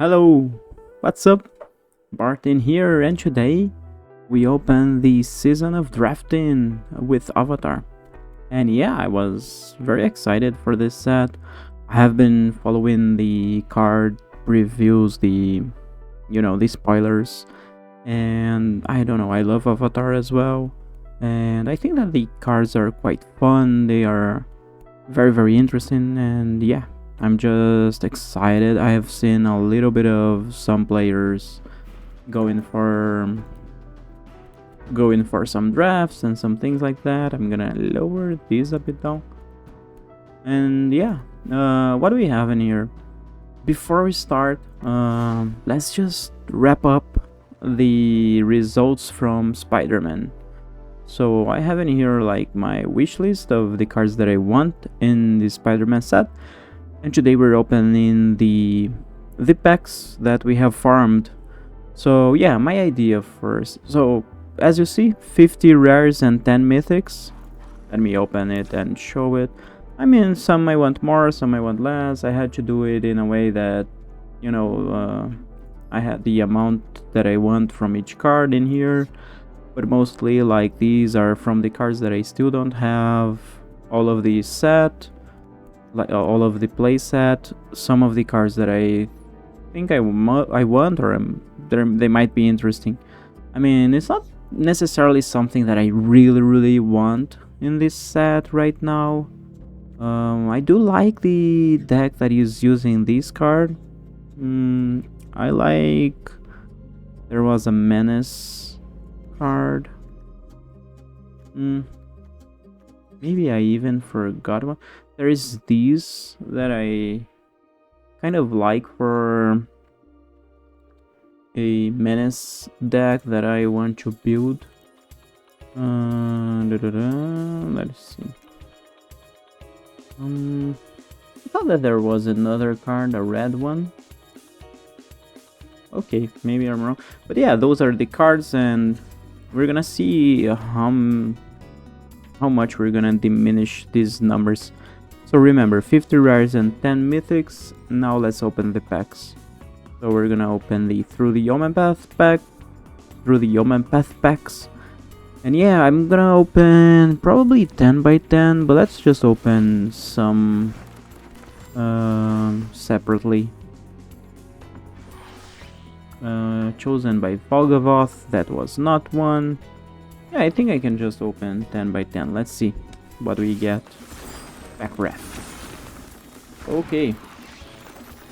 Hello, what's up? Bart in here, and today we open the season of drafting with Avatar. And yeah, I was very excited for this set. I have been following the card reviews, the spoilers, and I don't know, I love Avatar as well. And I think that the cards are quite fun, they are very interesting, and yeah, I'm just excited. I have seen a little bit of some players going for some drafts and some things like that. I'm gonna lower this a bit down. And yeah, what do we have in here? Before we start, let's just wrap up the results from Spider-Man. So I have in here like my wish list of the cards that I want in the Spider-Man set. And today we're opening the packs that we have farmed. So yeah, my idea first. So as you see, 50 rares and 10 mythics. Let me open it and show it. I mean, some I want more, some I want less. I had to do it in a way that, I had the amount that I want from each card in here. But mostly, like, these are from the cards that I still don't have all of the set, like all of the play set. Some of the cards that I think I want, or they might be interesting. I mean, it's not necessarily something that I really want in this set right now. I do like the deck that is using this card. I like... There was a Menace card. Maybe I even forgot one. There is these that I kind of like for a Menace deck that I want to build. Let's see. I thought that there was another card, a red one. Okay, maybe I'm wrong. But yeah, those are the cards, and we're gonna see how much we're gonna diminish these numbers. So remember, 50 rares and 10 mythics. Now let's open the packs. So we're gonna open the through the Omenpath packs. And yeah, I'm gonna open probably 10 by 10, but let's just open some separately. Chosen by Volgavoth, that was not one. Yeah, I think I can just open 10 by 10. Let's see what we get. Back wrap. Okay.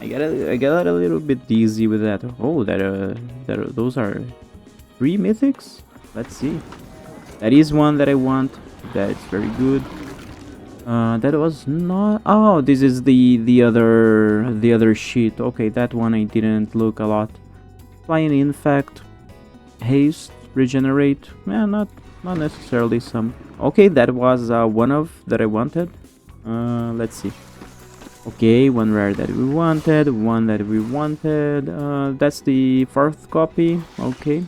I got a little bit dizzy with that. Oh, those are 3 mythics? Let's see. That is one that I want. That's very good. That was not... Oh, this is the other sheet. Okay, that one I didn't look a lot. Flying Infect, Haste, Regenerate. Yeah, not necessarily some. Okay, that was one of that I wanted. Let's see. Okay, one rare that we wanted, one that we wanted. That's the 4th copy. Okay.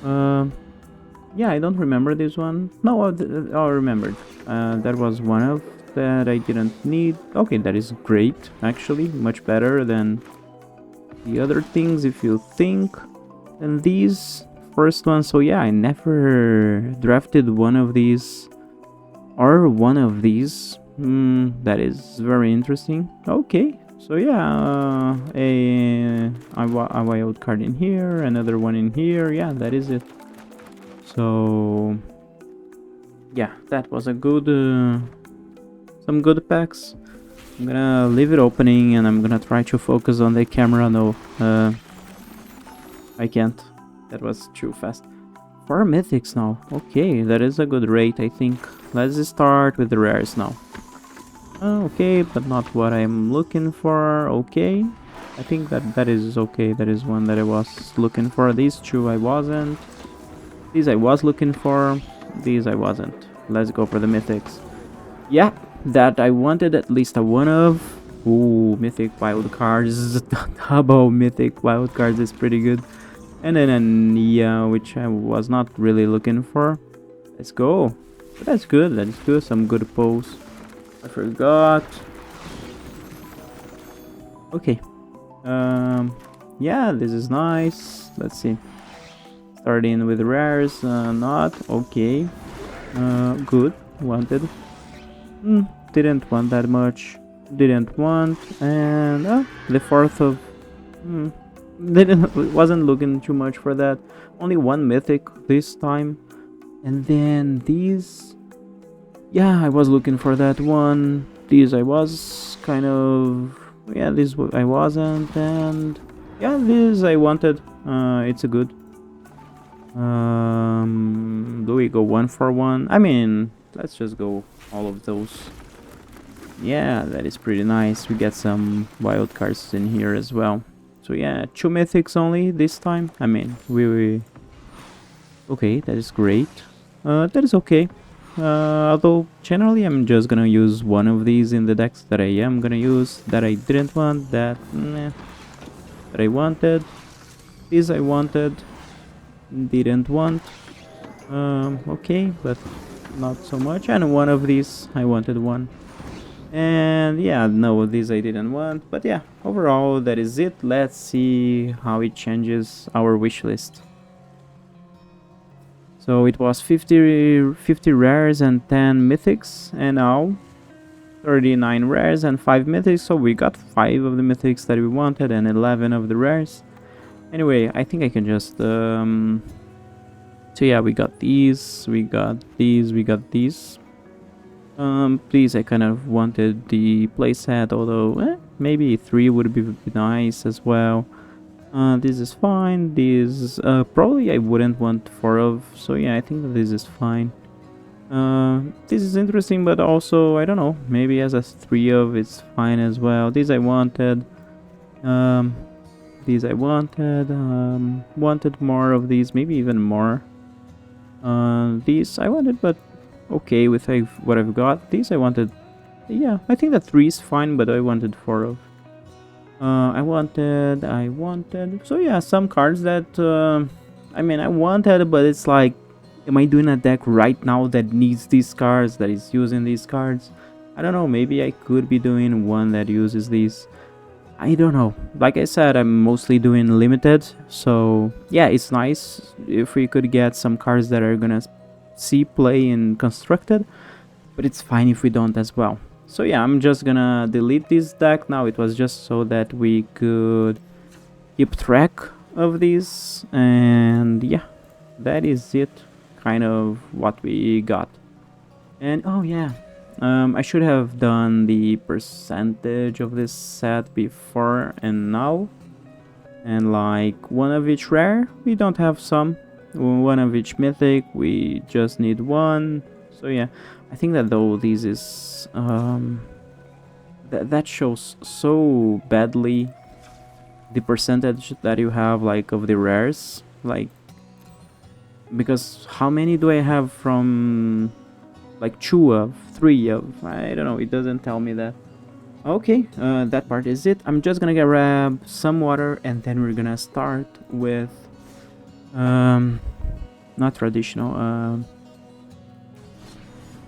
Yeah, I don't remember this one. No, I remembered. That was one of that I didn't need. Okay, that is great. Actually, much better than the other things, if you think. And these first ones. So yeah, I never drafted one of these or one of these. That is very interesting. Okay, so yeah, a wild card in here, another one in here. Yeah, that is it. So yeah, that was a good some good packs. I'm gonna leave it opening, and I'm gonna try to focus on the camera. No, I can't. That was too fast. 4 mythics now. Okay, that is a good rate, I think. Let's start with the rares now. Okay, but not what I'm looking for. Okay, I think that is okay. That is one that I was looking for. These 2 I wasn't. These I was looking for. These I wasn't. Let's go for the mythics. Yeah, that I wanted at least a one of. Ooh, mythic wild cards. Double mythic wild cards is pretty good. And then a Nia, which I was not really looking for. Let's go. But that's good. Let's do some good pulls. I forgot. Okay. Yeah, this is nice. Let's see. Starting with rares, not okay. Good. Wanted. Didn't want that much. Didn't want, and the fourth of. Didn't wasn't looking too much for that. Only one mythic this time, and then these. Yeah, I was looking for that one. These I was kind of. Yeah, this I wasn't, and yeah, this I wanted. It's a good. Do we go 1 for 1? I mean, let's just go all of those. Yeah, that is pretty nice. We get some wild cards in here as well. So yeah, 2 mythics only this time. I mean, we okay, that is great. That is okay. Although generally I'm just gonna use one of these in the decks that I am gonna use. That I didn't want. That that I wanted. This I wanted. Didn't want. Okay, but not so much. And one of these I wanted one. And yeah, no, these I didn't want. But yeah, overall that is it. Let's see how it changes our wish list. So it was 50 rares and 10 mythics, and now 39 rares and 5 mythics. So we got 5 of the mythics that we wanted and 11 of the rares. Anyway, I think I can just so yeah, we got these, we got these, we got these. Please, I kind of wanted the playset, although maybe 3 would be nice as well. This is fine. This probably I wouldn't want 4 of, so yeah, I think that this is fine. This is interesting, but also I don't know. Maybe as a 3 of, it's fine as well. These I wanted. These I wanted. Wanted more of these, maybe even more. These I wanted, but okay with what I've got. These I wanted. Yeah, I think that 3 is fine, but I wanted 4 of. I wanted. So yeah, some cards that I mean I wanted, but it's like, am I doing a deck right now that needs these cards, that is using these cards? I don't know. Maybe I could be doing one that uses these. I don't know. Like I said, I'm mostly doing limited, so yeah, it's nice if we could get some cards that are gonna see play in constructed, but it's fine if we don't as well. So yeah, I'm just gonna delete this deck now. It was just so that we could keep track of these, and yeah, that is it, kind of what we got. And oh yeah, I should have done the percentage of this set before and now. And like one of each rare, we don't have some. One of each mythic, we just need one. So yeah, I think that though this is that shows so badly the percentage that you have like of the rares, like, because how many do I have from like 2 of 3 of, I don't know, it doesn't tell me that. Okay, that part is it. I'm just gonna grab some water and then we're gonna start with not traditional,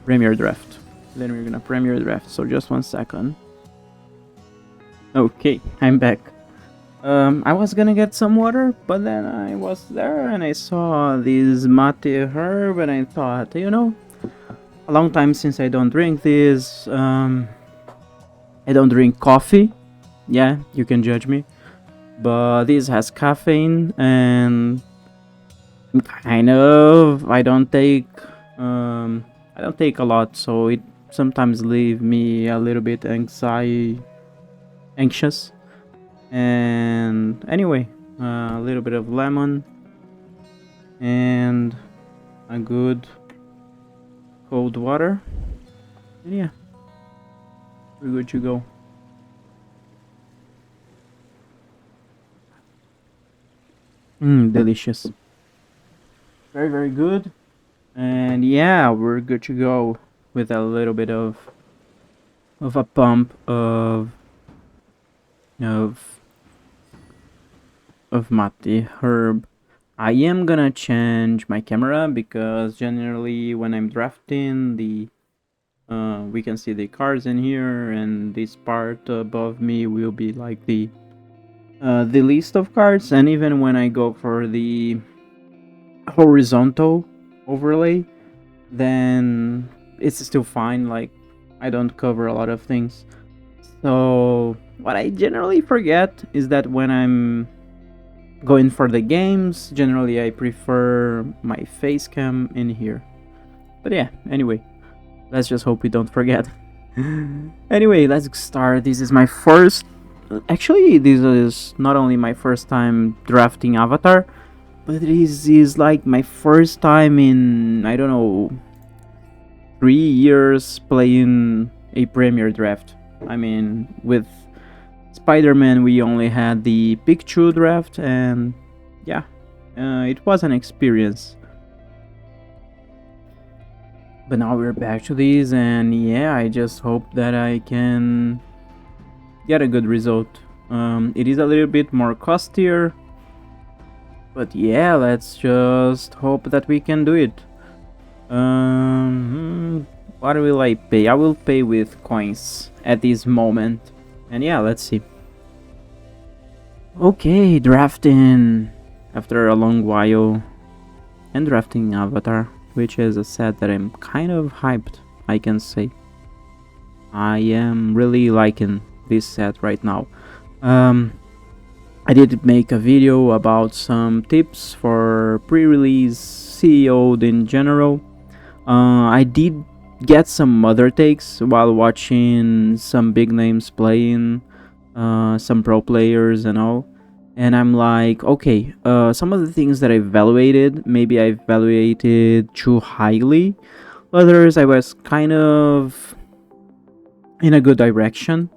Premier Draft. Then we're gonna Premier Draft, so just 1 second. Okay, I'm back. I was gonna get some water, but then I was there and I saw this mate herb and I thought, you know, a long time since I don't drink this. I don't drink coffee. Yeah, you can judge me. But this has caffeine and kind of I don't take a lot, so it sometimes leave me a little bit anxious. And anyway, a little bit of lemon and a good cold water. And yeah, we're good to go. Delicious. Very, very good. And yeah, we're good to go with a little bit of a pump of mate herb. I am gonna change my camera because generally when I'm drafting the we can see the cards in here, and this part above me will be like the the list of cards, and even when I go for the horizontal overlay, then it's still fine. Like, I don't cover a lot of things. So what I generally forget is that when I'm going for the games, generally I prefer my face cam in here. But yeah, anyway, let's just hope we don't forget. Anyway, let's start. This is my first. Actually, this is not only my first time drafting Avatar, but this is like my first time in, I don't know, 3 years playing a Premier draft. I mean, with Spider-Man, we only had the Pikachu draft, and yeah, it was an experience. But now we're back to these, and yeah, I just hope that I can get a good result. It is a little bit more costier, but yeah, let's just hope that we can do it. What will I pay? I will pay with coins at this moment. And yeah, let's see. Okay, drafting after a long while. And drafting Avatar, which is a set that I'm kind of hyped, I can say. I am really liking this set right now. I did make a video about some tips for pre-release CEO in general. I did get some other takes while watching some big names playing, some pro players and all. And I'm like, okay, some of the things that I evaluated, maybe I evaluated too highly. Others I was kind of in a good direction.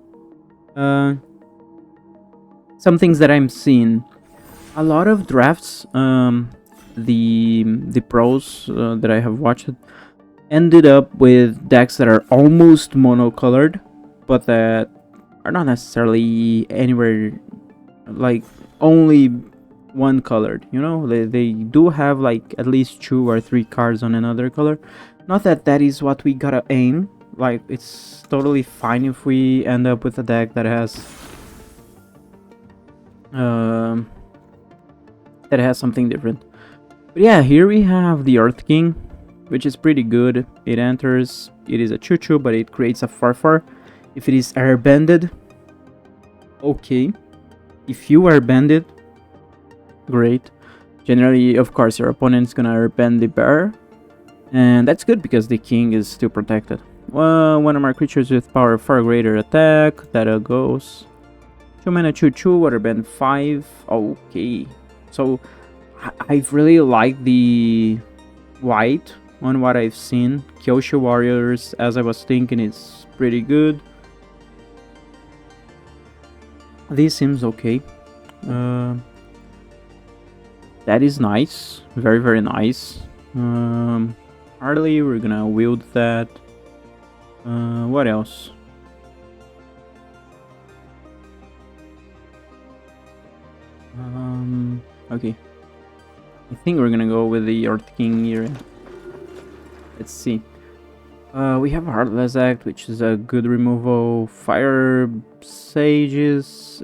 Some things that I'm seeing, a lot of drafts, the pros that I have watched ended up with decks that are almost monocolored, but that are not necessarily anywhere like only one colored. You know, they do have like at least 2 or 3 cards on another color. Not that that is what we gotta aim. Like, it's totally fine if we end up with a deck that has something different. But yeah, here we have the Earth King, which is pretty good. It enters, it is a 2/2, but it creates a 4/4. If it is airbended, okay. If you airbend it, great. Generally, of course, your opponent's gonna airbend the bear, and that's good because the king is still protected. Well, one of our creatures with power 4 greater attack, that goes 2 mana 2/2, waterbend 5. Okay, so I've really liked the white on what I've seen. Kyoshi Warriors, as I was thinking, it's pretty good. This seems okay. That is nice, very very nice. Hardly we're gonna wield that. What else? Okay, I think we're gonna go with the Earth King here. Let's see. We have Heartless Act, which is a good removal. Fire Sages.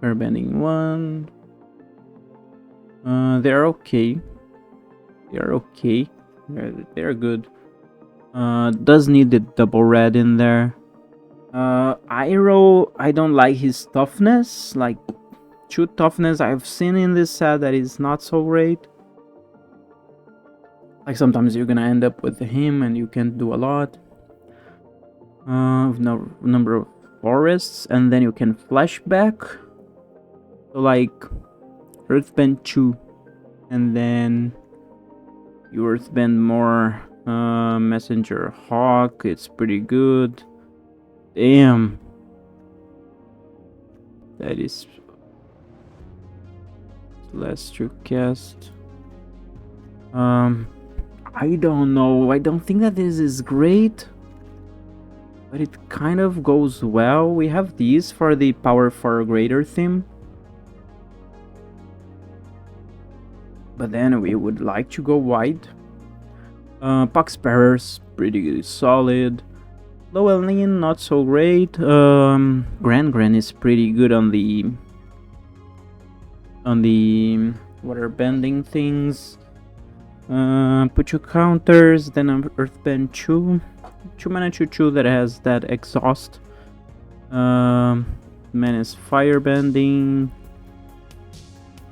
Earthbending 1. They're okay. They're okay. They're good. Does need the double red in there. Iroh, I don't like his toughness. Like, 2 toughness I've seen in this set that is not so great. Like, sometimes you're gonna end up with him and you can't do a lot. No number of forests, and then you can flashback. So like Earthbend 2, and then you Earthbend more. Messenger Hawk, it's pretty good. Damn, that is less to cast. I don't know. I don't think that this is great, but it kind of goes well. We have these for the power 4 greater theme, but then we would like to go wide. Pox Bearers, pretty solid. Low and lean, not so great. Gran is pretty good on the water bending things. Put your counters, then an Earthbend 2 mana 2/2 that has that exhaust. Menace firebending.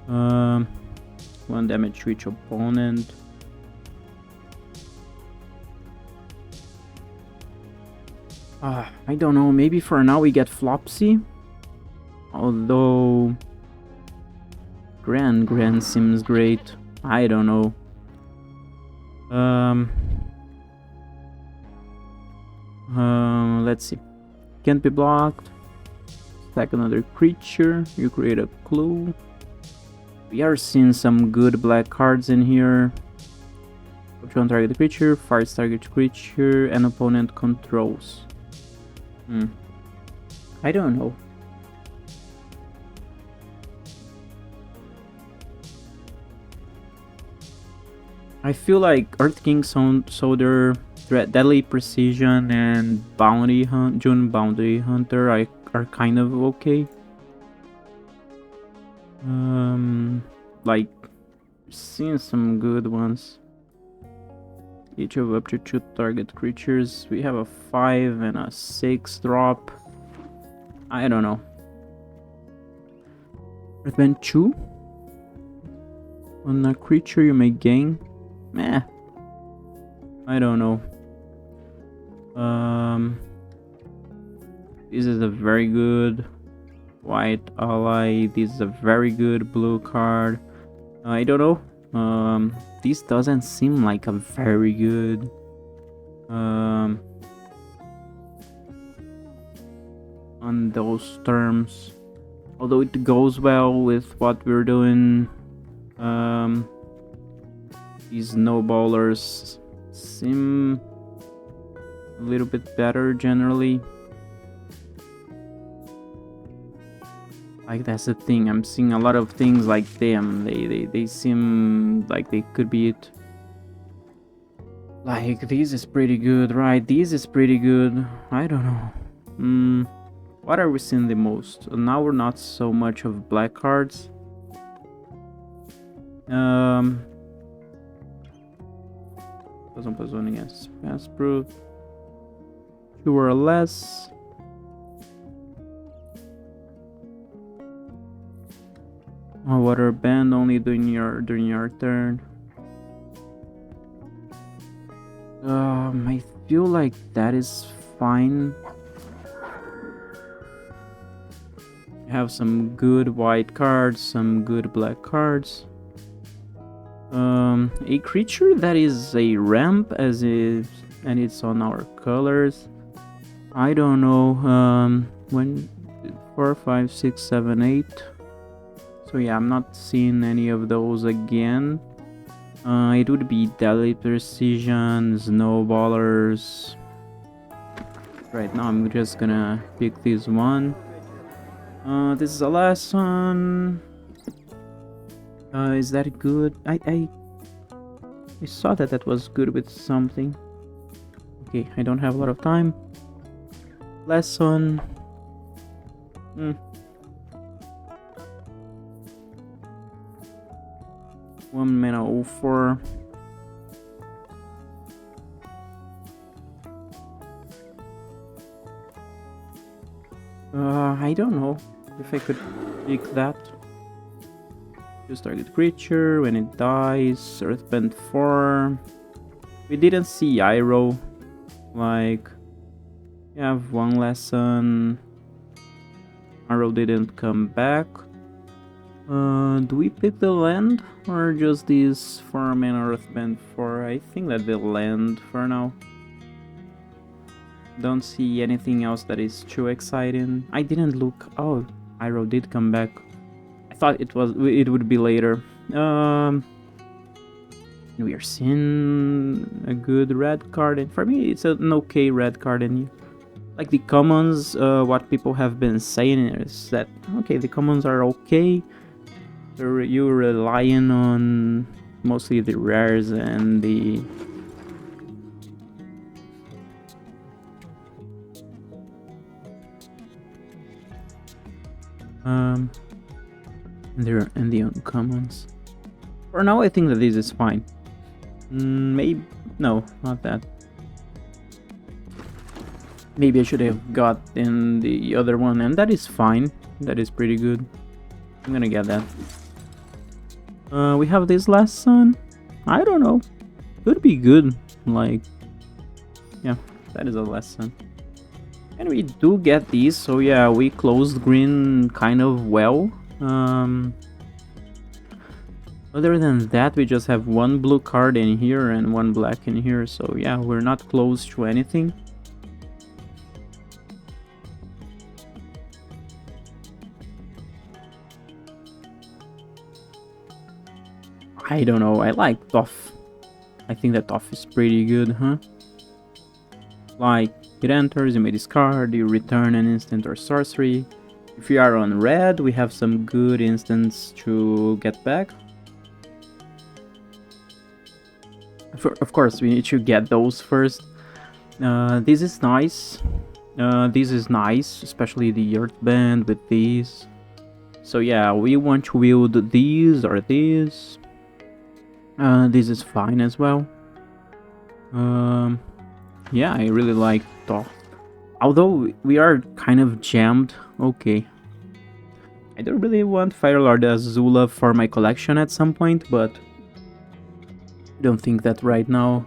1 damage to each opponent. I don't know, maybe for now we get Flopsy. Although Gran seems great. I don't know. Let's see. Can't be blocked. Stack another creature. You create a clue. We are seeing some good black cards in here. Put on target creature, fires target creature, and opponent controls. I don't know. I feel like Earth King Soldier, Deadly Precision, and June Bounty Hunter are kind of okay. Like, seeing some good ones. Each of up to 2 target creatures. We have a 5 and a 6 drop. I don't know. Earthbend 2. On a creature you may gain. Meh. I don't know. This is a very good white ally. This is a very good blue card. I don't know. This doesn't seem like a very good on those terms. Although it goes well with what we're doing. These snowballers seem a little bit better generally. Like, that's the thing, I'm seeing a lot of things like them. They seem like they could be it. Like, this is pretty good, right? This is pretty good. I don't know. What are we seeing the most? Now we're not so much of black cards. Positioning as pass proof. 2 or less. Water band only during your turn. I feel like that is fine. Have some good white cards, some good black cards. A creature that is a ramp as is, and it's on our colors. I don't know. 4, 5, 6, 7, 8. So yeah, I'm not seeing any of those again. It would be Deadly Precision, Snowballers. Right now I'm just gonna pick this one. This is the last one. Is that good? I saw that was good with something. Okay, I don't have a lot of time. Last one. 1 mana 04. I don't know if I could pick that. Choose target creature. When it dies, Earthbend 4. We didn't see Iroh. Like, we have 1 lesson. Iroh didn't come back. Do we pick the land or just this 4 mana Earthbend 4? I think that the land for now. Don't see anything else that is too exciting. I didn't look. Oh, Iroh did come back. I thought it would be later. We are seeing a good red card, and for me it's an okay red card. And like the commons, what people have been saying is that okay, the commons are okay. You're relying on mostly the rares and the There and the uncommons. For now, I think that this is fine. Maybe no, not that. Maybe I should have got in the other one, and that is fine. That is pretty good. I'm gonna get that. We have this last sun. I don't know. Could be good. Like, yeah, that is a lesson. And we do get these, so yeah, we closed green kind of well. Other than that, we just have one blue card in here and one black in here, so yeah, we're not close to anything. I don't know, I like Toff. I think that Toff is pretty good, huh? Like, it enters, you may discard, you return an instant or sorcery. If we are on red, we have some good instants to get back. Of course, we need to get those first. This is nice. This is nice, especially the Earthbend with these. So yeah, we want to wield these or these. This is fine as well. Yeah, I really like Thoth. Although we are kind of jammed. Okay. I don't really want Firelord Azula for my collection at some point, but I don't think that right now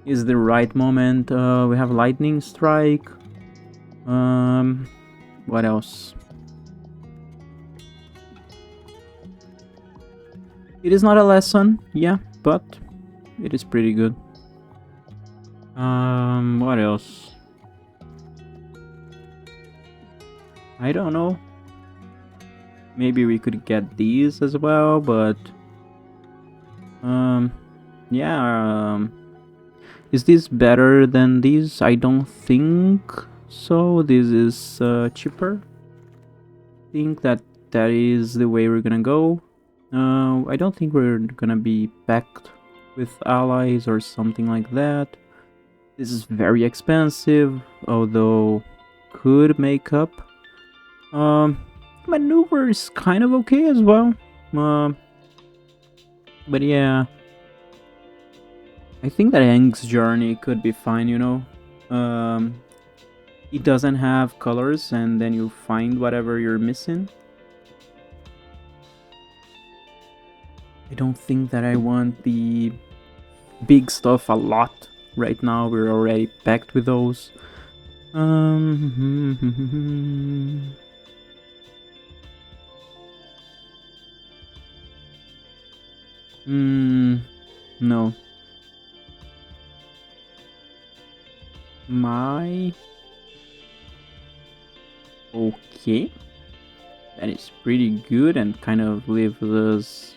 is the right moment. We have Lightning Strike. What else? It is not a lesson, yeah, but it is pretty good. What else? I don't know. Maybe we could get these as well, but yeah. Is this better than these? I don't think so. This is cheaper. I think that is the way we're gonna go. I don't think we're gonna be packed with allies or something like that. This is very expensive, although could make up. Maneuver is kind of okay as well. But yeah, I think that Aang's journey could be fine, you know. It doesn't have colors, and then you find whatever you're missing. I don't think that I want the big stuff a lot right now. We're already packed with those. No. Okay. That is pretty good and kind of leaves us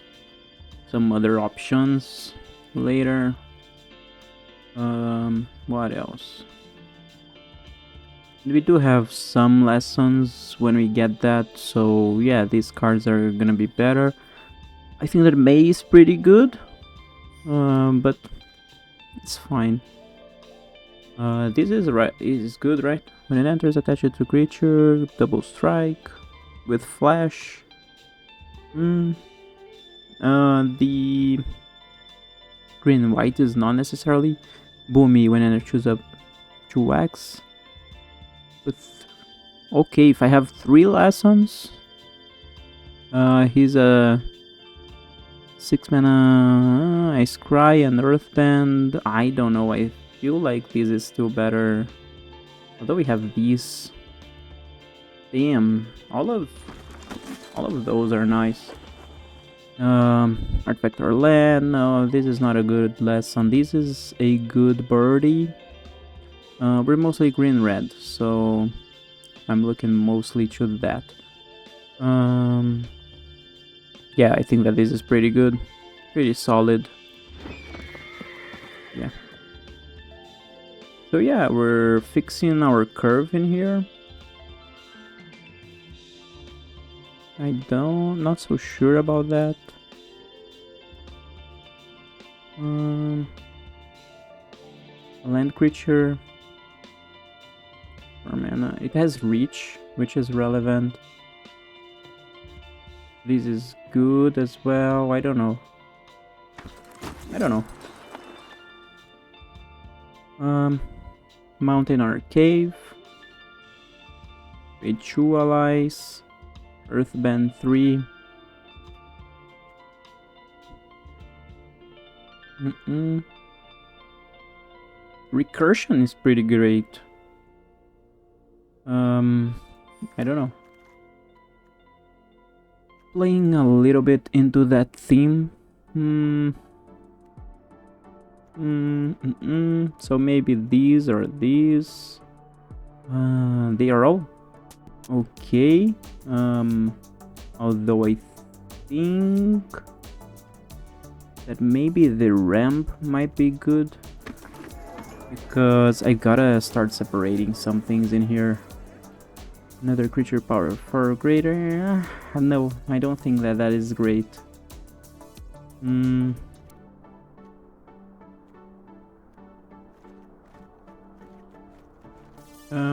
some other options later. What else? We do have some lessons when we get that, so yeah, these cards are gonna be better. I think that May is pretty good, but it's fine. This is right. Is good, right? When it enters, attach it to creature, double strike with flash. The green and white is not necessarily boomy when I choose up 2x. With okay, if I have 3 lessons, he's a 6 mana Ice Cry and Earthbend. I don't know. I feel like this is still better. Although we have these. Damn, all of those are nice. Artifact or land. No, this is not a good lesson. This is a good birdie. We're mostly green red, so I'm looking mostly to that. Yeah, I think that this is pretty good, pretty solid. Yeah. So yeah, we're fixing our curve in here. Not so sure about that. Land creature. 4 mana. It has reach, which is relevant. This is good as well. I don't know. Mountain or cave. Trade 2 allies. Earthbend 3. Recursion is pretty great. I don't know. Playing a little bit into that theme. So maybe these or these. They are all okay. Although I think that maybe the ramp might be good, because I gotta start separating some things in here. Another creature power 4 greater. No, I don't think that is great.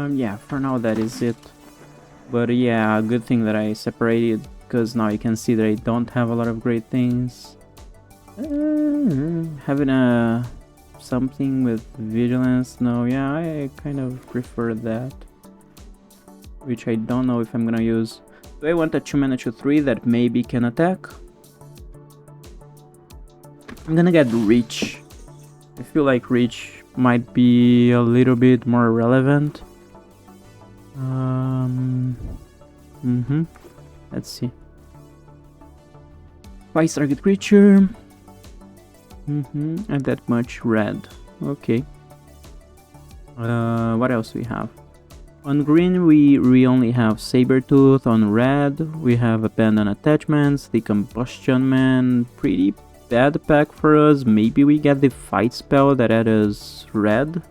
Yeah, for now that is it. But yeah, good thing that I separated, because now you can see that I don't have a lot of great things. Having something with vigilance, no, yeah, I kind of prefer that. Which I don't know if I'm gonna use. Do I want a 2-mana 2/3 that maybe can attack? I'm gonna get Reach. I feel like Reach might be a little bit more relevant. Let's see. Twice target creature. And that much red. Okay. What else we have? On green, we only have Sabertooth. On red, we have Abandoned Attachments, the Combustion Man. Pretty bad pack for us. Maybe we get the Fight spell that adds us red.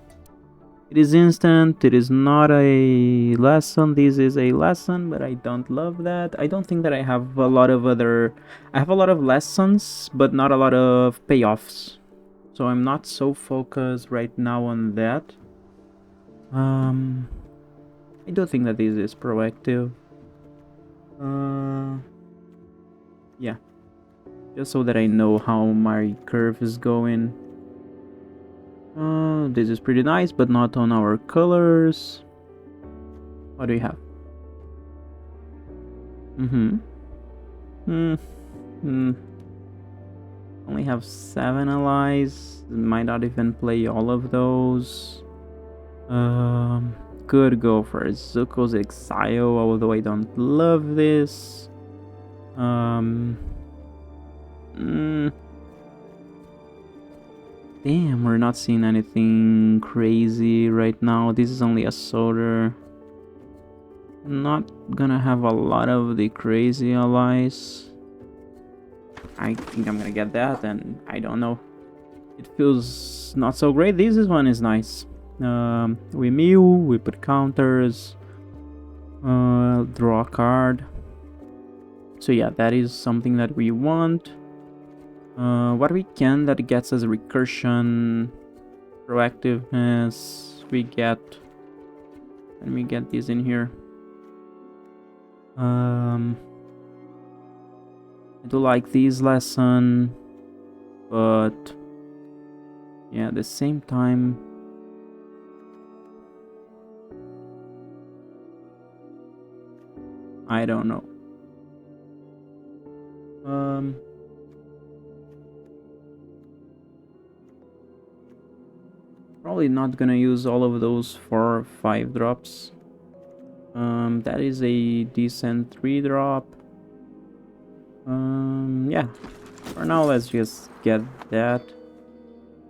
It is instant. It is not a lesson. This is a lesson, but I don't love that. I don't think that I have a lot of other... I have a lot of lessons, but not a lot of payoffs. So I'm not so focused right now on that. I do think that this is proactive. Yeah. Just so that I know how my curve is going. This is pretty nice, but not on our colors. What do you have? Only have 7 allies. Might not even play all of those. Could go for Zuko's Exile, although I don't love this. Damn, we're not seeing anything crazy right now. This is only a soldier. Not gonna have a lot of the crazy allies. I think I'm gonna get that, and I don't know. It feels not so great. This one is nice. We mill, we put counters, draw a card. So yeah, that is something that we want. What we can that gets us recursion, proactiveness, we get, and we get these in here. I do like this lesson, but yeah, at the same time, I don't know. Probably not gonna use all of those 4 or 5 drops. That is a decent 3-drop. Yeah. For now, let's just get that.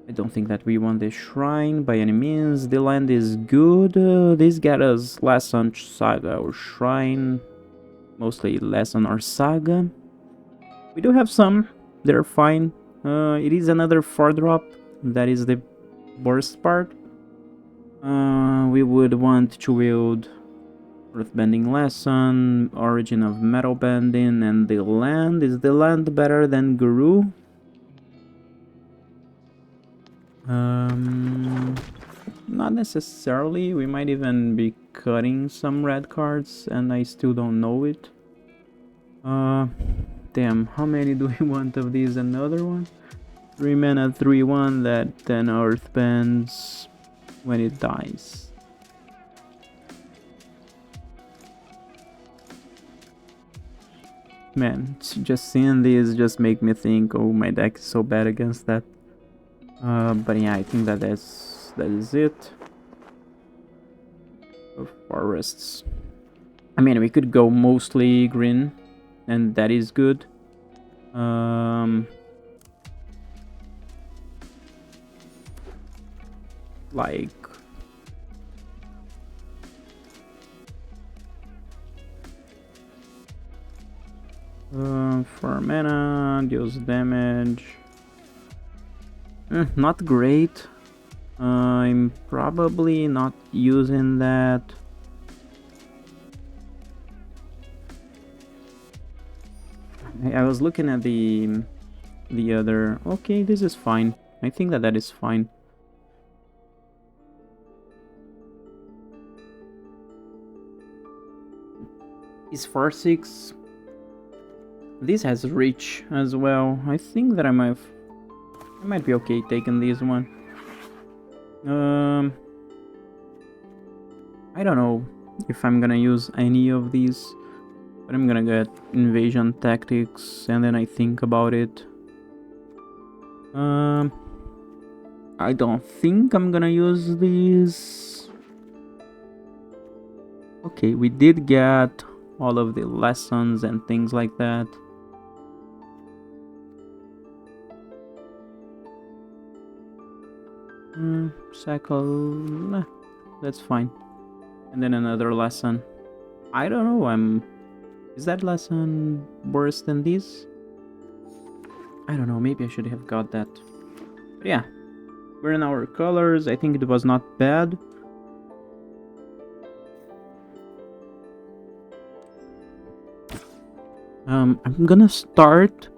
I don't think that we want the shrine by any means. The land is good. This got us less on saga or shrine. Mostly less on our saga. We do have some. They're fine. It is another 4-drop. That is the worst part. We would want to wield Earthbending Lesson, Origin of Metal Bending, and the land. Is the land better than Guru? Not necessarily. We might even be cutting some red cards, and I still don't know it. Damn, how many do we want of these? Another one? 3 mana, 3/1 that then Earthbends when it dies. Man, just seeing these just make me think, oh, my deck is so bad against that. But yeah, I think that is it. Of forests. I mean, we could go mostly green, and that is good. Like for mana, deals damage. Not great. I'm probably not using that. I was looking at the other. Okay, this is fine. I think that is fine. Is 4/6. This has reach as well. I think that I might be okay taking this one. I don't know if I'm gonna use any of these, but I'm gonna get invasion tactics and then I think about it. I don't think I'm gonna use these. Okay, we did get all of the lessons and things like that. Cycle, that's fine. And then another lesson. I don't know, is that lesson worse than this? I don't know, maybe I should have got that. But yeah, we're in our colors. I think it was not bad. I'm gonna start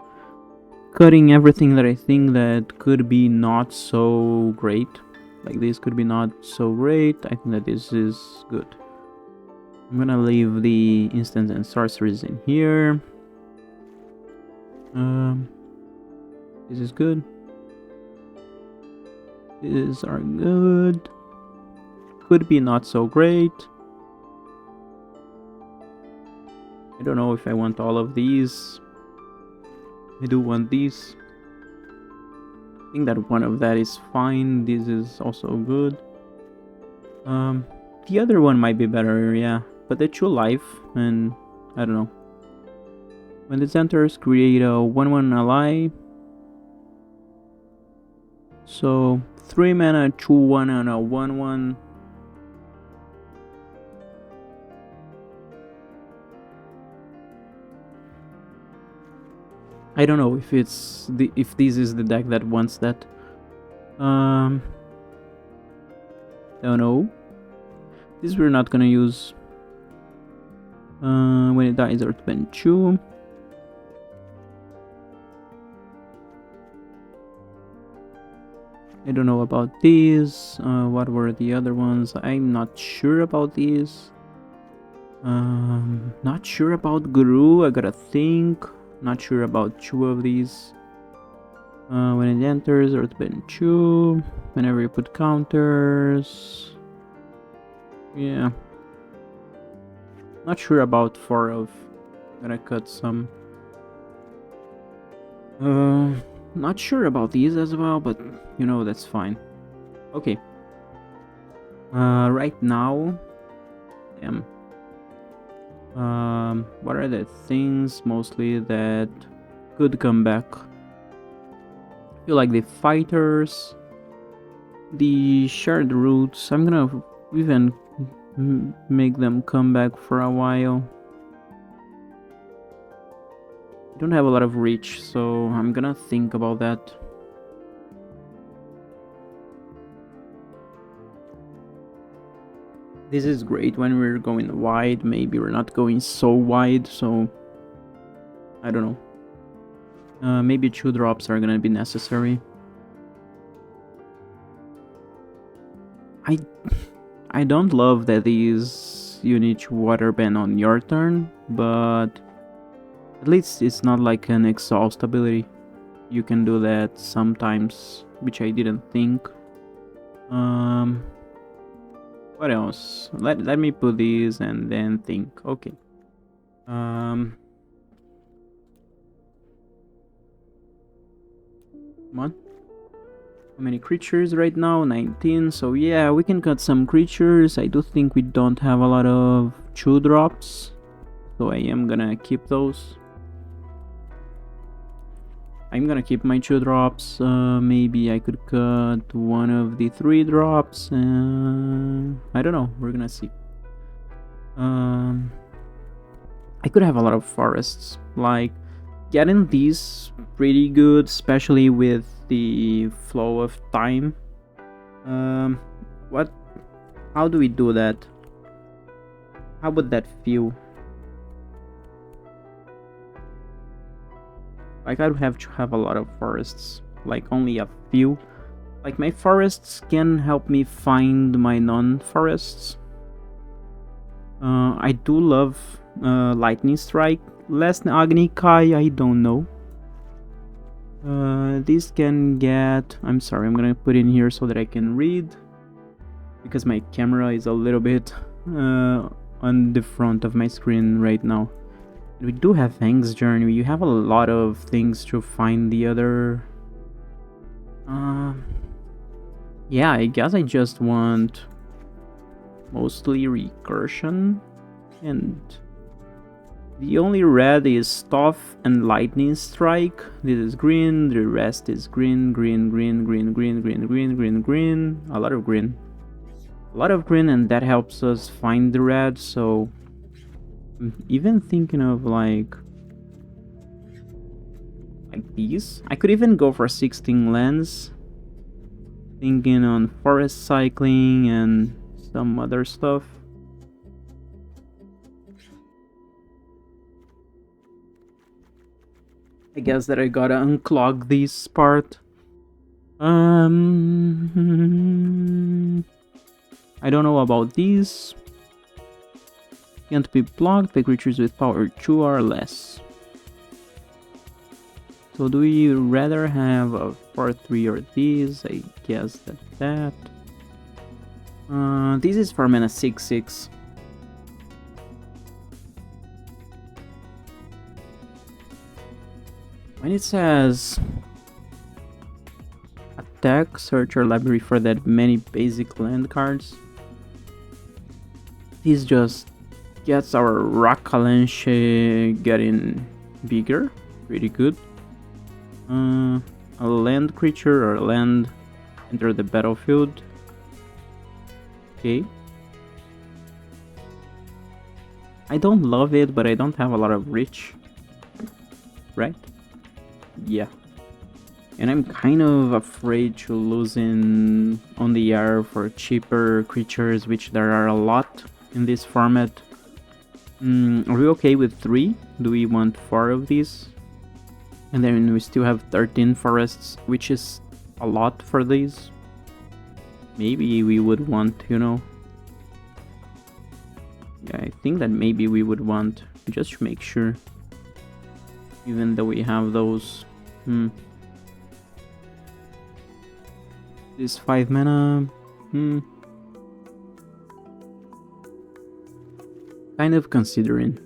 cutting everything that I think that could be not so great. Like this could be not so great. I think that this is good. I'm gonna leave the instants and sorceries in here. This is good. These are good. Could be not so great. I don't know if I want all of these. I do want these. I think that one of that is fine. This is also good. The other one might be better, yeah. But the 2 life, and I don't know. When this enters, create a 1/1 ally. So 3 mana, 2/1 and a 1/1. I don't know if if this is the deck that wants that. Don't know. This we're not gonna use. When it dies, Earthbend 2. I don't know about these. What were the other ones? I'm not sure about these. Not sure about Guru. I gotta think. Not sure about 2 of these. When it enters, Earthbend 2. Whenever you put counters. Yeah. Not sure about 4 of. Gonna cut some. Not sure about these as well, but you know, that's fine. Okay. Right now. Damn. What are the things mostly that could come back? I feel like the fighters, the shared roots. I'm gonna even make them come back for a while. I don't have a lot of reach, so I'm gonna think about that. This is great when we're going wide. Maybe we're not going so wide, so I don't know. Maybe 2 drops are gonna be necessary. I don't love that you need to water ban on your turn, but At least it's not like an exhaust ability. You can do that sometimes, which I didn't think. What else? Let me put these and then think. Okay. Come on. How many creatures right now? 19. So yeah, we can cut some creatures. I do think we don't have a lot of 2-drops, so I am gonna keep those. I'm gonna keep my 2-drops. Maybe I could cut one of the 3-drops. I don't know. We're gonna see. I could have a lot of forests. Like, getting these pretty good, especially with the flow of time. What? How do we do that? How would that feel? Like, I'd have to have a lot of forests, like only a few. Like, my forests can help me find my non-forests. I do love Lightning Strike. Last Agni Kai, I don't know. This can get... I'm sorry, I'm gonna put in here so that I can read, because my camera is a little bit on the front of my screen right now. We do have Hang's Journey. You have a lot of things to find the other... yeah, I guess I just want mostly recursion, and the only red is Stuff and Lightning Strike. This is green, the rest is green, green, green, green, green, green, green, green, green. A lot of green. A lot of green, and that helps us find the red, so... I'm even thinking of like these. I could even go for 16 lands. Thinking on forest cycling and some other stuff. I guess that I gotta unclog this part. I don't know about these. Can't be blocked by creatures with power 2 or less. So do we rather have a 4-3 or these? I guess that. This is for mana 6/6. When it says attack, search your library for that many basic land cards, this just gets our Rakalenche getting bigger. Pretty good. A land creature or land enter the battlefield. Okay. I don't love it, but I don't have a lot of reach. Right? Yeah. And I'm kind of afraid to losing on the air for cheaper creatures, which there are a lot in this format. Are we okay with 3? Do we want 4 of these? And then we still have 13 forests, which is a lot for these. Maybe we would want, you know... Yeah, I think that maybe we would want, just to make sure. Even though we have those... This 5 mana... Kind of considering.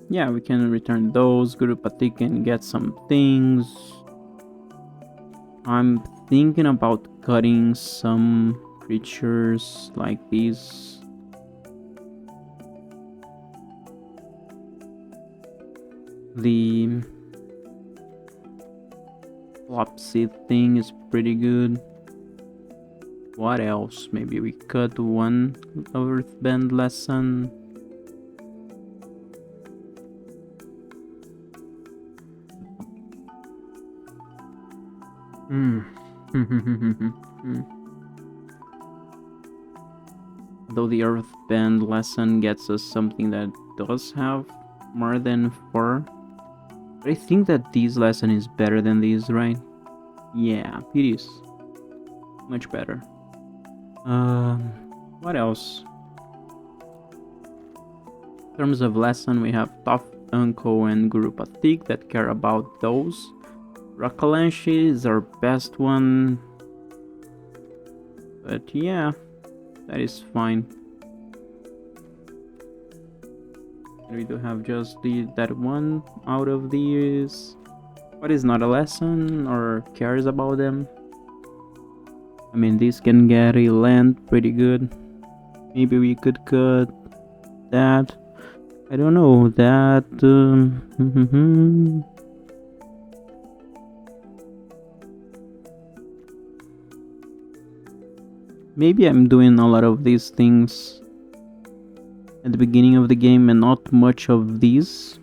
Yeah, we can return those, go to Patik and get some things. I'm thinking about cutting some creatures like these. The Flopsy thing is pretty good. What else? Maybe we cut one Earthbend lesson. Though the Earthbend lesson gets us something that does have more than 4. But I think that this lesson is better than this, right? Yeah, it is. Much better. What else? In terms of lesson, we have Tough Uncle and Guru Pathik that care about those. Rakalanshi is our best one. But yeah, that is fine. We do have just that one out of these. What is not a lesson or cares about them? I mean, this can get a land pretty good. Maybe we could cut that. I don't know, that... Maybe I'm doing a lot of these things at the beginning of the game and not much of these.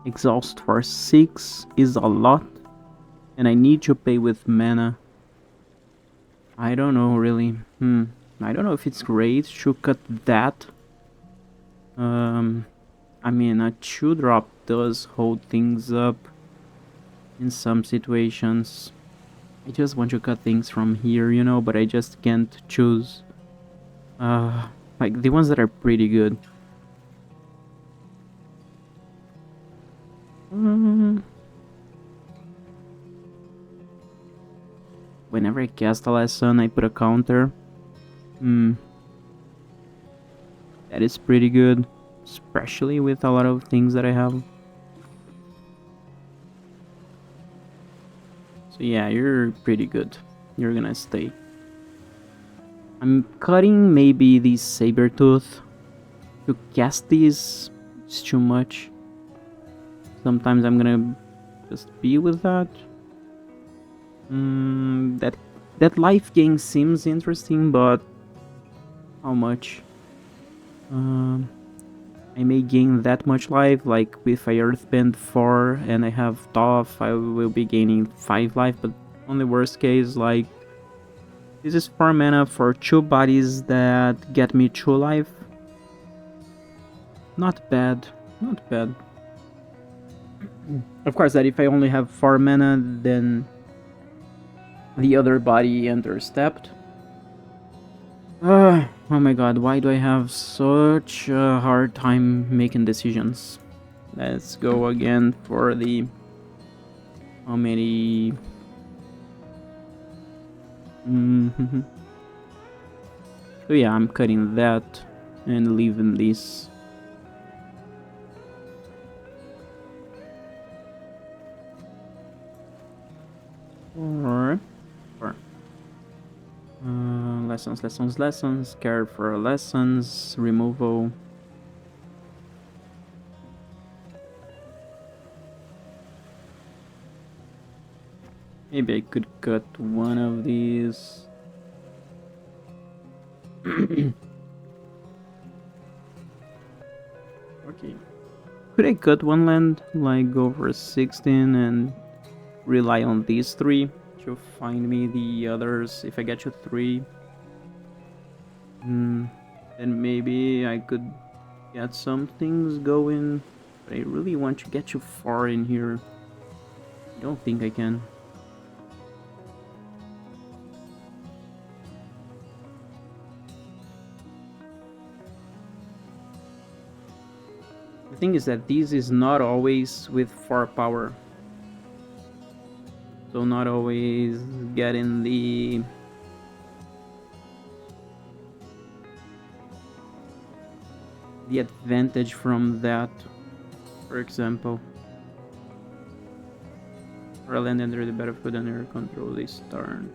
Exhaust for 6 is a lot, and I need to pay with mana. I don't know, really. I don't know if it's great to cut that. I mean, a 2-drop does hold things up in some situations. I just want to cut things from here, you know, but I just can't choose. Like the ones that are pretty good. Whenever I cast a lesson, I put a counter. That is pretty good, especially with a lot of things that I have. So yeah, you're pretty good. You're gonna stay. I'm cutting maybe the Sabertooth. To cast these is too much. Sometimes I'm gonna just be with that. That life gain seems interesting, but how much? I may gain that much life, like if I Earthbend 4 and I have Tough, I will be gaining 5 life, but on the worst case, like, this is 4 mana for 2 bodies that get me 2 life. Not bad, not bad. Of course, that if I only have 4 mana, then the other body enters stepped. Oh my god, why do I have such a hard time making decisions? Let's go again for the... How many... So yeah, I'm cutting that and leaving this. Or... lessons, care for lessons, removal. Maybe I could cut one of these. Okay. Could I cut one land, like go for 16 and rely on these 3 to find me the others if I get you 3? Then maybe I could get some things going, but I really want to get you far in here. I don't think I can. The thing is that this is not always with 4 power. So not always getting the... advantage from that, for example. For a land under the battlefield under control this turn.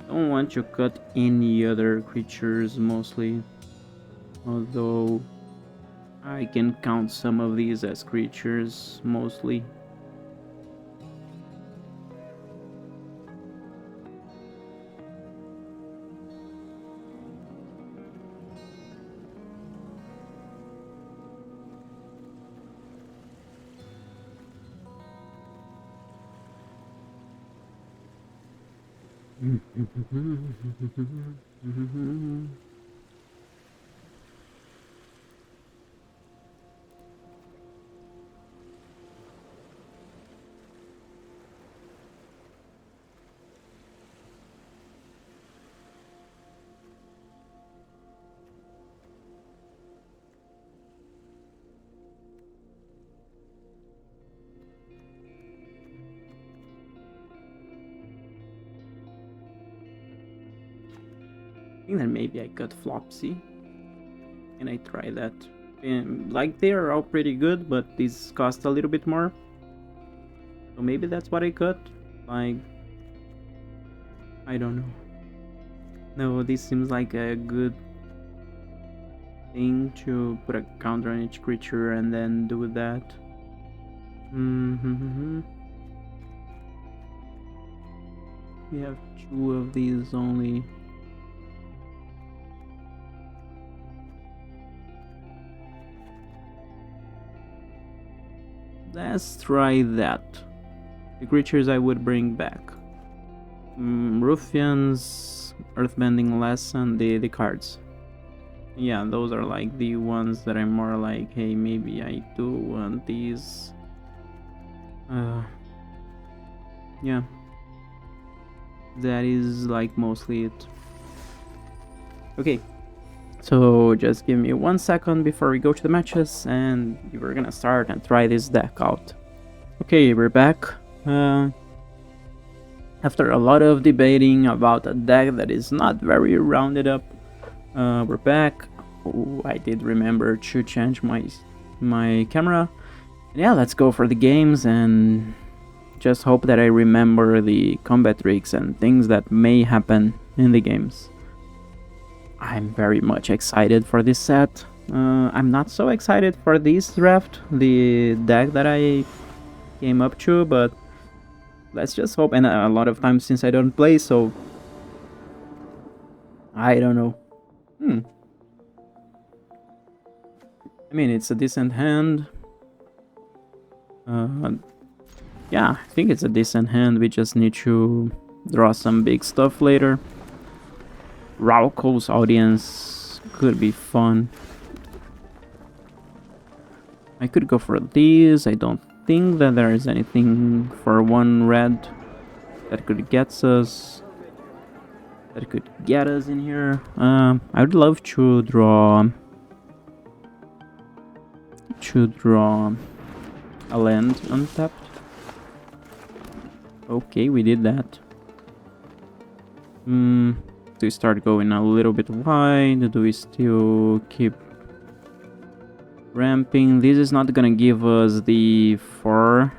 Don't want to cut any other creatures mostly, although I can count some of these as creatures mostly. think that maybe I cut Flopsy. And I try that. And, like, they are all pretty good, but these cost a little bit more. So maybe that's what I cut. Like, I don't know. No, this seems like a good thing to put a counter on each creature and then do that. We have 2 of these only. Let's try that. The creatures I would bring back. Ruffians, Earthbending Lesson, the cards. Yeah, those are like the ones that I'm more like, hey, maybe I do want these. Yeah. That is like mostly it. Okay. So just give me 1 second before we go to the matches, and we're gonna start and try this deck out. Okay, we're back. After a lot of debating about a deck that is not very rounded up, we're back. Oh, I did remember to change my camera. And yeah, let's go for the games and just hope that I remember the combat tricks and things that may happen in the games. I'm very much excited for this set. I'm not so excited for this draft, the deck that I came up to, but let's just hope. And a lot of times since I don't play, so I don't know. I mean, it's a decent hand. Yeah, I think it's a decent hand. We just need to draw some big stuff later. Rauco's Audience could be fun. I could go for these. I don't think that there is anything for 1 red that could get us. That could get us in here. I would love to draw a land untapped. Okay, we did that. Do we start going a little bit wide? Do we still keep ramping? This is not gonna give us the 4-powered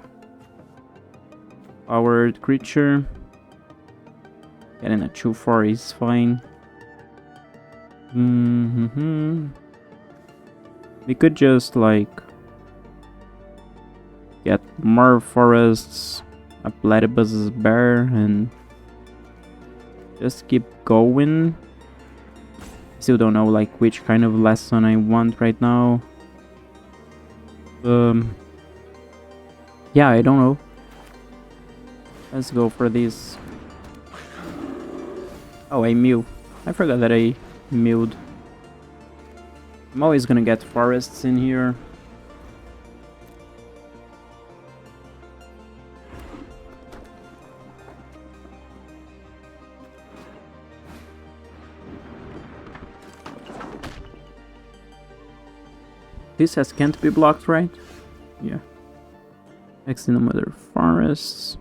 creature. Getting a 2/4 is fine. We could just like get more forests, a platypus bear, and just keep going. Still don't know like which kind of lesson I want right now. Yeah, I don't know. Let's go for this. Oh, I mew. I forgot that I mewed. I'm always gonna get forests in here. This has can't be blocked, right? Yeah. Next in the other forests.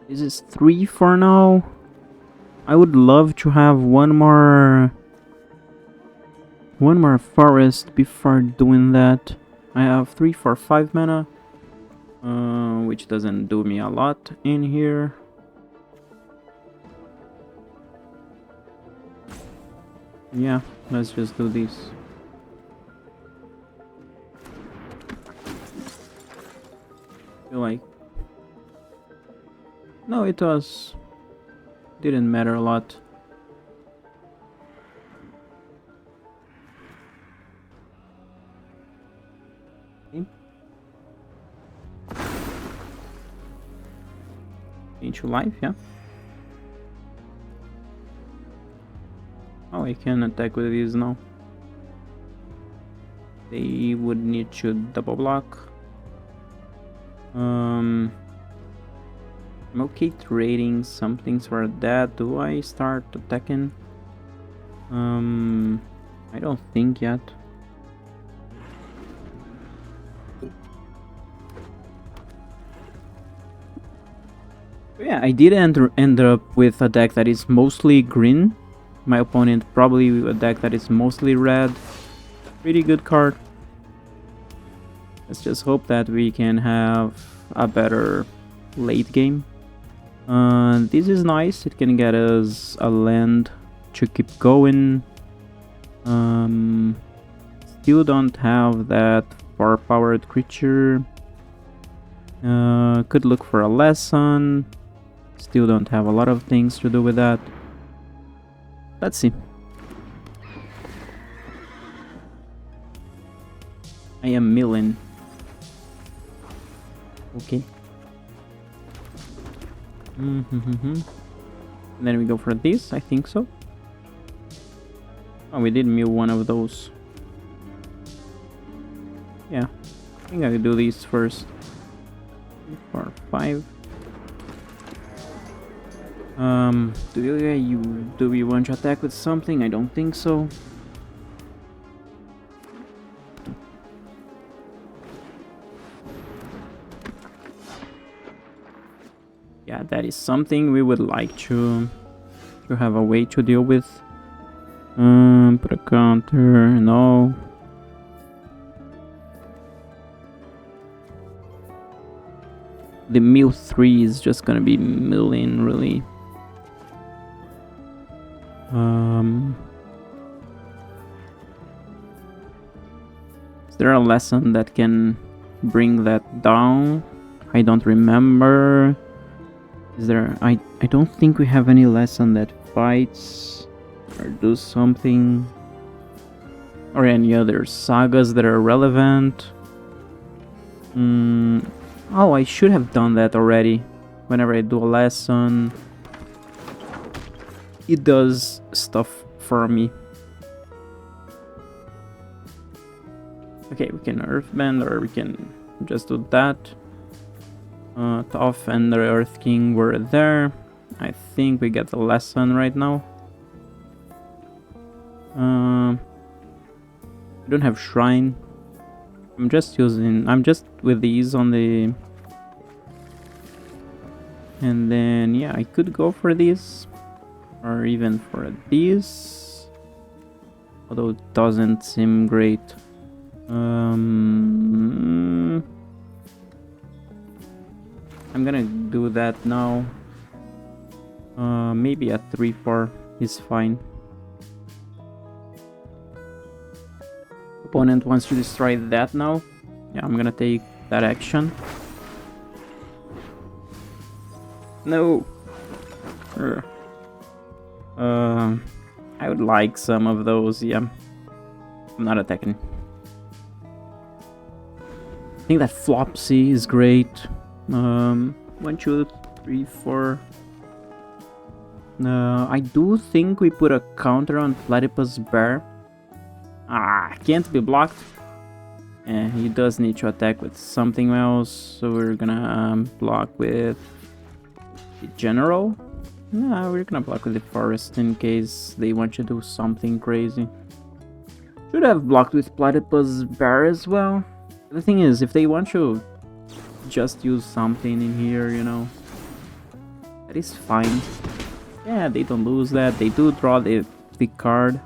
This is 3 for now. I would love to have one more forest before doing that. I have 3 for 5 mana, which doesn't do me a lot in here. Yeah, let's just do this. Feel like no, it didn't matter a lot. Okay. Into life, yeah. Oh, I can attack with these now. They would need to double block. I'm okay trading some things for that. Do I start attacking? I don't think yet. Yeah, I did end up with a deck that is mostly green. My opponent probably with a deck that is mostly red. Pretty good card. Let's just hope that we can have a better late game. This is nice. It can get us a land to keep going. Still don't have that far-powered creature. Could look for a lesson. Still don't have a lot of things to do with that. Let's see. I am milling. Okay. And then we go for this, I think so. Oh, we did mill one of those. Yeah, I think I could do these first. 3, 4, 5. Do we want to attack with something? I don't think so. Yeah, that is something we would like to have a way to deal with. Put a counter, no. The mill 3 is just gonna be milling, really. Is there a lesson that can bring that down? I don't remember. Is there? I don't think we have any lesson that fights or do something, or any other sagas that are relevant. Oh, I should have done that already. Whenever I do a lesson, it does stuff for me. Okay, we can Earthbend, or we can just do that. Toph and the Earth King were there. I think we get the lesson right now. I don't have Shrine. I'm just with these on the... And then, yeah, I could go for these. Or even for these. Although it doesn't seem great. I'm gonna do that now. Maybe a 3-4 is fine. Opponent wants to destroy that now. Yeah, I'm gonna take that action. No. I would like some of those. Yeah, I'm not attacking. I think that Flopsy is great. 1, 2, 3, 4. I do think we put a counter on Platypus Bear. Can't be blocked. He does need to attack with something else, so we're gonna block with the General. No, we're gonna block with the Forest in case they want to do something crazy. Should have blocked with Platypus Bear as well. The thing is, if they want to just use something in here, you know, that is fine. Yeah, they don't lose that. They do draw the card.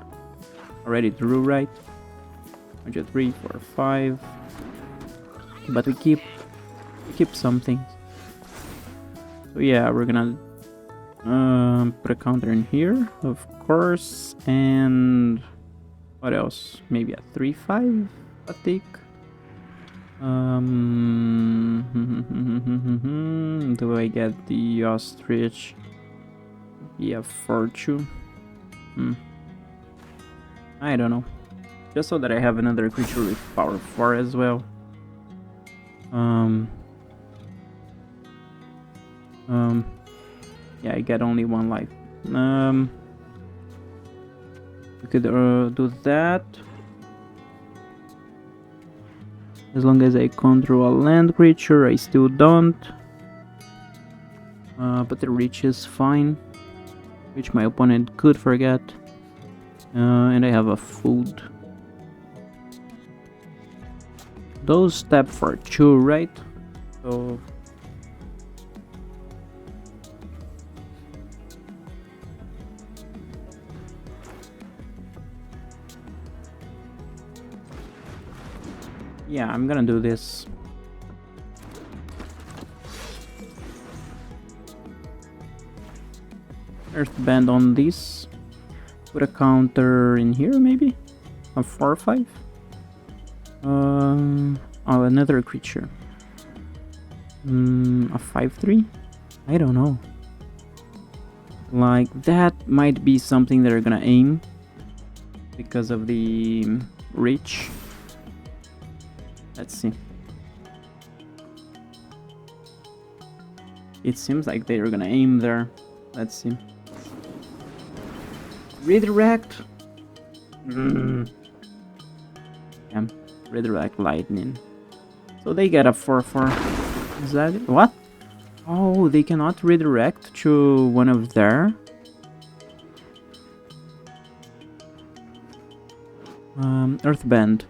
Already drew, right? 1, 2, 3, 4, 5. But we keep something. So yeah, we're gonna put a counter in here, of course, and what else? Maybe a 3-5 attack. Do I get the ostrich? Yeah, fortune. I don't know. Just so that I have another creature with power 4 as well. Yeah, I get only 1 life. We could do that. As long as I control a land creature, I still don't. But the reach is fine, which my opponent could forget. And I have a food. Those tap for 2, right? So Yeah, I'm gonna do this. Earthbend on this. Put a counter in here, maybe? A 4/5? Oh, another creature. A 5/3? I don't know. Like, that might be something they're gonna aim because of the reach. Let's see. It seems like they're gonna aim there. Let's see. Redirect. Yeah, redirect lightning. So they get a 4/4. Is that it? What? Oh, they cannot redirect to one of their. Earthbend.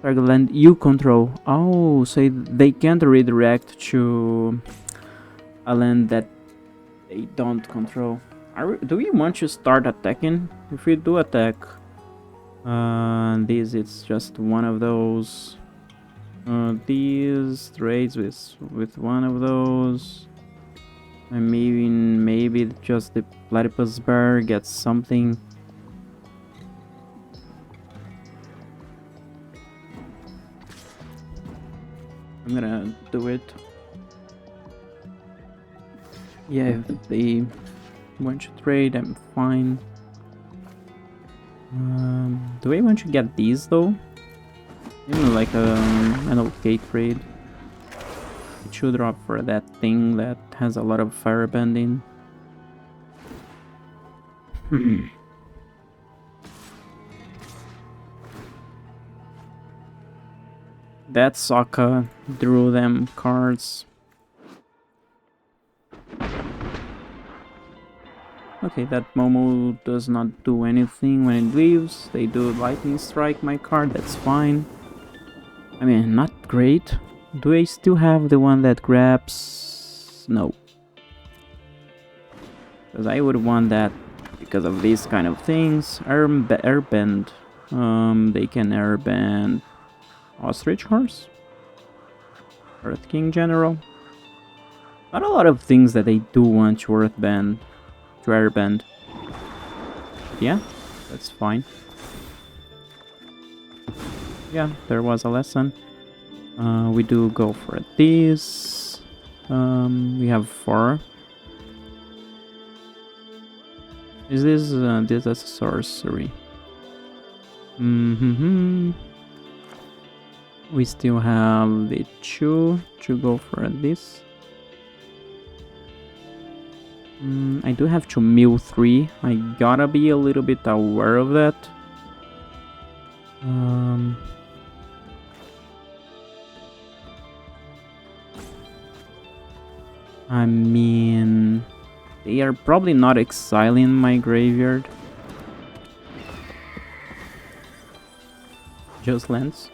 Target land you control. Oh, so they can't redirect to a land that they don't control. Do we want to start attacking? If we do attack, this it's just one of those. These trades with one of those, and maybe just the platypus bear gets something. I'm gonna do it. Yeah, if they want to trade, I'm fine. Do I want to get these though? Even like an okay trade. It should drop for that thing that has a lot of firebending. That Sokka drew them cards. Okay, that Momo does not do anything when it leaves. They do lightning strike my card, that's fine. I mean, not great. Do I still have the one that grabs? No. Because I would want that because of these kind of things. Airbend. They can airbend Ostrich Horse? Earth King General? Not a lot of things that they do want to Earthbend. To airbend. Yeah, that's fine. Yeah, there was a lesson. We do go for this. We have 4. Is this a sorcery? We still have the 2 to go for this. I do have to mill 3. I gotta be a little bit aware of that. I mean, they are probably not exiling my graveyard. Just lands.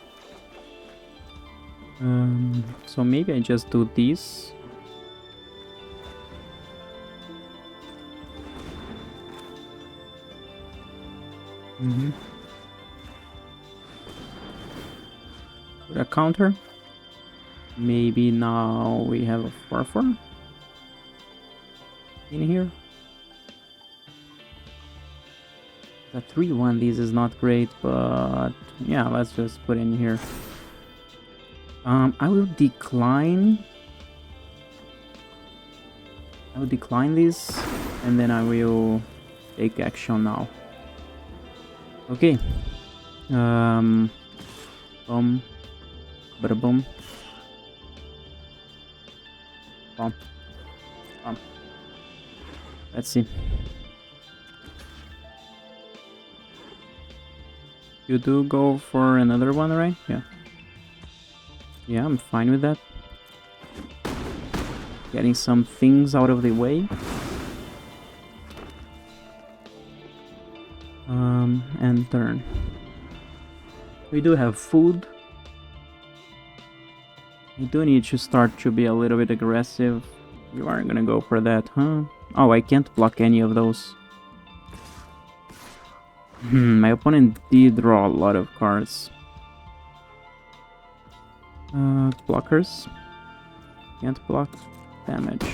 So maybe I just do this. Put a counter. Maybe now we have a 4/4 in here. The 3/1, this is not great, but yeah, let's just put in here. I will decline. This, and then I will take action now. Okay. Boom. Bada boom. Boom. Boom. Let's see. You do go for another one, right? Yeah. Yeah, I'm fine with that. Getting some things out of the way. And turn. We do have food. I do need to start to be a little bit aggressive. You aren't gonna go for that, huh? Oh, I can't block any of those. My opponent did draw a lot of cards. Blockers. Can't block. Damage.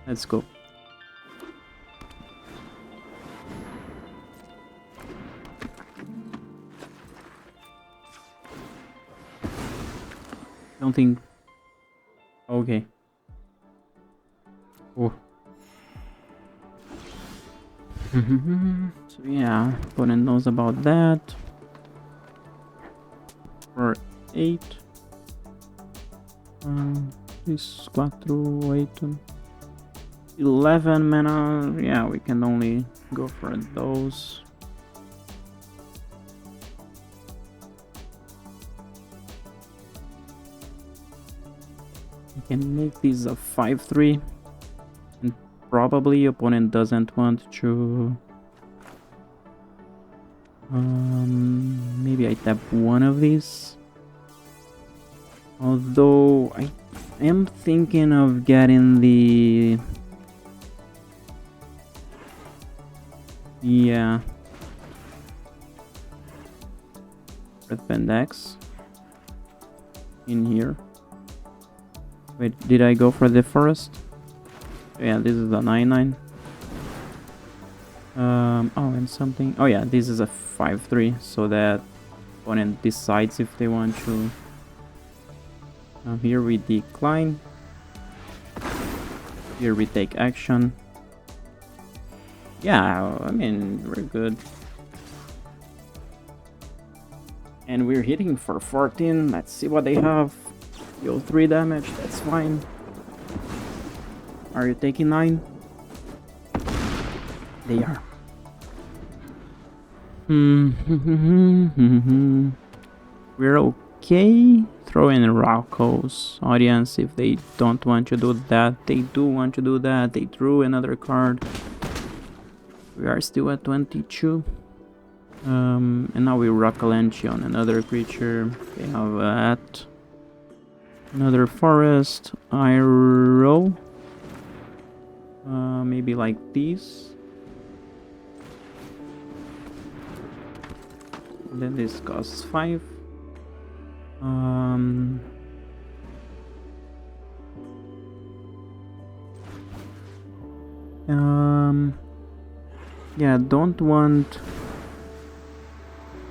Let's go. Don't think. Okay. Oh. So yeah, opponent knows about that. For 8. 4, 8, 11 mana. Yeah, we can only go for those. We can make these a 5/3. And probably opponent doesn't want to. Maybe I tap one of these. Although I am thinking of getting the. Yeah. Earthbending in here. Wait, did I go for the forest? Yeah, this is a 9/9. Oh, and something. Oh yeah, this is a 5/3, so that opponent decides if they want to. Here we decline. Here we take action. Yeah, I mean, we're good. And we're hitting for 14. Let's see what they have. Yo, 3 damage, that's fine. Are you taking 9? They are. We're okay. Throw in Rocco's audience if they don't want to do that. They do want to do that. They drew another card. We are still at 22. And now we rock a Lenchi on another creature. We have that. Another forest. Iroh. Maybe like these. Then this costs 5. Yeah, don't want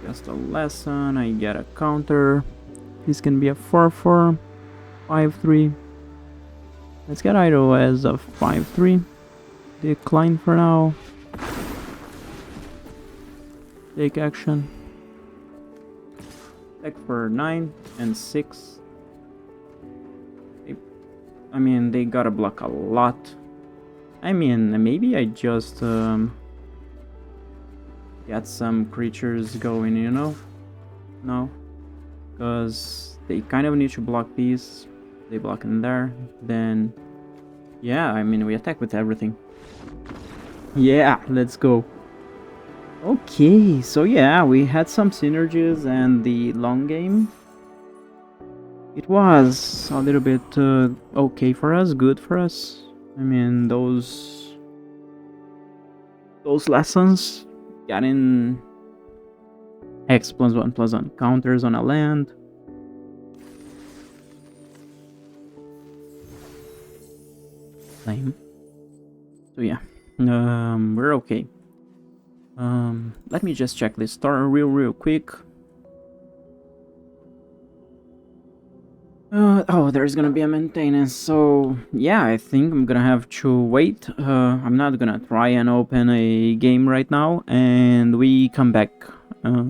just a lesson. I get a counter. This can be a 4/4, 5/3. Let's get Iroh as a 5/3. Decline for now. Take action. Deck for 9 and 6. I mean, they gotta block a lot. I mean, maybe I just get some creatures going, you know? No. Because they kind of need to block these. They block in there. Then, yeah, I mean, we attack with everything. Yeah, let's go. Okay, so yeah, we had some synergies and the long game. It was a little bit okay for us, good for us. I mean, those lessons, getting X+1/+1 counters on a land. Same. So yeah, we're okay. Let me just check this store real quick. Oh, there's gonna be a maintenance, so yeah, I think I'm gonna have to wait. I'm not gonna try and open a game right now, and we come back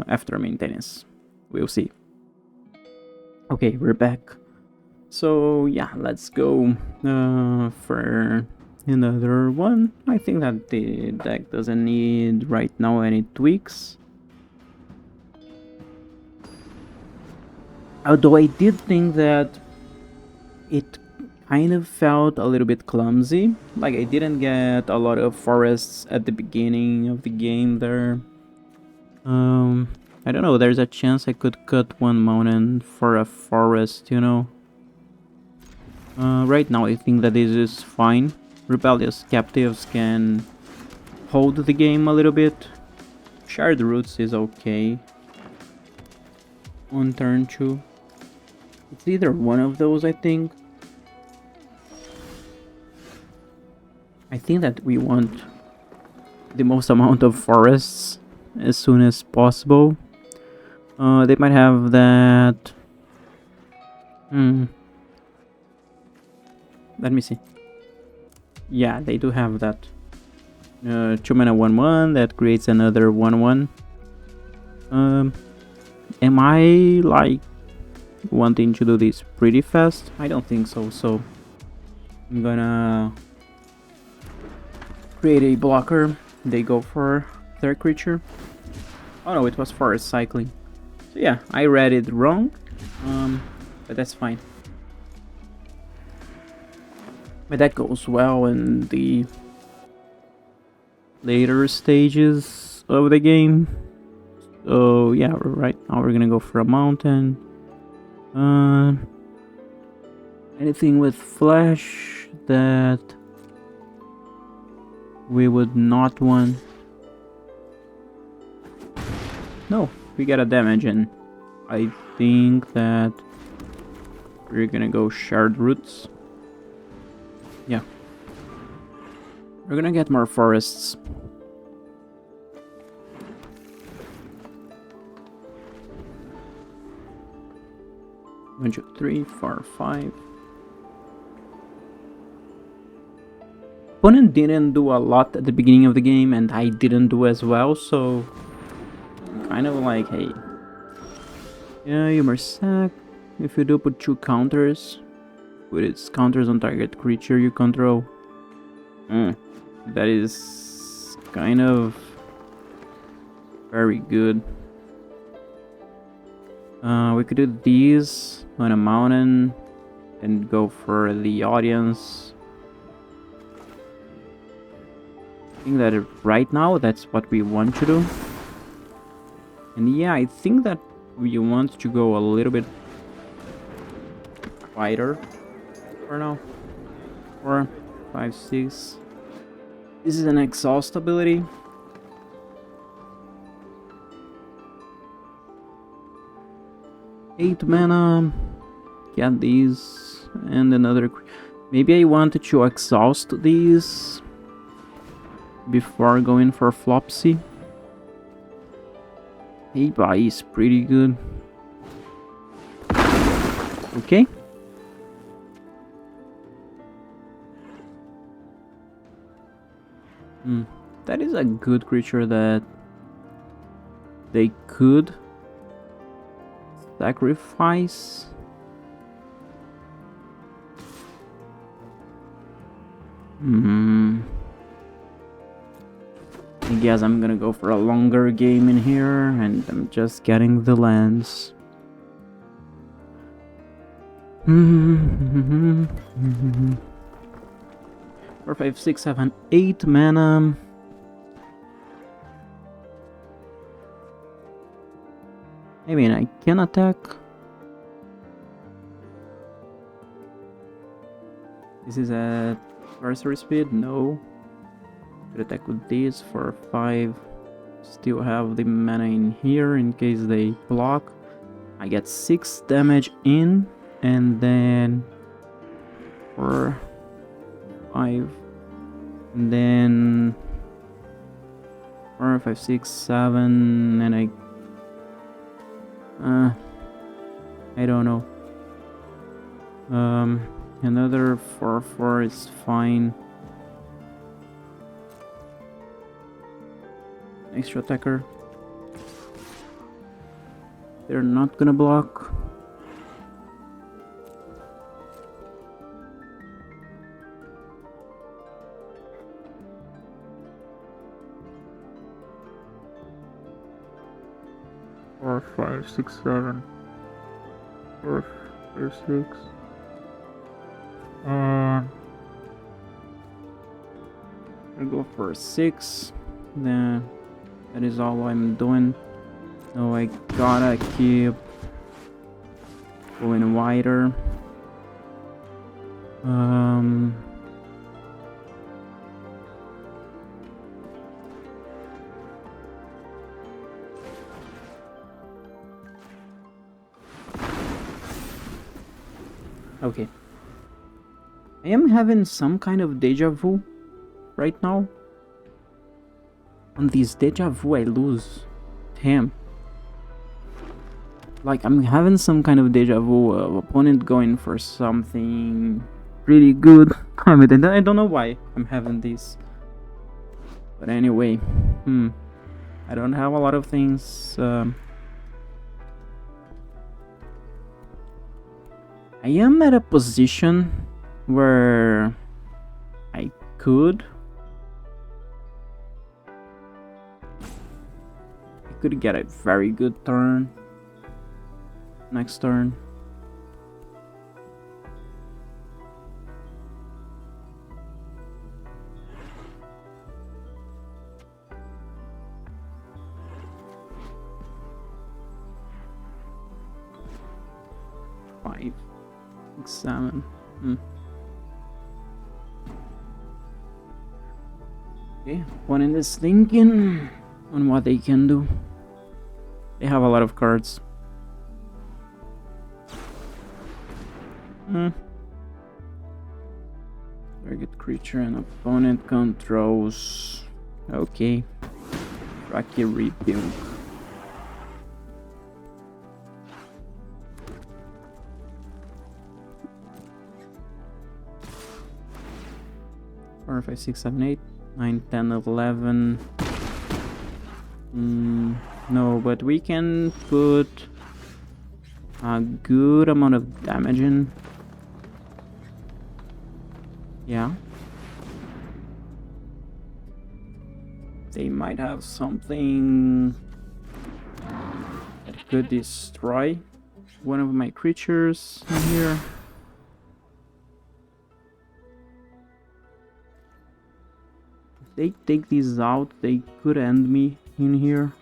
after maintenance. We'll see. Okay, we're back. So yeah, let's go for another one. I think that the deck doesn't need right now any tweaks. Although I did think that it kind of felt a little bit clumsy. Like I didn't get a lot of forests at the beginning of the game there. I don't know, there's a chance I could cut one mountain for a forest, you know. Right now I think that this is fine. Rebellious Captives can hold the game a little bit. Shard Roots is okay on turn 2. It's either one of those, I think. I think that we want the most amount of forests as soon as possible. They might have that. Let me see. Yeah, they do have that. 2 mana 1/1 that creates another 1/1. Am I like wanting to do this pretty fast? I don't think so. So I'm gonna create a blocker. They go for third creature. Oh no, it was forest cycling. So yeah, I read it wrong. But that's fine. But that goes well in the later stages of the game. So yeah, right now we're gonna go for a mountain. Anything with flash that we would not want. No, we get a damage, and I think that we're gonna go shard roots. Yeah, we're gonna get more forests. One, two, three, four, five. Opponent didn't do a lot at the beginning of the game, and I didn't do as well, so I'm kind of like, hey, yeah, you sack. If you do put 2 counters, with its counters on target creature you control. That is kind of very good. We could do these on a mountain and go for the audience. I think that right now that's what we want to do. And yeah, I think that we want to go a little bit wider for now. 4, 5, 6. This is an exhaust ability. Eight mana. Get these and another. Maybe I wanted to exhaust these before going for Flopsy. Hey, buy is pretty good. Okay. That is a good creature that they could sacrifice. I guess I'm gonna go for a longer game in here, and I'm just getting the lands. 4, 5, 6, 7, 8 mana. I mean, I can attack. This is at sorcery speed? No. Could attack with this for 5. Still have the mana in here in case they block. I get 6 damage in, and then 4, 5, and then 4, 5, 6, 7, and I don't know. Another 4/4 is fine. Extra attacker. They're not gonna block. Four, 5, 6, 7. 4, 5, 6. I go for 6. Then that is all I'm doing. So I gotta keep going wider. Okay. I am having some kind of deja vu right now. On this deja vu, I lose. Damn. Like, I'm having some kind of deja vu of opponent going for something really good. I don't know why I'm having this. But anyway, I don't have a lot of things. I am at a position where I could get a very good turn next turn. Five, 6, 7. Okay, opponent is thinking on what they can do. They have a lot of cards. Target creature and opponent controls. Okay. Rocky Rebuild. Four, 5, 6, 7, 8, 9, 10, 11. No, but we can put a good amount of damage in. Yeah. They might have something that could destroy one of my creatures in here. If they take these out, they could end me in here.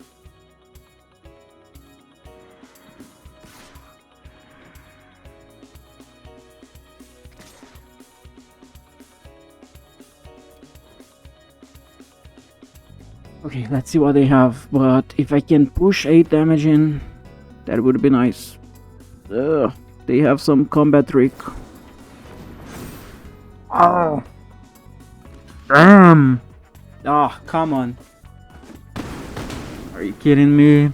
Okay, let's see what they have, but if I can push 8 damage in, that would be nice. They have some combat trick. Oh! Damn! Oh, come on. Are you kidding me?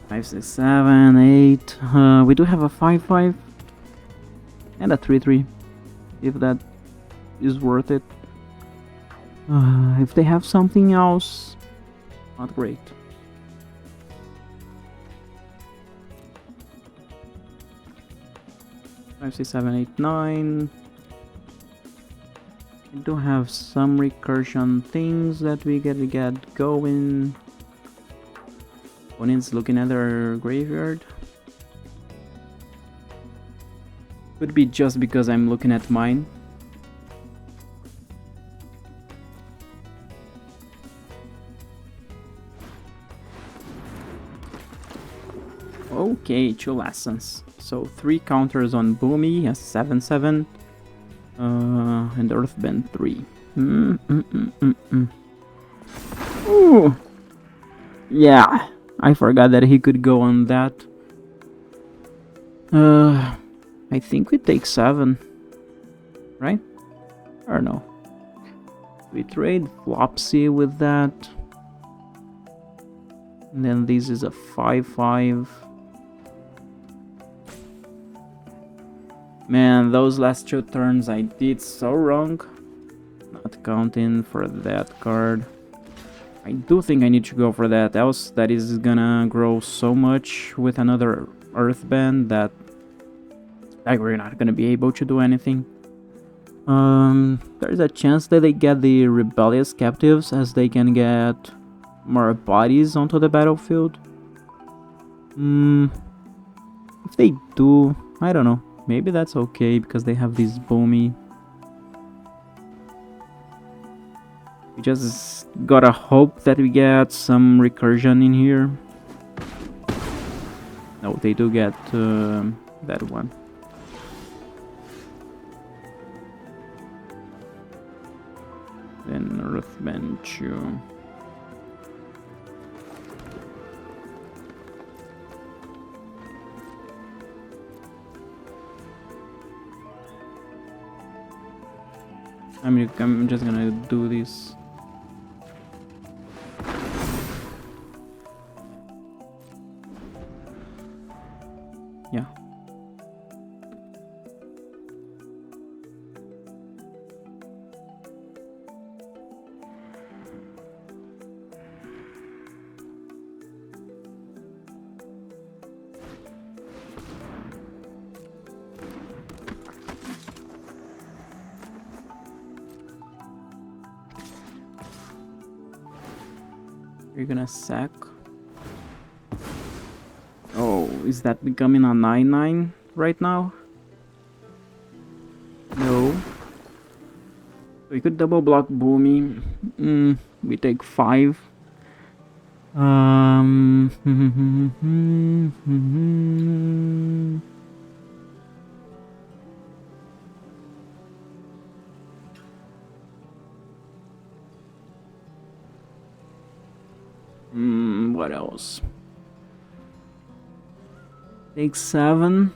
5, 6, 7, 8. We do have a 5, 5. And a 3, 3. If that is worth it. If they have something else, not great. Five, 6, 7, 8, 9. We do have some recursion things that we gotta get going. Opponent's looking at our graveyard. Could be just because I'm looking at mine. Okay, 2 lessons. So 3 counters on Boomy, a 7/7, and Earthbend 3. Ooh. Yeah, I forgot that he could go on that. I think we take 7, right? Or no? We trade Flopsy with that. And then this is a 5/5. Man, those last 2 turns I did so wrong. Not counting for that card. I do think I need to go for that, else that is gonna grow so much with another Earthbend that like we're not gonna be able to do anything. There's a chance that they get the rebellious captives as they can get more bodies onto the battlefield. If they do, I don't know. Maybe that's okay because they have this Boomy. We just gotta hope that we get some recursion in here. No, they do get that one. Then Earthbend 2. I'm just gonna do this. Yeah. You're gonna sack. Oh, is that becoming a 9/9 right now? No. We could double block Boomy. We take 5. What else? Take 7.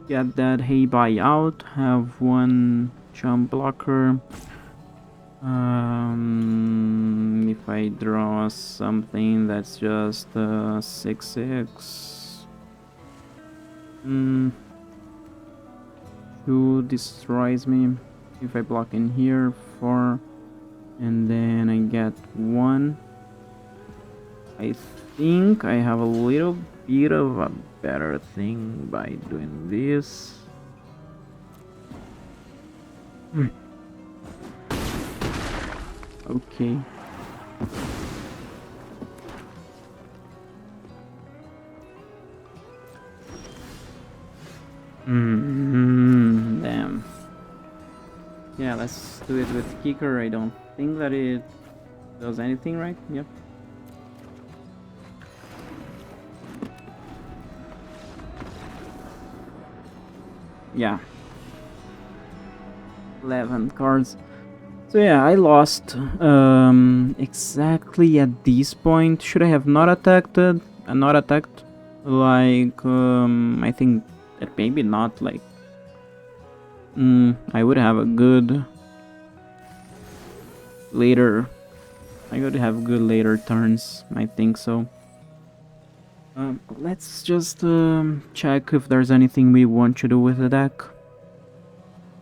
Get that hay buy out. Have 1 jump blocker. If I draw something that's just 6/6. 2 destroys me. If I block in here, 4. And then I get 1. I think I have a little bit of a better thing by doing this. Okay. Damn. Yeah, let's do it with kicker. I don't think that it does anything, right? Yep. Yeah. 11 cards. So yeah, I lost exactly at this point. Should I have not attacked it? Not attacked? Like, I think that maybe not, like... I would have a good... later... I would have good later turns, I think so. Let's just check if there's anything we want to do with the deck.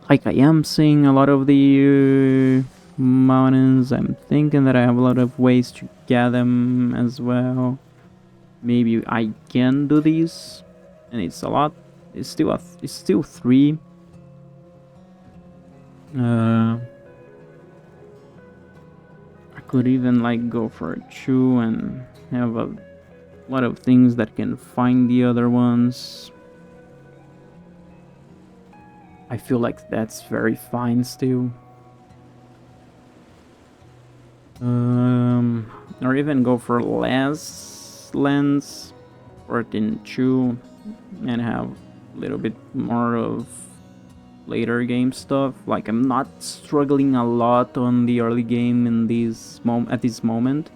Like, I am seeing a lot of the mountains. I'm thinking that I have a lot of ways to get them as well. Maybe I can do these, and it's a lot. It's still 3. I could even like go for a 2 and have a lot of things that can find the other ones. I feel like that's very fine still. Or even go for less lands, 14/2, and have a little bit more of later game stuff. Like, I'm not struggling a lot on the early game in this at this moment,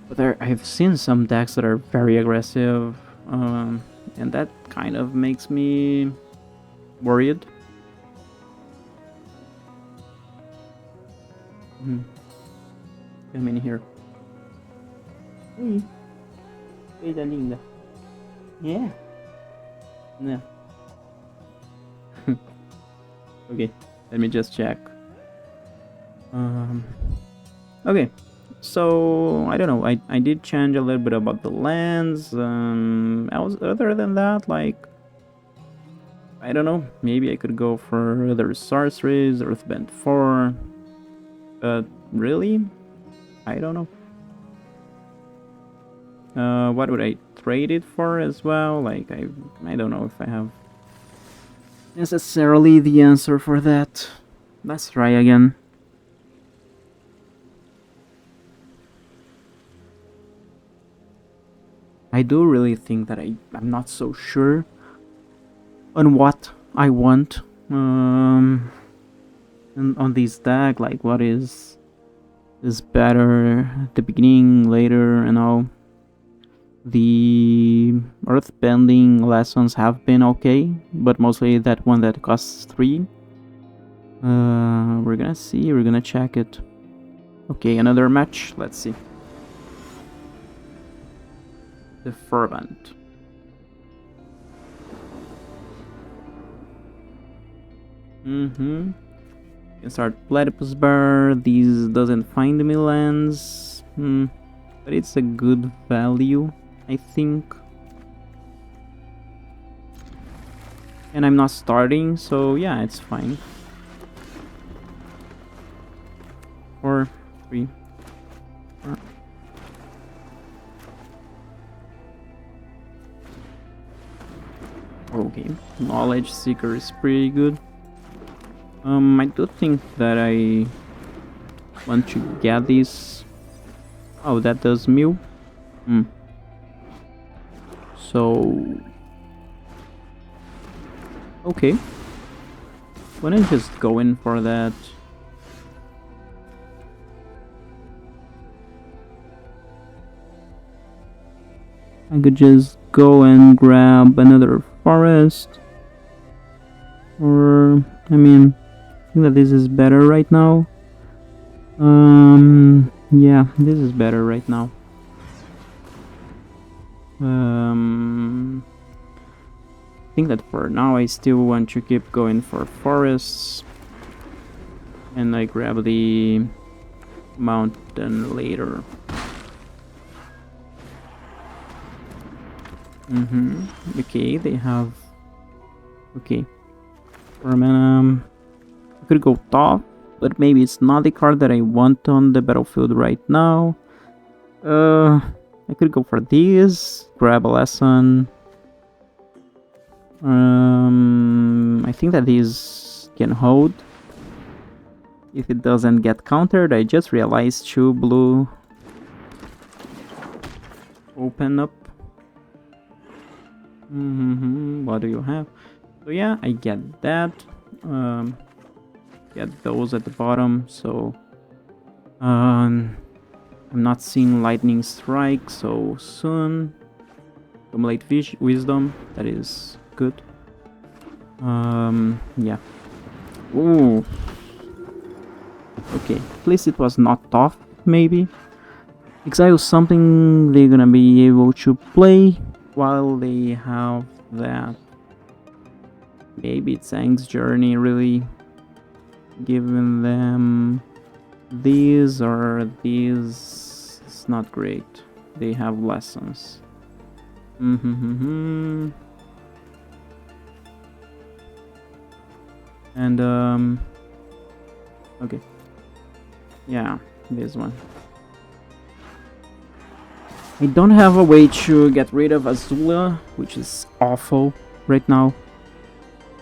but I've seen some decks that are very aggressive, and that kind of makes me worried. Come in here. Hey, coisa linda. Yeah. No. Okay, let me just check. Okay, so I don't know. I did change a little bit about the lands. Other than that, like, I don't know. Maybe I could go for other sorceries, Earthbend 4. But really, I don't know. What would I trade it for as well? Like, I don't know if I have necessarily the answer for that. Let's try again. I do really think that I'm not so sure on what I want on this deck. Like, what is better at the beginning, later, and all. The Earthbending lessons have been okay, but mostly that one that costs 3. We're gonna see, we're gonna check it. Okay, another match, let's see. The Fervent. Can start Platypus Bar. These doesn't find me lands. But it's a good value, I think. And I'm not starting, so yeah, it's fine. 4, 3, 4. Okay, Knowledge Seeker is pretty good. I do think that I want to get this. Oh, that does Mew. So okay, why don't just go in for that? I could just go and grab another forest, or I mean, I think that this is better right now. Yeah, this is better right now. I think that for now I still want to keep going for forests, and I grab the mountain later. Okay, they have. Okay, for mana, I could go top, but maybe it's not the card that I want on the battlefield right now. I could go for this, grab a lesson. I think that these can hold. If it doesn't get countered, I just realized 2 blue open up. What do you have? So yeah, I get that. Get those at the bottom. So I'm not seeing lightning strike so soon. Accumulate wisdom. That is good. Yeah. Ooh. Okay. At least it was not tough. Maybe. Exile something they're gonna be able to play while they have that. Maybe it's Aang's Journey really giving them these, or these. It's not great. They have lessons. And okay, yeah, this one. I don't have a way to get rid of Azula, which is awful right now,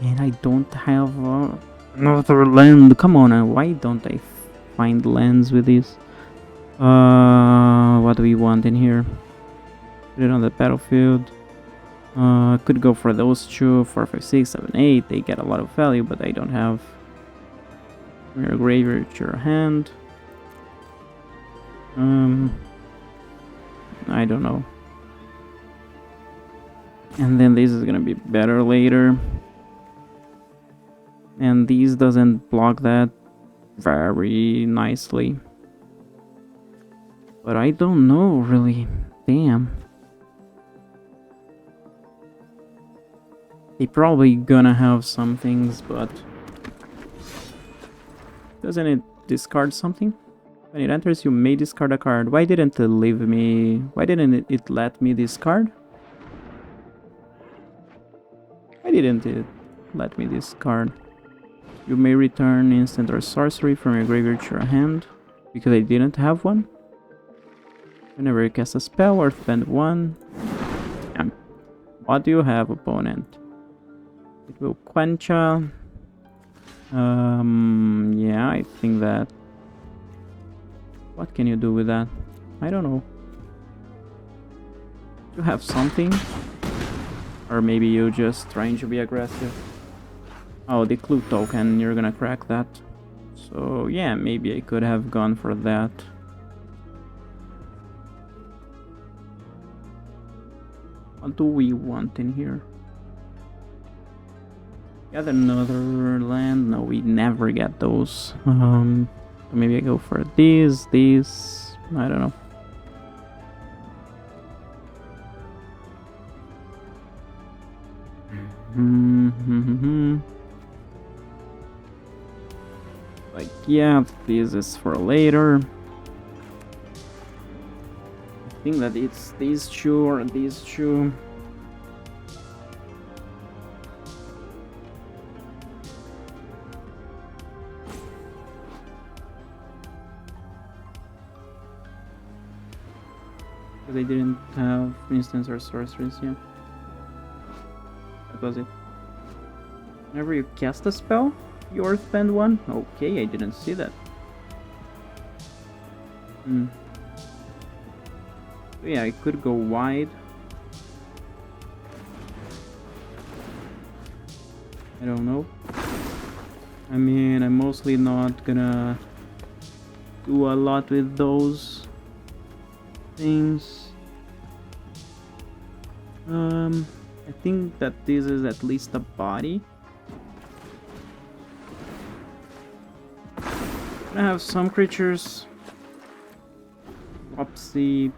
and I don't have another land. Come on, why don't I find lands with this? What do we want in here? Put it on the battlefield. Could go for those 2, 4, 5, 6, 7, 8. They get a lot of value, but I don't have your graveyard to your hand. I don't know. And then this is gonna be better later. And these doesn't block that very nicely. But I don't know really. Damn. They probably gonna have some things, but doesn't it discard something? When it enters, you may discard a card. Why didn't it leave me? Why didn't it let me discard? Why didn't it let me discard? You may return instant or sorcery from your graveyard to your hand, because I didn't have one. Whenever you cast a spell, Earthbend 1. What do you have, opponent? It will quencha. Yeah, I think that. What can you do with that? I don't know. You have something? Or maybe you're just trying to be aggressive. Oh, the clue token, you're gonna crack that. So yeah, maybe I could have gone for that. What do we want in here? Got another land. No, we never get those. Maybe I go for these. I don't know. Like, yeah, this is for later. I think that it's these two or these two. Because I didn't have instants or sorceries, yeah. That was it. Whenever you cast a spell, you earthbend one? Okay, I didn't see that. Yeah, I could go wide. I don't know. I mean, I'm mostly not gonna do a lot with those things. I think that this is at least a body. I have some creatures. Opsy,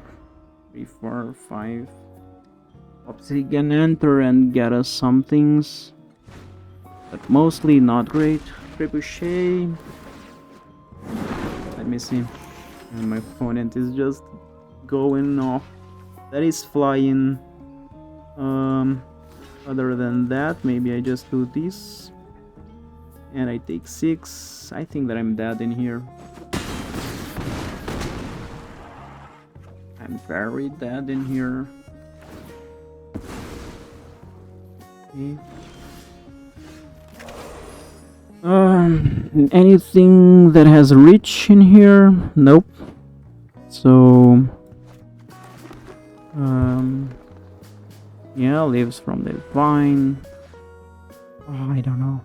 3, 4, 5. Opsy can enter and get us some things, but mostly not great. Trebuchet. Let me see. And my opponent is just going off. That is flying. Other than that, maybe I just do this. And I take 6. I think that I'm dead in here. I'm very dead in here. Okay. Anything that has reach in here? Nope. So yeah, leaves from the vine. Oh, I don't know.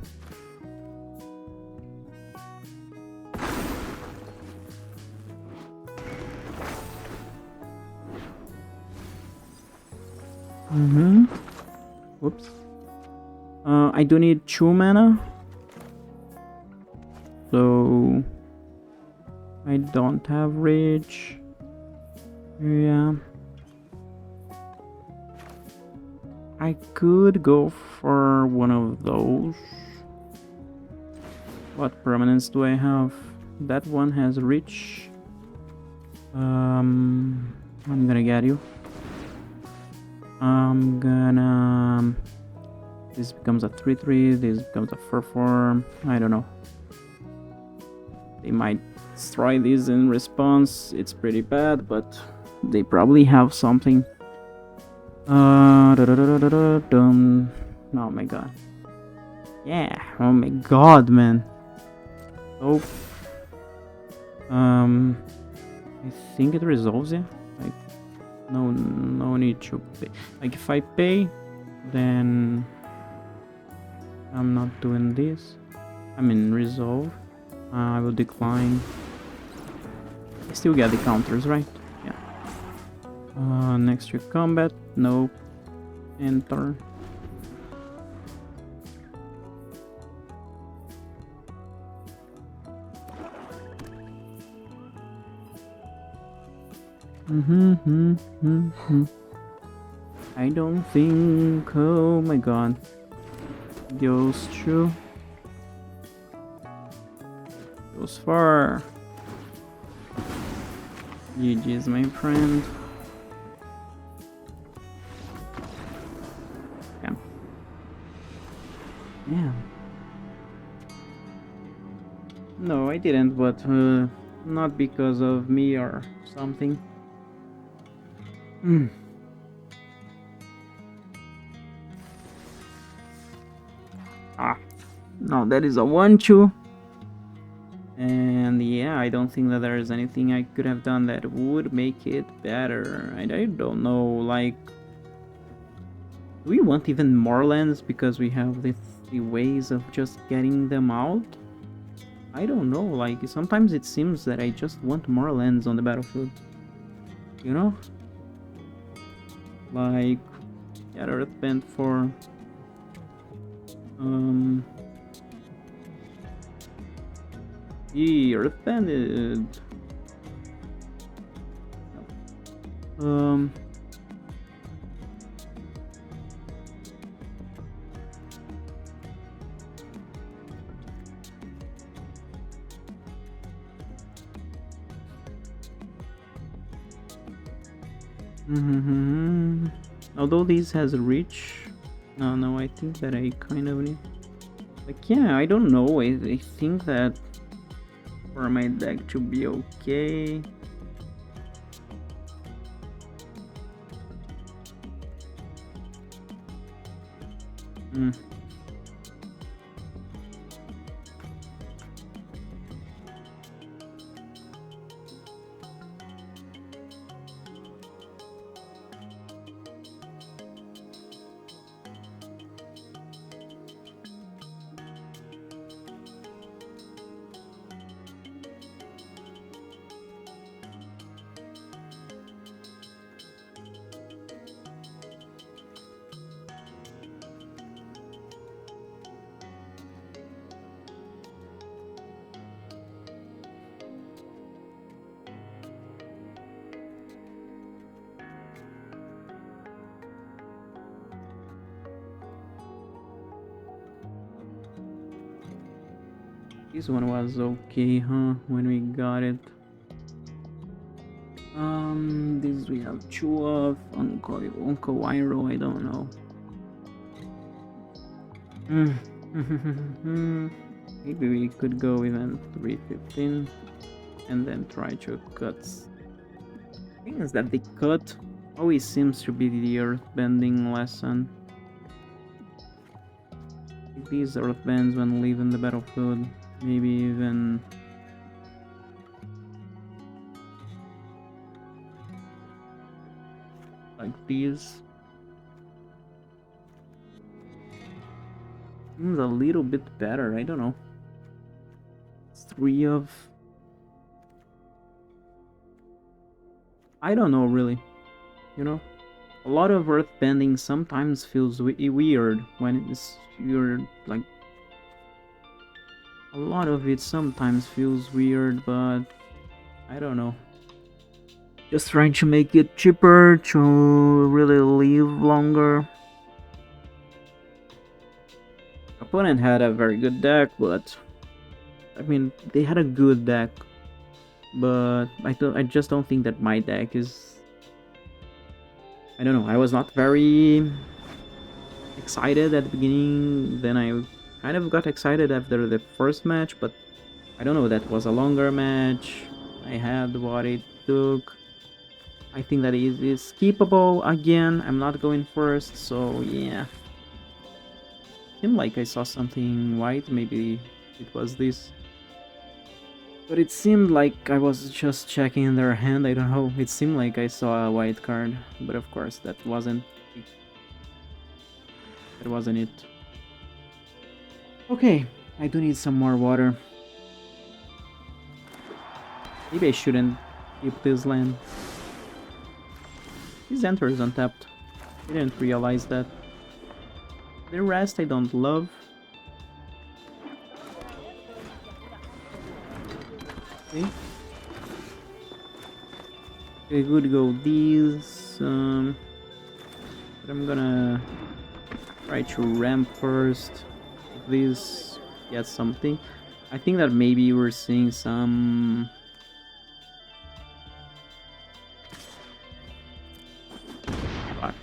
Whoops. I do need 2 mana. So I don't have reach. Yeah. I could go for one of those. What permanents do I have? That one has reach. I'm gonna get you. I'm gonna... This becomes a 3/3, this becomes a 4/4. I don't know. They might destroy this in response. It's pretty bad, but they probably have something. Oh my god. Yeah, oh my god, man. Oh. I think it resolves it. Like, no need to pay. Like, if I pay, then I'm not doing this. I mean, resolve. I will decline. I still get the counters, right? Yeah. Next to combat. Nope. Enter. I don't think. Oh my god. Goes through. Goes far. GG's, my friend. Yeah. Yeah. No, I didn't, but not because of me or something. No, that is a 1/2. And yeah, I don't think that there is anything I could have done that would make it better. I don't know, like... Do we want even more lands because we have the ways of just getting them out? I don't know, like, sometimes it seems that I just want more lands on the battlefield. You know? Like, get Earthbend for The Earthbending. Um. Although this has a reach. No, I think that I kind of need. Like, yeah, I don't know. I think that for my deck to be okay. This one was okay, huh? When we got it. This we have two of Uncle Iroh, I don't know. Maybe we could go even 315 and then try to cut. The thing is that the cut always seems to be the earthbending lesson. These earthbends when leaving the battlefield, maybe even like these. Seems a little bit better, I don't know. It's 3 of... I don't know really, you know? A lot of earthbending sometimes feels weird when you're like... A lot of it sometimes feels weird, but I don't know. Just trying to make it cheaper to really live longer. Opponent had a very good deck, but I mean they had a good deck, but I just don't think that my deck is. I don't know. I was not very excited at the beginning. Then I kind of got excited after the first match, but I don't know. That was a longer match. I had what it took. I think that it is keepable again. I'm not going first, so yeah. Seemed like I saw something white. Maybe it was this. But it seemed like I was just checking their hand, I don't know. It seemed like I saw a white card, but of course that wasn't it. Okay, I do need some more water. Maybe I shouldn't keep this land. This enter is untapped. I didn't realize that. The rest I don't love. Okay. I could go these, but I'm gonna try to ramp first. If these get something, I think that maybe we're seeing some.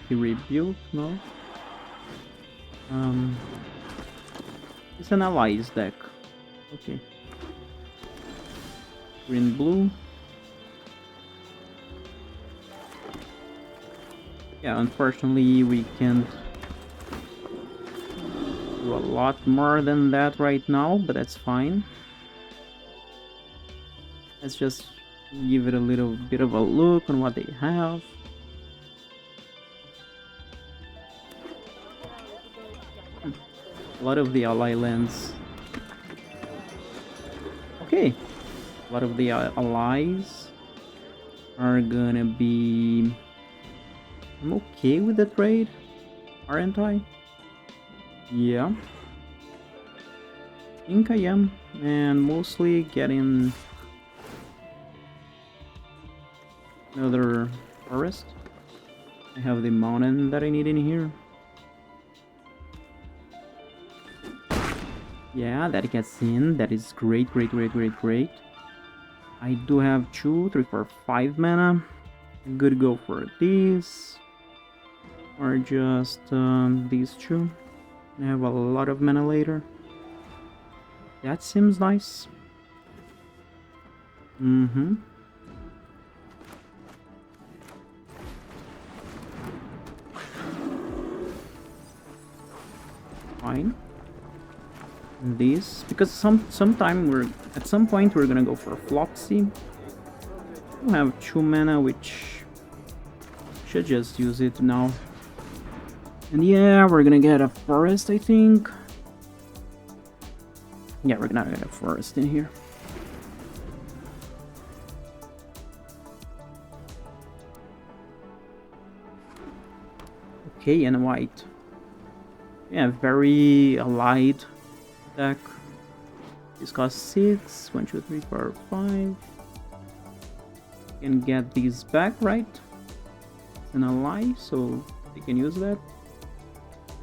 He rebuilt, no? It's an allies deck. Okay. Green blue. Yeah, unfortunately we can't do a lot more than that right now, but that's fine. Let's just give it a little bit of a look on what they have. A lot of the ally lands. Okay. A lot of the allies are gonna be... I'm okay with the trade, aren't I? Yeah. think I am, and mostly getting another forest. I have the mountain that I need in here. Yeah, that gets in. That is great, great, great, great, great. I do have 2, 3, 4, 5 mana. I'm good to go for these. Or just these 2. I have a lot of mana later. That seems nice. Mm-hmm. Fine. These, because at some point we're gonna go for Flopsy. We have 2 mana, which should just use it now. And yeah, we're gonna get a forest, I think. Yeah, we're gonna get a forest in here. Okay, and white. Yeah, very allied deck. This costs 6. 1, 2, 3, 4, 5. Can get these back, right? It's an ally, so they can use that.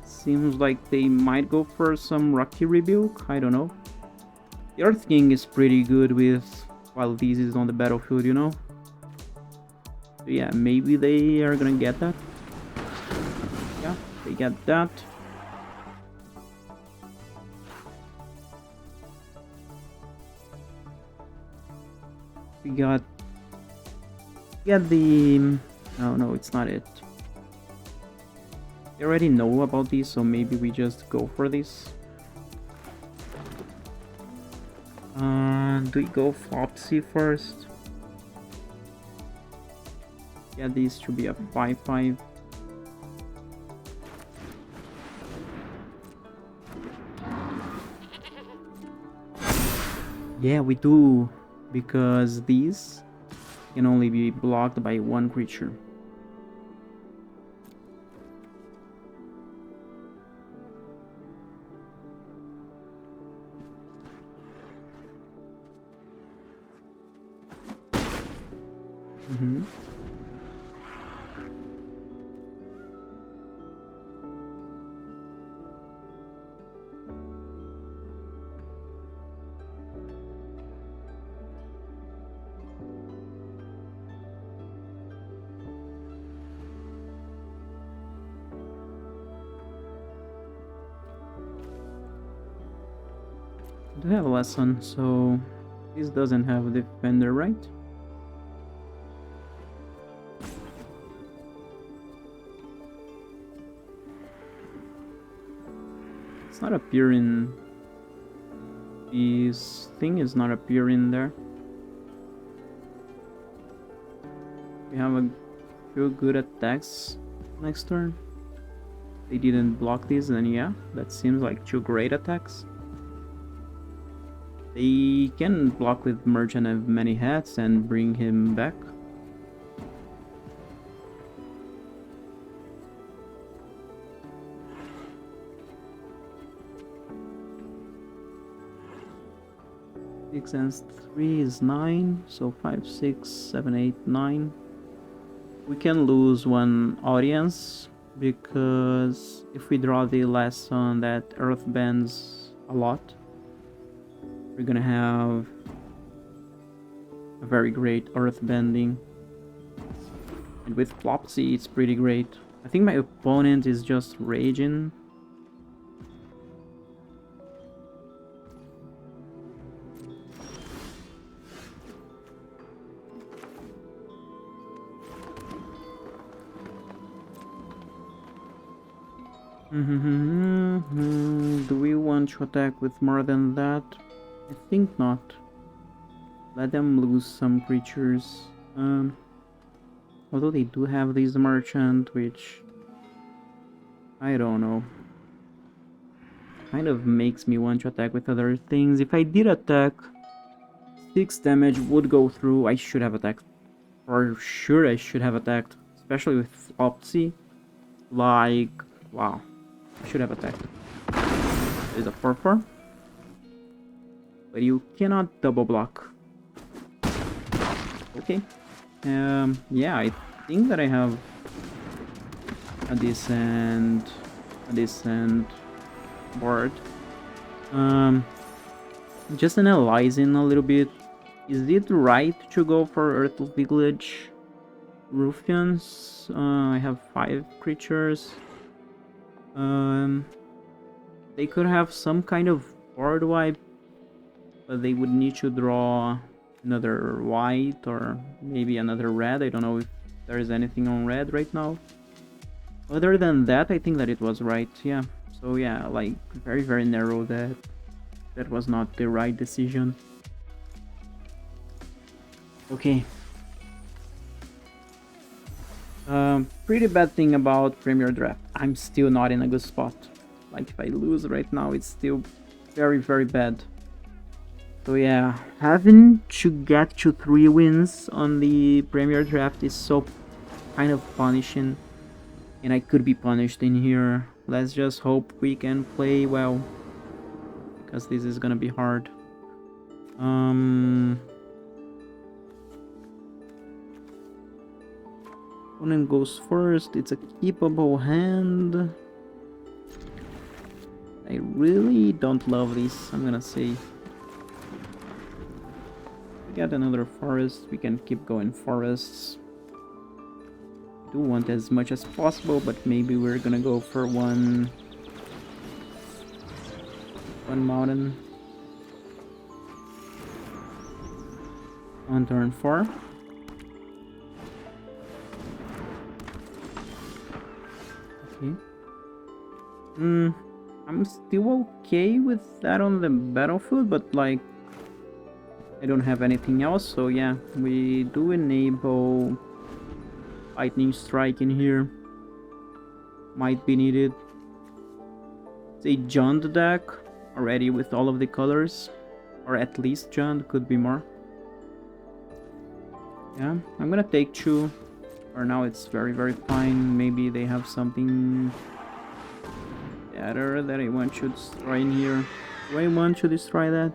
Seems like they might go for some Rocky Rebuke. I don't know. The Earth King is pretty good with while this is on the battlefield, you know. So yeah, maybe they are gonna get that. Yeah, they get that. We got the... Oh no, it's not it. They already know about these, so maybe we just go for this. Do we go Flopsy first? Yeah, these should be a 5/5. Yeah, we do, because these can only be blocked by 1 creature. Mm-hmm. I do have a lesson, so this doesn't have a defender, right? It's not appearing. This thing is not appearing there. We have a few good attacks next turn. They didn't block these, and yeah, that seems like 2 great attacks. They can block with Merchant of Many Hats and bring him back. Six and 3 is 9, so 5, 6, 7, 8, 9. We can lose 1 audience because if we draw the lesson that Earth bends a lot, we're gonna have a very great Earth bending. And with Flopsy, it's pretty great. I think my opponent is just raging. Do we want to attack with more than that? I think not. Let them lose some creatures. Although they do have this merchant, which I don't know. Kind of makes me want to attack with other things. If I did attack, 6 damage would go through. I should have attacked. For sure I should have attacked. Especially with Flopsy. Like, wow. I should have attacked. Is a 4/4. but you cannot double block. Okay. Yeah, I think that I have a decent board. Just analyzing a little bit. Is it right to go for Earth Village Ruffians? I have 5 creatures. They could have some kind of board wipe, but they would need to draw another white or maybe another red. I don't know if there is anything on red right now. Other than that, I think that it was right. Yeah. So yeah, like very, very narrow. That was not the right decision. Okay. Pretty bad thing about Premier Draft. I'm still not in a good spot. Like if I lose right now, it's still very, very bad. So yeah, having to get to 3 wins on the Premier Draft is so kind of punishing. And I could be punished in here. Let's just hope we can play well, because this is gonna be hard. Opponent goes first. It's a keepable hand. I really don't love this, I'm gonna say. We got another forest. We can keep going forests. Do want as much as possible, but maybe we're gonna go for one mountain on turn 4. Okay. I'm still okay with that on the battlefield, but like I don't have anything else, so yeah, we do enable lightning strike in here. Might be needed. It's a Jund deck already with all of the colors, or at least Jund, could be more. Yeah, I'm gonna take 2. For now it's very, very fine. Maybe they have something better that I want to destroy in here. Do I want to destroy that?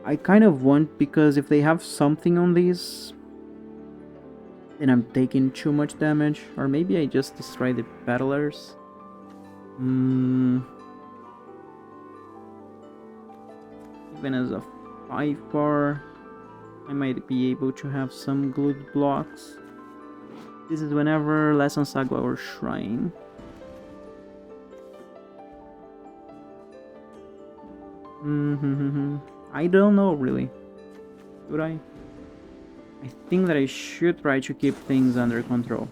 I kind of want, because if they have something on these, then I'm taking too much damage. Or maybe I just destroy the battlers. Even as a 5/4, I might be able to have some glued blocks. This is whenever Lesson Saga or Shrine. I don't know really. Should I? I think that I should try to keep things under control.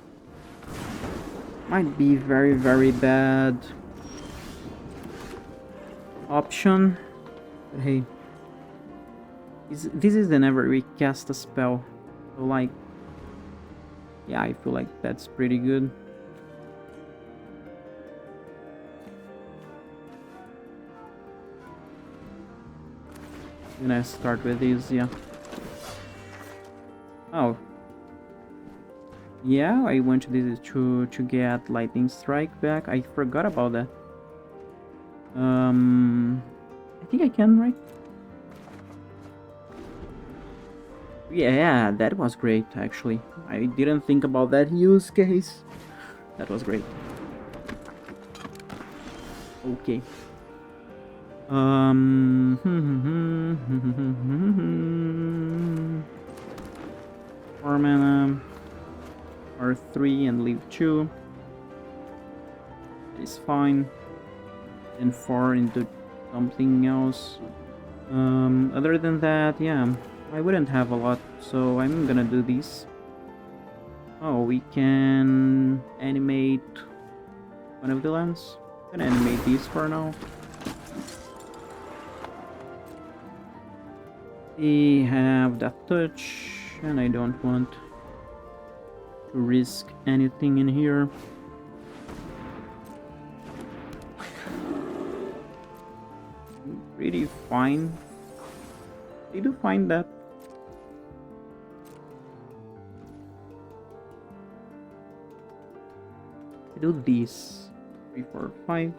Might be very, very bad option. But hey. This is whenever we cast a spell. So like, yeah, I feel like that's pretty good. I'm gonna start with these, yeah. Oh. Yeah, I went to this to get lightning strike back. I forgot about that. I think I can, right? Yeah, that was great actually. I didn't think about that use case. That was great. Okay. 4 mana or 3 and leave 2. That is fine. And 4 into something else. Other than that, yeah, I wouldn't have a lot, so I'm gonna do this. Oh, we can animate one of the lands. I'm gonna animate these for now. They have that touch, and I don't want to risk anything in here. Pretty fine. They do find that. I do these 3, 4, 5.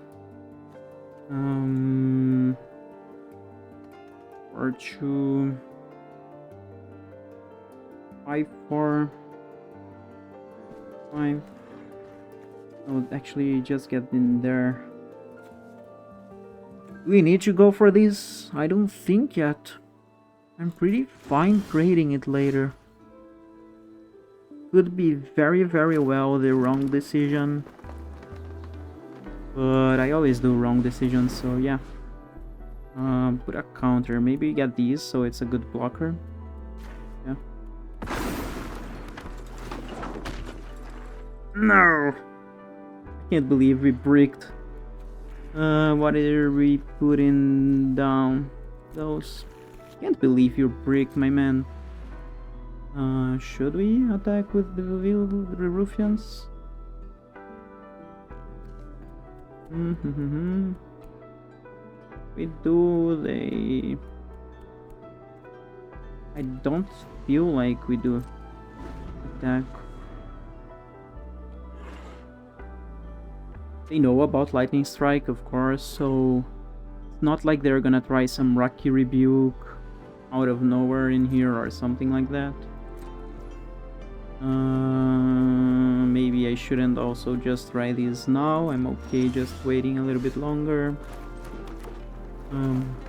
4, 2, 5, 4, 5. Oh, actually, just get in there. Do we need to go for this? I don't think yet. I'm pretty fine trading it later. Could be very, very well the wrong decision. But I always do wrong decisions, so yeah. Put a counter. Maybe get these so it's a good blocker. Yeah. No! I can't believe we bricked. What are we putting down? Those. Can't believe you bricked, my man. Should we attack with the ruffians? We do. They. I don't feel like we do attack. They know about Lightning Strike, of course, so it's not like they're gonna try some Rocky Rebuke out of nowhere in here or something like that. Maybe I shouldn't also just try these now. I'm okay just waiting a little bit longer.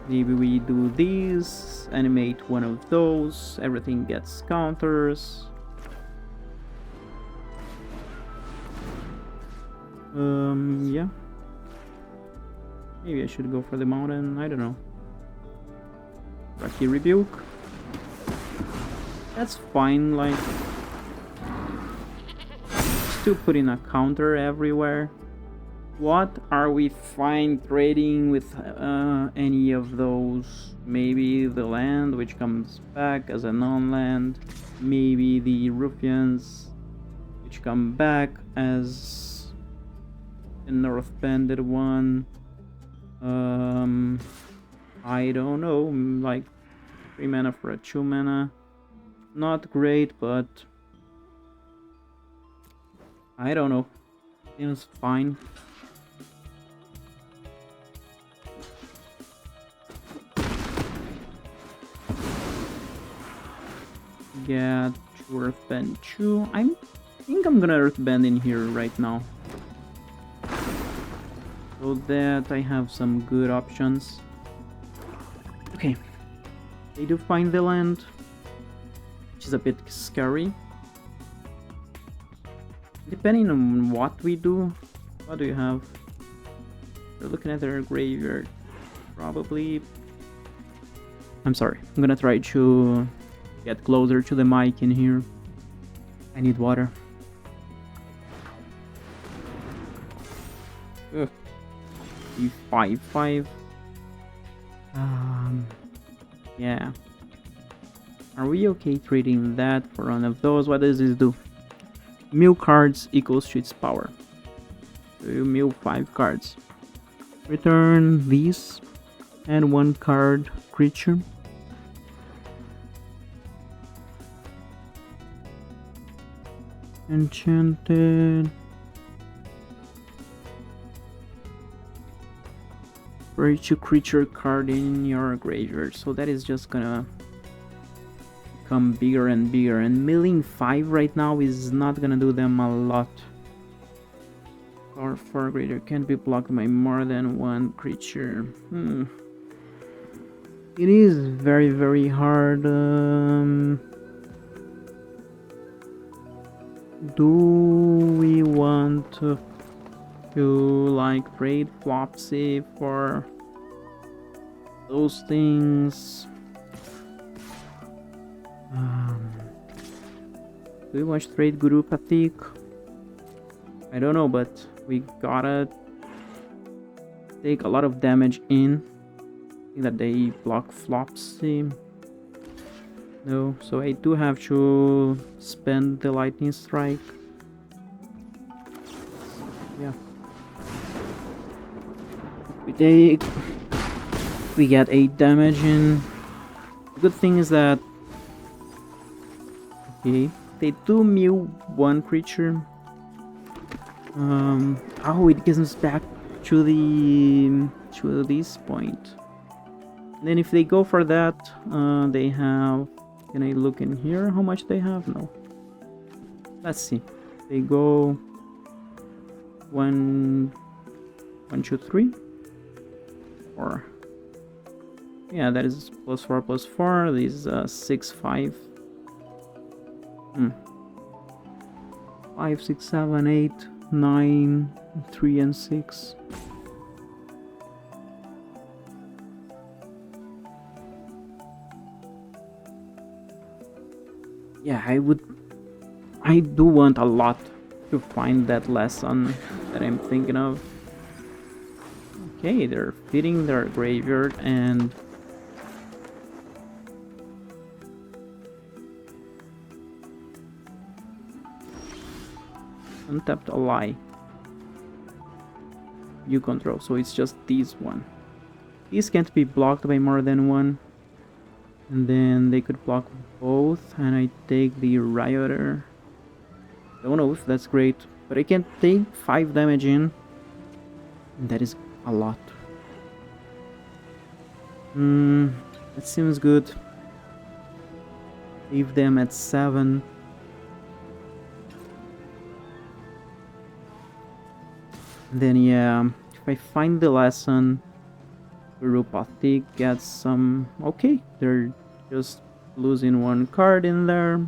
Maybe we do these, animate one of those, everything gets counters. Yeah. Maybe I should go for the mountain, I don't know. Rocky Rebuke. That's fine, like... Still putting a counter everywhere. What are we fine trading with any of those? Maybe the land, which comes back as a non-land. Maybe the ruffians, which come back as an Earthbended one. I don't know, like 3 mana for a 2 mana. Not great, but I don't know. Seems fine. Get to Earthbend 2. I think I'm gonna Earthbend in here right now, so that I have some good options. Okay, they do find the land, which is a bit scary. Depending on what we do. What do you have? They're looking at their graveyard. Probably. I'm sorry. I'm gonna try to get closer to the mic in here. I need water. Ugh. 5/5. Yeah. Are we okay trading that for one of those? What does this do? Mill cards equals to its power. So you mill 5 cards. Return these and 1 card creature. Enchanted. For each creature card in your graveyard. So that is just gonna become bigger and bigger. And milling 5 right now is not gonna do them a lot. Power 4 greater can't be blocked by more than 1 creature. It is very, very hard. Do we want to like trade Flopsy for those things? Do we want to trade Guru Patik? I don't know, but we gotta take a lot of damage in. I think that they block Flopsy. No, so I do have to spend the Lightning Strike. Yeah. We get 8 damage in. The good thing is that okay, they do mill 1 creature. Oh, it gives us back to this point. Then if they go for that, they have... Can I look in here how much they have? No. Let's see. They go 1, 2, 3, 4. Yeah, that is +4 +4. This is 6, 5. 5, 6, 7, 8, 9, 3 and 6. Yeah, I do want a lot to find that lesson that I'm thinking of. Okay, they're feeding their graveyard and untapped ally. You control, so it's just this one. These can't be blocked by more than one. And then they could block both, and I take the Rioter. Don't know if that's great, but I can take 5 damage in. And that is a lot. That seems good. Leave them at 7. And then yeah, if I find the lesson, Uropathic gets some... Okay, they're just losing 1 card in there.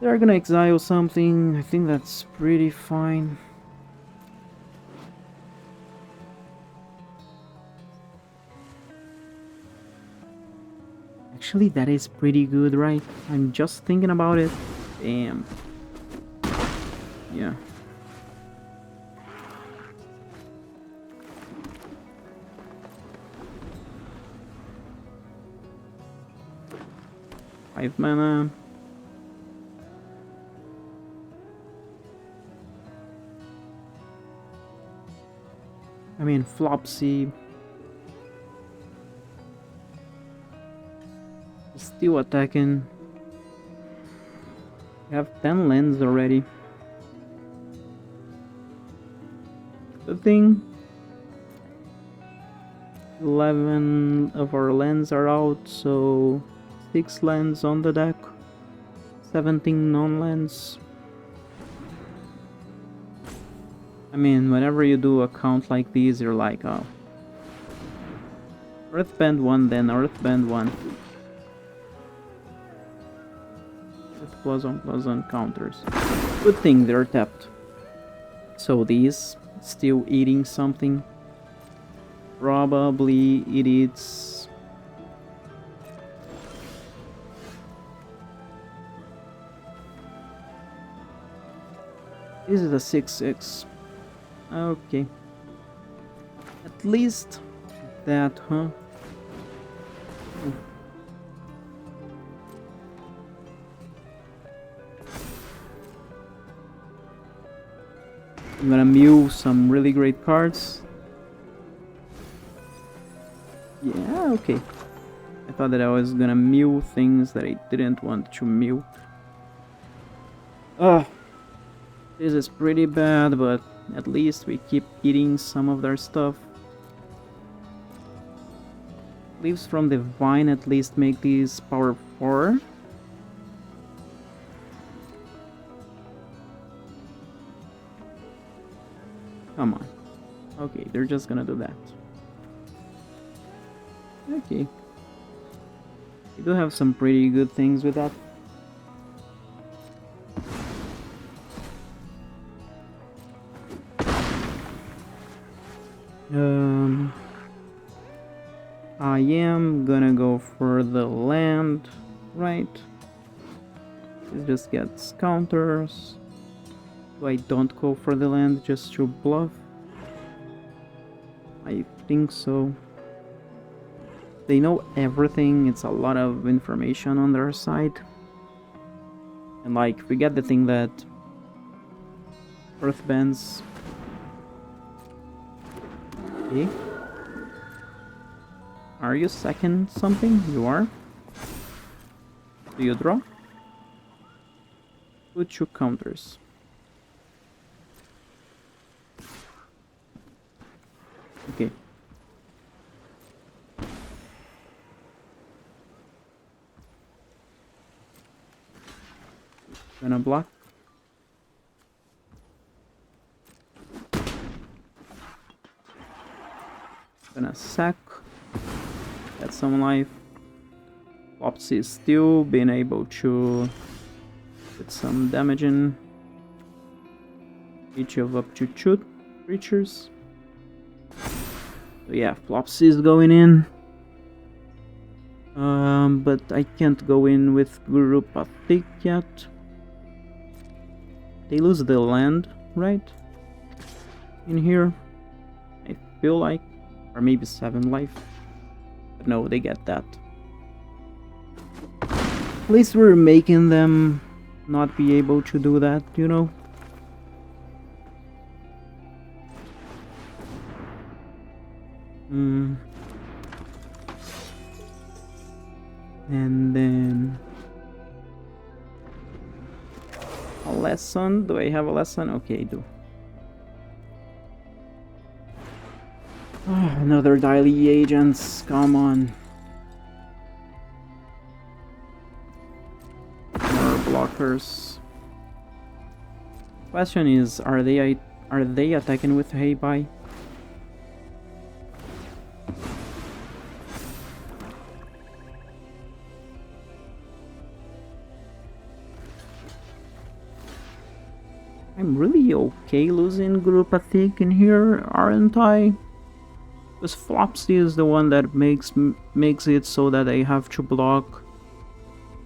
They're gonna exile something. I think that's pretty fine. Actually, that is pretty good, right? I'm just thinking about it. Damn. Yeah. Five mana. I mean, Flopsy. Still attacking. We have 10 lands already. Good thing 11 of our lands are out, so 6 lands on the deck, 17 non-lands. I mean, whenever you do a count like this, you're like, oh, Earthbend 1, then Earthbend 1. +1/+1 counters. Good thing they're tapped. So these still eating something. Probably it eats... This is a 6/6. Okay. At least that, huh? I'm gonna mill some really great cards. Yeah, okay. I thought that I was gonna mill things that I didn't want to mill. Ugh. This is pretty bad, but at least we keep eating some of their stuff. Leaves from the vine at least make these power 4. Come on. Okay, they're just gonna do that. Okay. We do have some pretty good things with that. I am gonna go for the land, right? It just gets counters. So I don't go for the land just to bluff. I think so. They know everything, it's a lot of information on their side. And like, we get the thing that Earthbends. Okay. Are you second something? You are? Do you draw? Put 2 counters. Okay. Gonna block. Gonna sack. Get some life. Flopsy is still being able to put some damage in. Each of up to 2 creatures. So yeah, Flopsy is going in. But I can't go in with Gurupathic yet. They lose the land, right? In here, I feel like, or maybe 7 life. But no, they get that. At least we're making them not be able to do that, you know? And then a lesson. Do I have a lesson? Okay, I do. Another daily agents. Come on. More blockers. Question is, are they attacking with Heibai? I'm really okay losing Gurupathic in here, aren't I? Because Flopsy is the one that makes it so that I have to block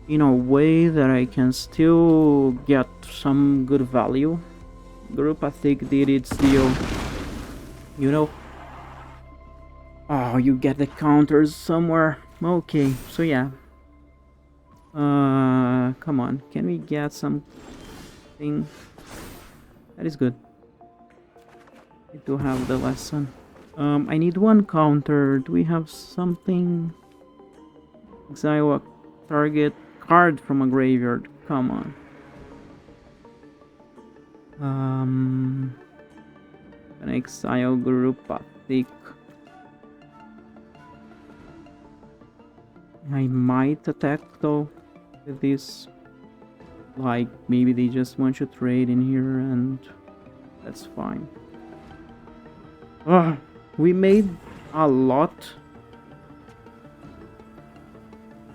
in a way that I can still get some good value. Gurupathic did its deal, you know. Oh, you get the counters somewhere. Okay, so yeah. Come on, can we get something? That is good. I do have the lesson. I need 1 counter. Do we have something? Exile a target card from a graveyard. Come on. An exile Gurupathic. I might attack though with this. Like, maybe they just want to trade in here and that's fine. We made a lot.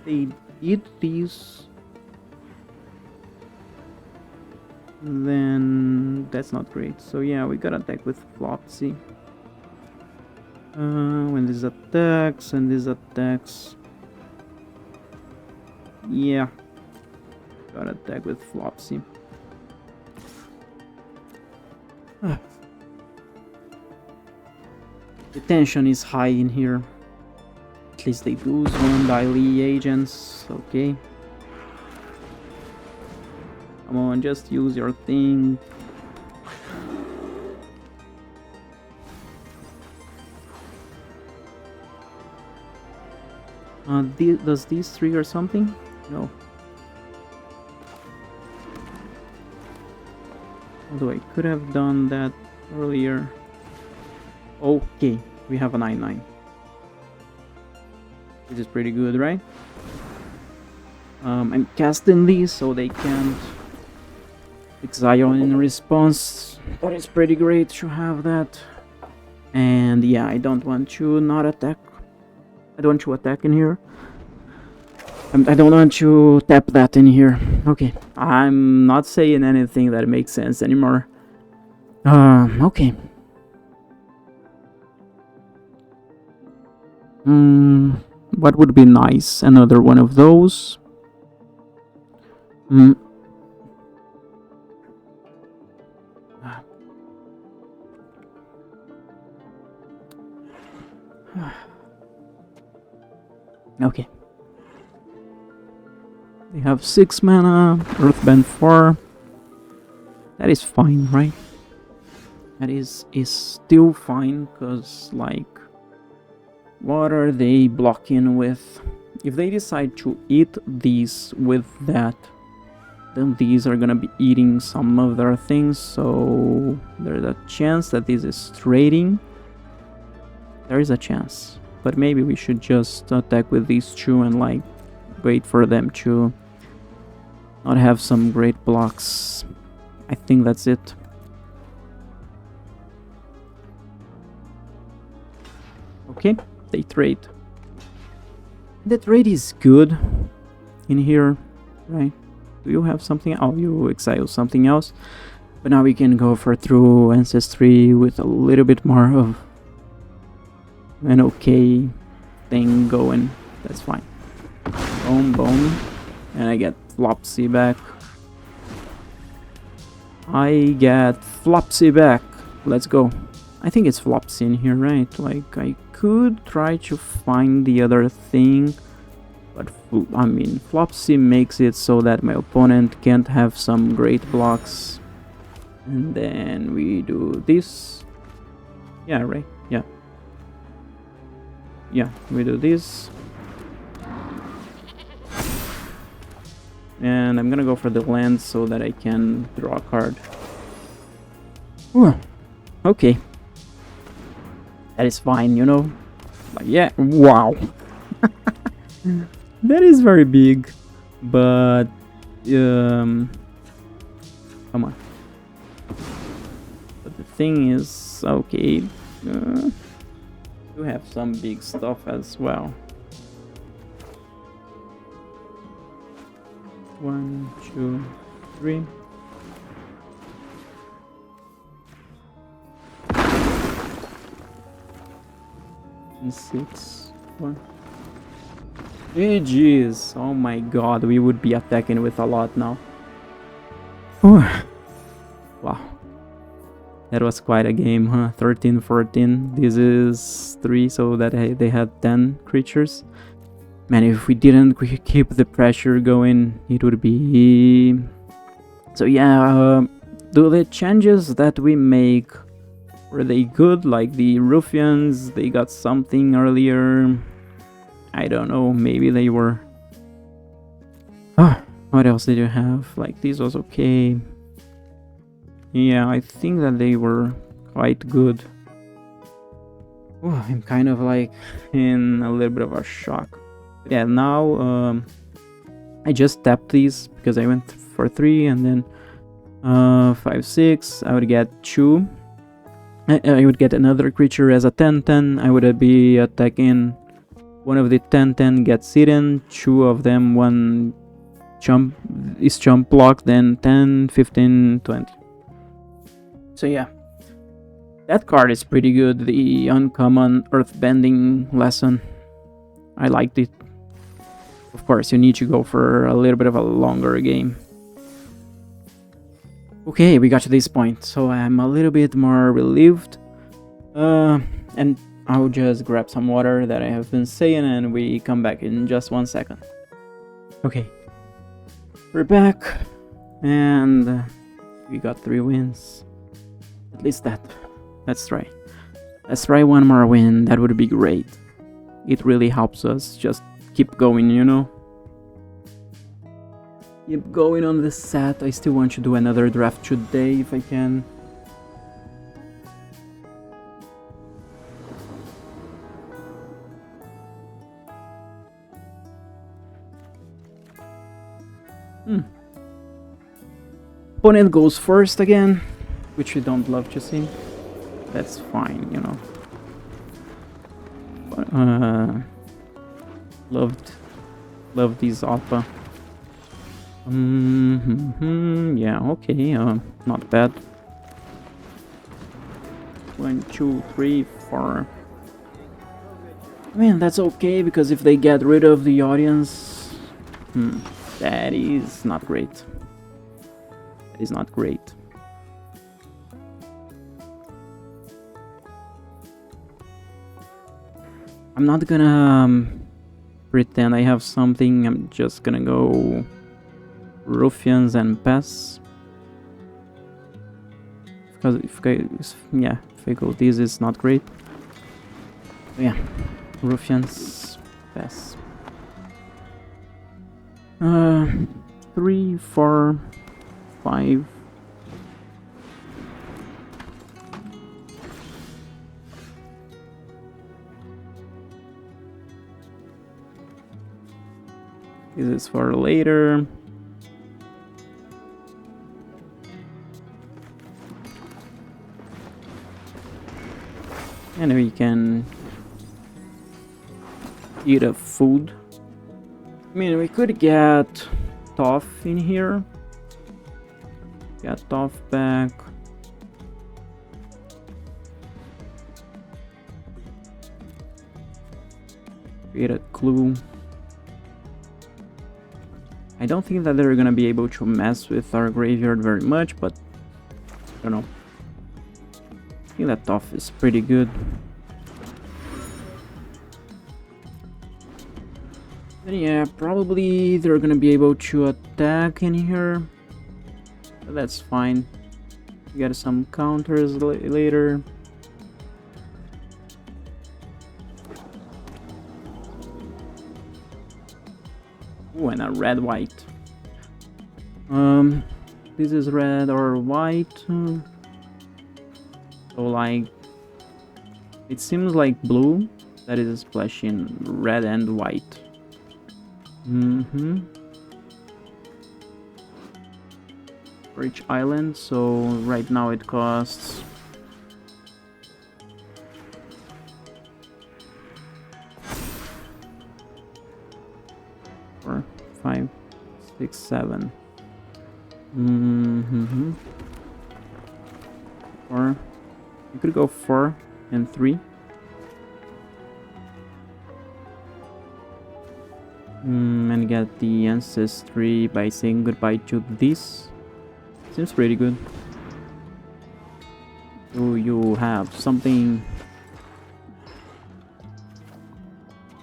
They did these. Then that's not great. So yeah, we gotta attack with Flopsy. When this attacks and this attacks. Yeah. Gotta attack with Flopsy. The tension is high in here. At least they lose 1 daily agents. Okay. Come on, just use your thing. Does this trigger something? No. Although I could have done that earlier. Okay, we have a 9/9. This is pretty good, right? I'm casting these so they can't exile in response. But it's pretty great to have that. And yeah, I don't want to not attack. I don't want to attack in here. I don't want to tap that in here. Okay, I'm not saying anything that makes sense anymore. Okay. What would be nice? Another one of those. Okay. They have 6 mana, Earthbend 4. That is fine, right? That is still fine, because, like, what are they blocking with? If they decide to eat these with that, then these are gonna be eating some of their things, so there's a chance that this is trading. There is a chance. But maybe we should just attack with these 2 and, like, wait for them to not have some great blocks. I think that's it. Okay, they trade. The trade is good in here, right? Do you have something? Oh, you exile something else. But now we can go for true ancestry with a little bit more of an okay thing going. That's fine. Boom, boom. And I get Flopsy back. I get Flopsy back. Let's go. I think it's Flopsy in here, right? Like, I could try to find the other thing. But, I mean, Flopsy makes it so that my opponent can't have some great blocks. And then we do this. Yeah, right? Yeah. Yeah, we do this. And I'm gonna go for the land so that I can draw a card. Ooh, okay. That is fine, you know? But yeah, wow. That is very big. But, come on. But the thing is, okay. You have some big stuff as well. 1, 2, 3. And 6. 1. GG's. Oh my god, we would be attacking with a lot now. Whew. Wow. That was quite a game, huh? 13, 14. This is 3, so that they had 10 creatures. Man, if we didn't keep the pressure going, it would be... So yeah, do the changes that we make, were they good? Like the ruffians, they got something earlier. I don't know, maybe they were... What else did you have? Like, this was okay. Yeah, I think that they were quite good. Ooh, I'm kind of like in a little bit of a shock. Yeah, now I just tapped these because I went for 3 and then 5, 6. I would get 2. I would get another creature as a 10-10. I would be attacking one of the 10-10 gets hidden. 2 of them, one jump is jump block, then 10, 15, 20. So yeah, that card is pretty good. The uncommon Earthbending lesson. I liked it. Of course, you need to go for a little bit of a longer game. Okay, we got to this point, so I'm a little bit more relieved. And I'll just grab some water that I have been saying, and we come back in just 1 second. Okay, we're back, and we got 3 wins. At least that. Let's try. Let's try one more win. That would be great. It really helps us just keep going, you know? Keep going on this set. I still want to do another draft today if I can. Opponent goes first again, which we don't love to see. That's fine, you know. But, loved these Alpha. Yeah, okay, not bad. 1, 2, 3, 4. I mean, that's okay, because if they get rid of the audience, that is not great. That is not great. I'm not gonna pretend I have something. I'm just gonna go ruffians and pass. Because if I go this, is not great. Yeah, ruffians, pass. 3, 4, 5. This is for later. And we can eat a food. I mean, we could get Toff in here. Get Toff back. Create a clue. I don't think that they're gonna be able to mess with our graveyard very much, but I don't know. I think that Toff is pretty good. And yeah, probably they're gonna be able to attack in here. But that's fine. Get some counters later. Ooh, and a red-white. This is red or white. So like, it seems like blue that is splashing red and white. For each island, so right now it costs 4, 5, 6, 7. Or you could go 4 and 3. And get the ancestry by saying goodbye to this. Seems pretty good. Do you have something?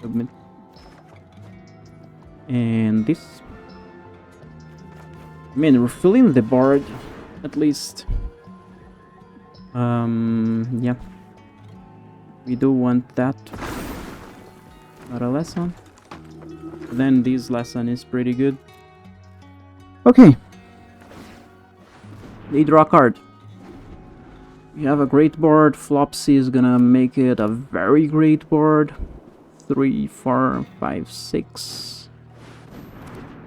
Submit. And this. I mean, we're filling the board, at least. Yeah. We do want that. Not a lesson. Then this lesson is pretty good. Okay. They draw a card. We have a great board. Flopsy is gonna make it a very great board. 3, 4, 5, 6.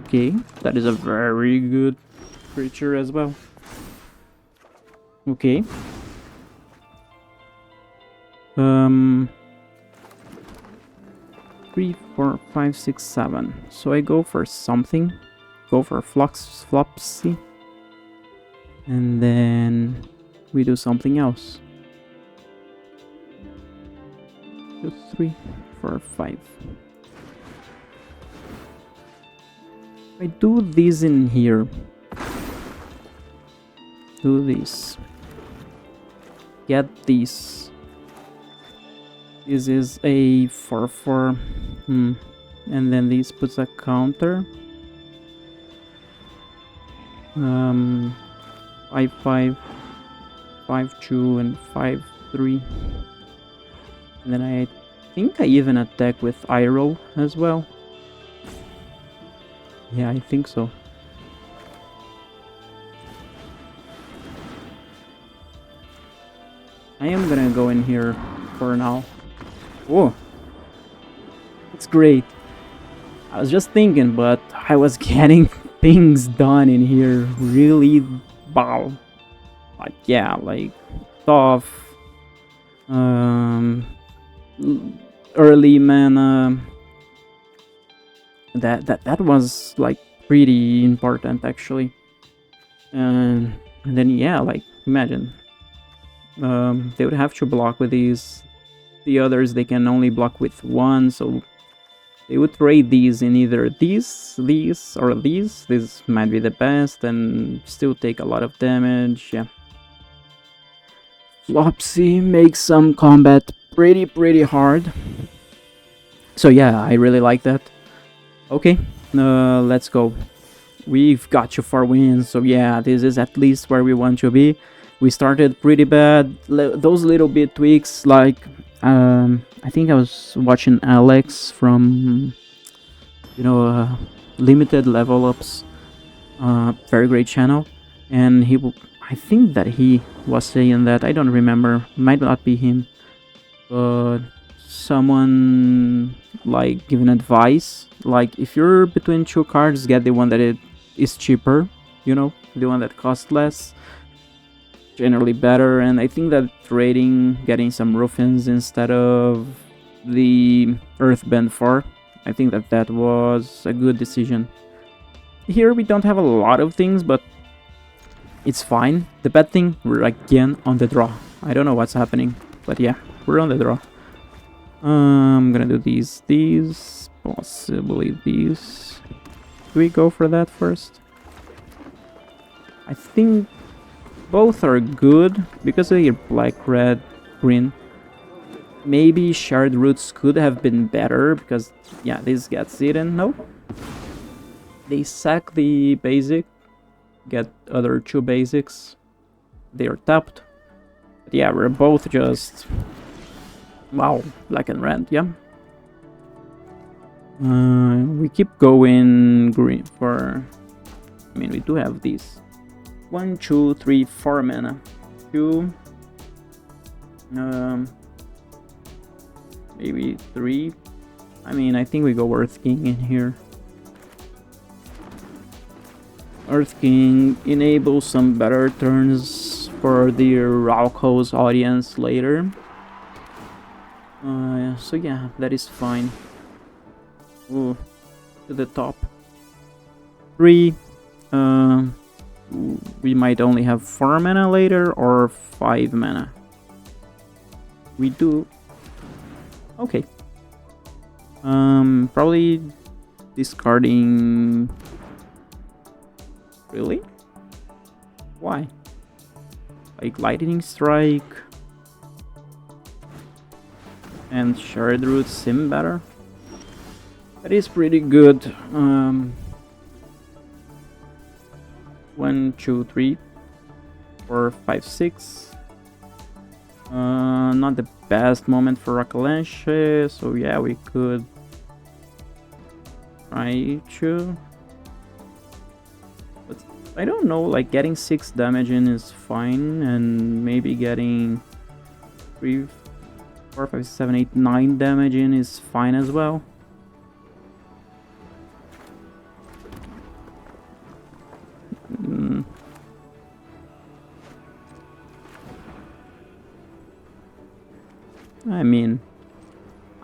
Okay, that is a very good creature as well. Okay. 3, 4, 5, 6, 7. So I go for something. Go for Flopsy. And then we do something else. 2, 3, 4, 5. I do this in here. Do this. Get this. This is a 4/4. And then this puts a counter. 5/5, 5/2, and 5/3. And then I think I even attack with Iroh as well. Yeah, I think so. I am gonna go in here for now. Oh, it's great. I was just thinking, but I was getting things done in here really wow. Like yeah, like Toff, early mana. That was like pretty important actually. And then yeah, like imagine. They would have to block with these. The others they can only block with one, so they would trade these in either these, or these. This might be the best and still take a lot of damage, yeah. Flopsy makes some combat pretty hard. So yeah, I really like that. Okay, let's go. We've got to 4 wins, so yeah, this is at least where we want to be. We started pretty bad. Those little bit tweaks, like I think I was watching Alex from, Limited Level Ups, very great channel, and I think that he was saying that, I don't remember, might not be him, but someone like giving advice, like if you're between 2 cards, get the one that is cheaper, the one that costs less. generally better, and I think that trading, getting some Rufins instead of the Earthbend 4, I think that that was a good decision. Here we don't have a lot of things, but it's fine. The bad thing, we're again on the draw. I don't know what's happening, but yeah, we're on the draw. I'm gonna do these, possibly these. Do we go for that first? I think both are good because they're black, red, green. Maybe Shard Roots could have been better because, yeah, this gets eaten. No. They sack the basic, get other 2 basics. They are tapped. But yeah, we're both just... Wow, black and red, yeah. We keep going green for... I mean, we do have these. 1, 2, 3, 4 mana. 2. Maybe 3. I mean, I think we go Earth King in here. Earth King enables some better turns for the Rauko's audience later. So yeah, that is fine. Ooh, to the top. 3. We might only have 4 mana later or 5 mana. We do. Okay. Probably discarding. Really? Why? Like Lightning Strike and Shard Roots seem better. That is pretty good. 1, 2, 3, 4, 5, 6. Not the best moment for Akalanche, so yeah, we could try to. But I don't know, like getting 6 damage in is fine, and maybe getting 3, 4, 5, 7, 8, 9 damage in is fine as well.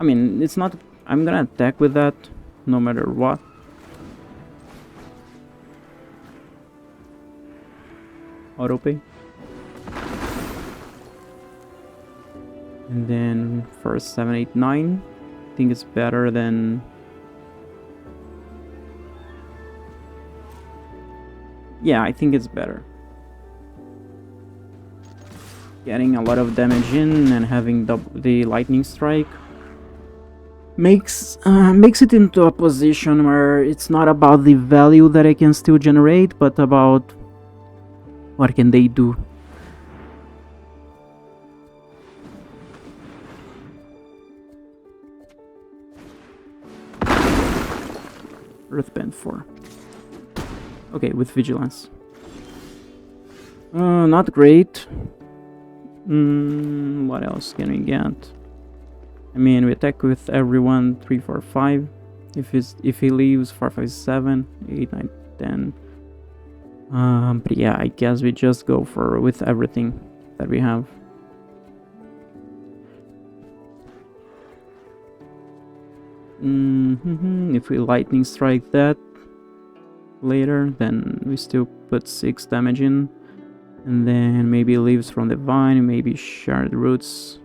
I mean, it's not. I'm gonna attack with that, no matter what. Autopay. And then first 7, 8, 9. I think it's better than. Yeah, I think it's better. Getting a lot of damage in and having the lightning strike makes it into a position where it's not about the value that I can still generate, but about what can they do. Earthbend 4. Okay, with vigilance. Not great. What else can we get? I mean, we attack with everyone 3, 4, 5. If he leaves 4, 5, 7, 8, 9, 10. But yeah, I guess we just go for with everything that we have. If we lightning strike that later, then we still put 6 damage in. And then maybe leaves from the vine, maybe Shard Roots.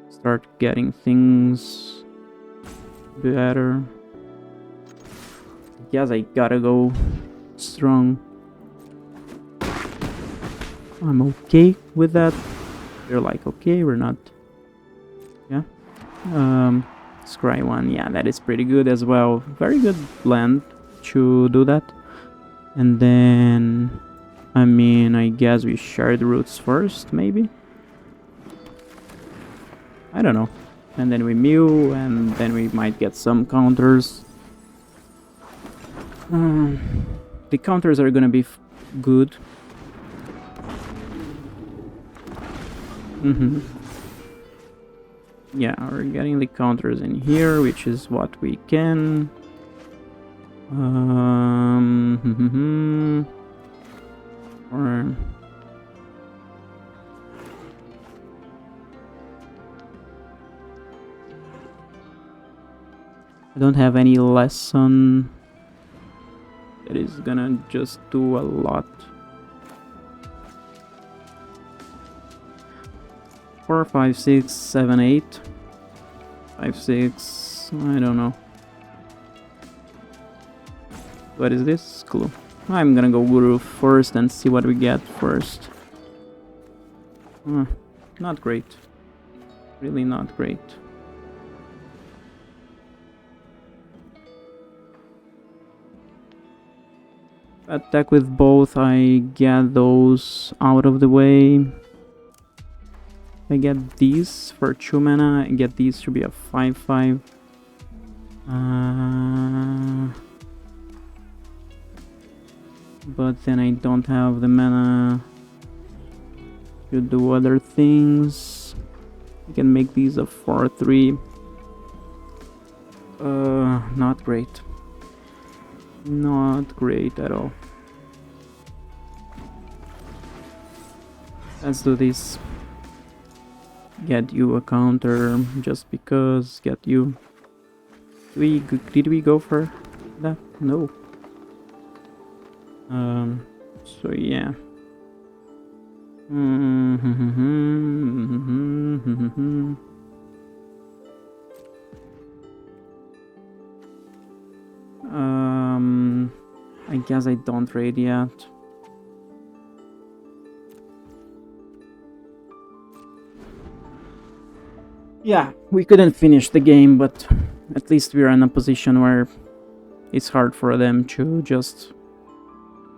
Start getting things better. I guess I gotta go strong. I'm okay with that. They're like, okay, we're not. Yeah. Scry 1, yeah, that is pretty good as well. Very good blend to do that. And then, I mean, I guess we Shard Roots first, maybe? I don't know. And then we Mew, and then we might get some counters. The counters are gonna be good. Yeah, we're getting the counters in here, which is what we can. Or I don't have any lesson. It is gonna just do a lot. 4, 5, 6, 7, 8. 5, 6. I don't know. What is this? Clue. I'm gonna go Guru first and see what we get first. Not great. Really not great. Attack with both, I get those out of the way. I get these for 2 mana, I get these to be a 5/5. But then I don't have the mana to do other things. I can make these a 4/3. Not great. Not great at all. Let's do this. Get you a counter just because. Get you. Did we go for that? No. So yeah. I guess I don't raid yet. Yeah, we couldn't finish the game, but at least we're in a position where it's hard for them to just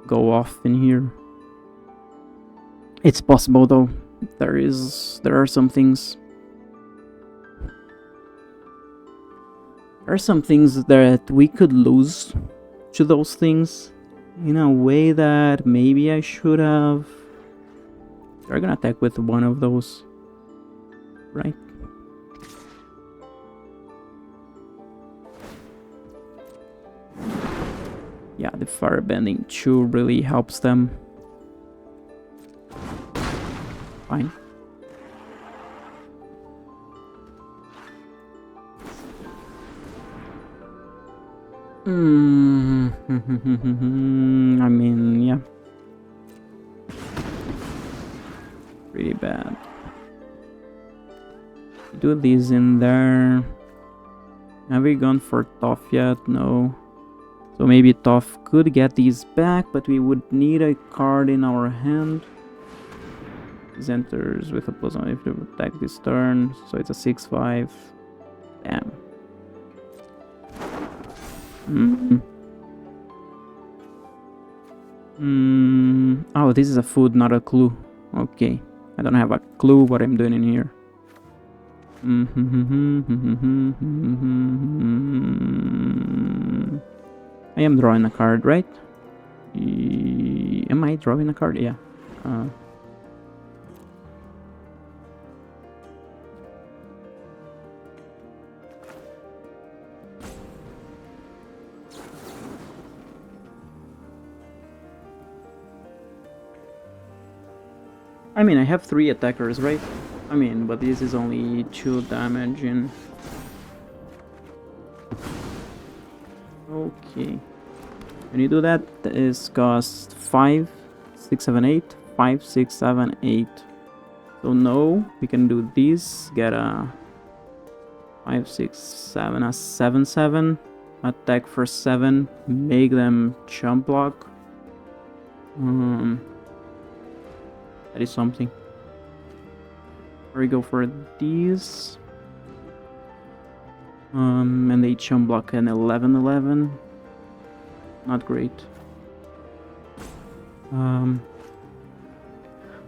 go off in here. It's possible though. There are some things. There are some things that we could lose to those things in a way that maybe I should have. They're gonna attack with one of those, right? Yeah, the Firebending 2 really helps them. Fine. I mean, yeah. Pretty bad. Do these in there. Have we gone for Toph yet? No. So maybe Toph could get these back, but we would need a card in our hand. This enters with a +1 if you attack this turn, so it's a 6/5. Damn. Oh, this is a food, not a clue. Okay. I don't have a clue what I'm doing in here. I am drawing a card, right? Am I drawing a card? Yeah. I mean, I have 3 attackers, right? I mean, but this is only 2 damage in. Okay. When you do that, is cost 5, 6, 7, 8. 5, 6, 7, 8. So no, we can do this. Get a 5, 6, 7, a 7, 7. Attack for 7. Make them chump block. That is something. Or we go for these. And they chump block an 11, 11. Not great.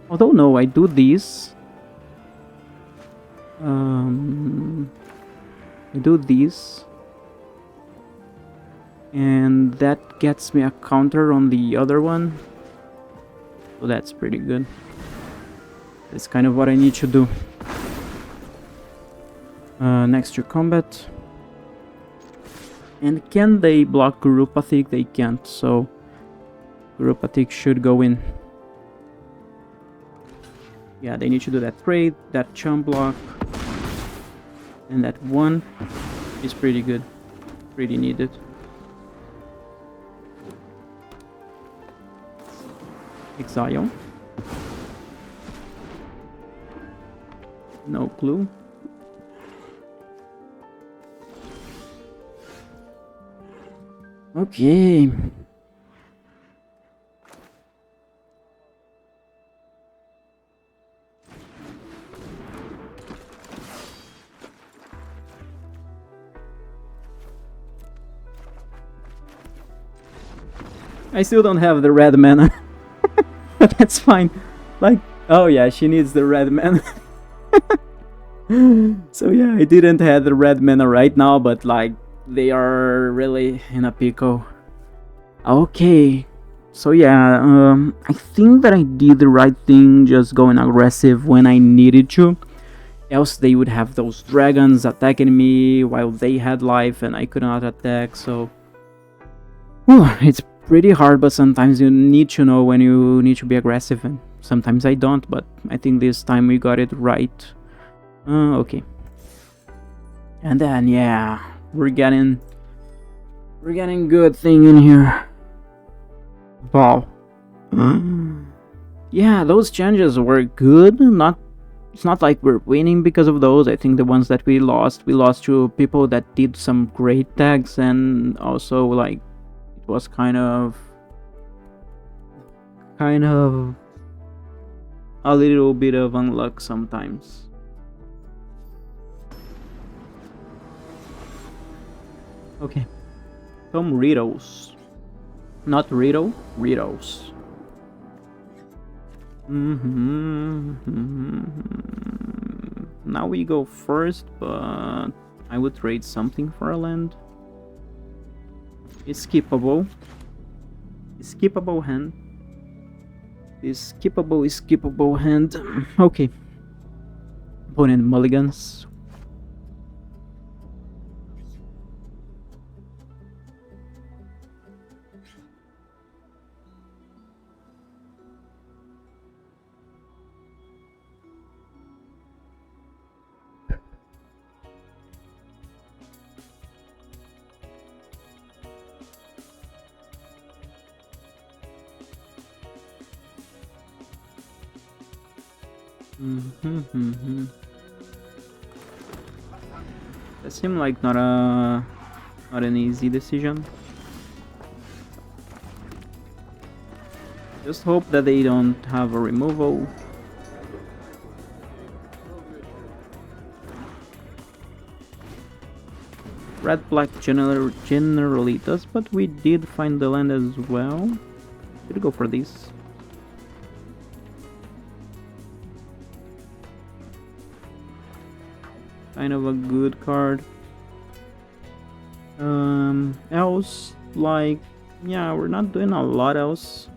Although no, I do these. I do these. And that gets me a counter on the other one. So that's pretty good. That's kind of what I need to do. Next to combat. And can they block Gurupathic? They can't, so Gurupathic should go in. Yeah, they need to do that trade, that chump block. And that one is pretty good. Pretty needed. Exile. No clue. Okay. I still don't have the red mana. But that's fine. Like, oh yeah, she needs the red mana. So yeah, I didn't have the red mana right now, but like, they are really in a pickle. Okay. So yeah, I think that I did the right thing just going aggressive when I needed to. Else they would have those dragons attacking me while they had life and I could not attack, so... Whew, it's pretty hard, but sometimes you need to know when you need to be aggressive, and sometimes I don't, but I think this time we got it right. Okay. And then, yeah, we're getting good thing in here. Wow. Yeah, those changes were good. It's not like we're winning because of those. I think the ones that we lost to people that did some great tags, and also like it was kind of a little bit of unluck sometimes. Okay. Some riddles. Not riddle, riddles. Now we go first, but I would trade something for a land. It's skippable. Skippable hand. Is skippable hand. Okay. Opponent mulligans. That seemed like not an easy decision. Just hope that they don't have a removal. Red black generally does, but we did find the land as well. Should go for this. Kind of a good card. Else, like, yeah, we're not doing a lot else.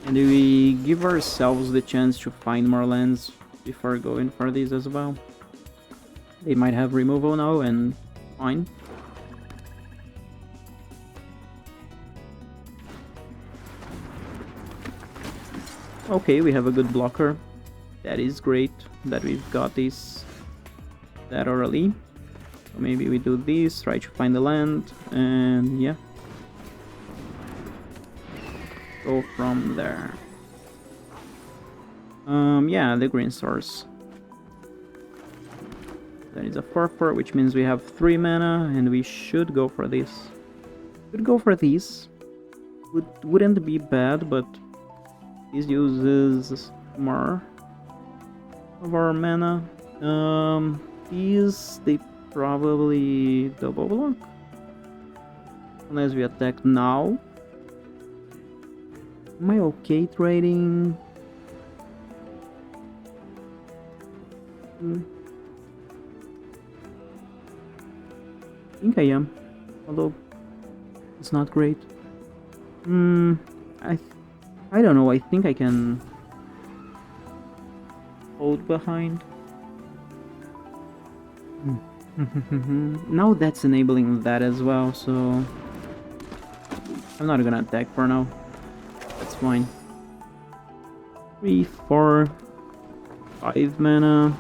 And we give ourselves the chance to find more lands before going for these as well. They might have removal now, and fine. Okay, we have a good blocker. That is great that we've got this that early. So maybe we do this, try to find the land, and yeah. Go from there. Yeah, the green source. That is a 4/4, which means we have 3 mana, and we should go for this. Could go for these. Wouldn't be bad, but this uses more of our mana. These, they probably double block. Unless we attack now. Am I okay trading? I think I am. Although, it's not great. I don't know, I think I can hold behind. Now that's enabling that as well, so I'm not gonna attack for now. That's fine. 3, 4. 5 mana.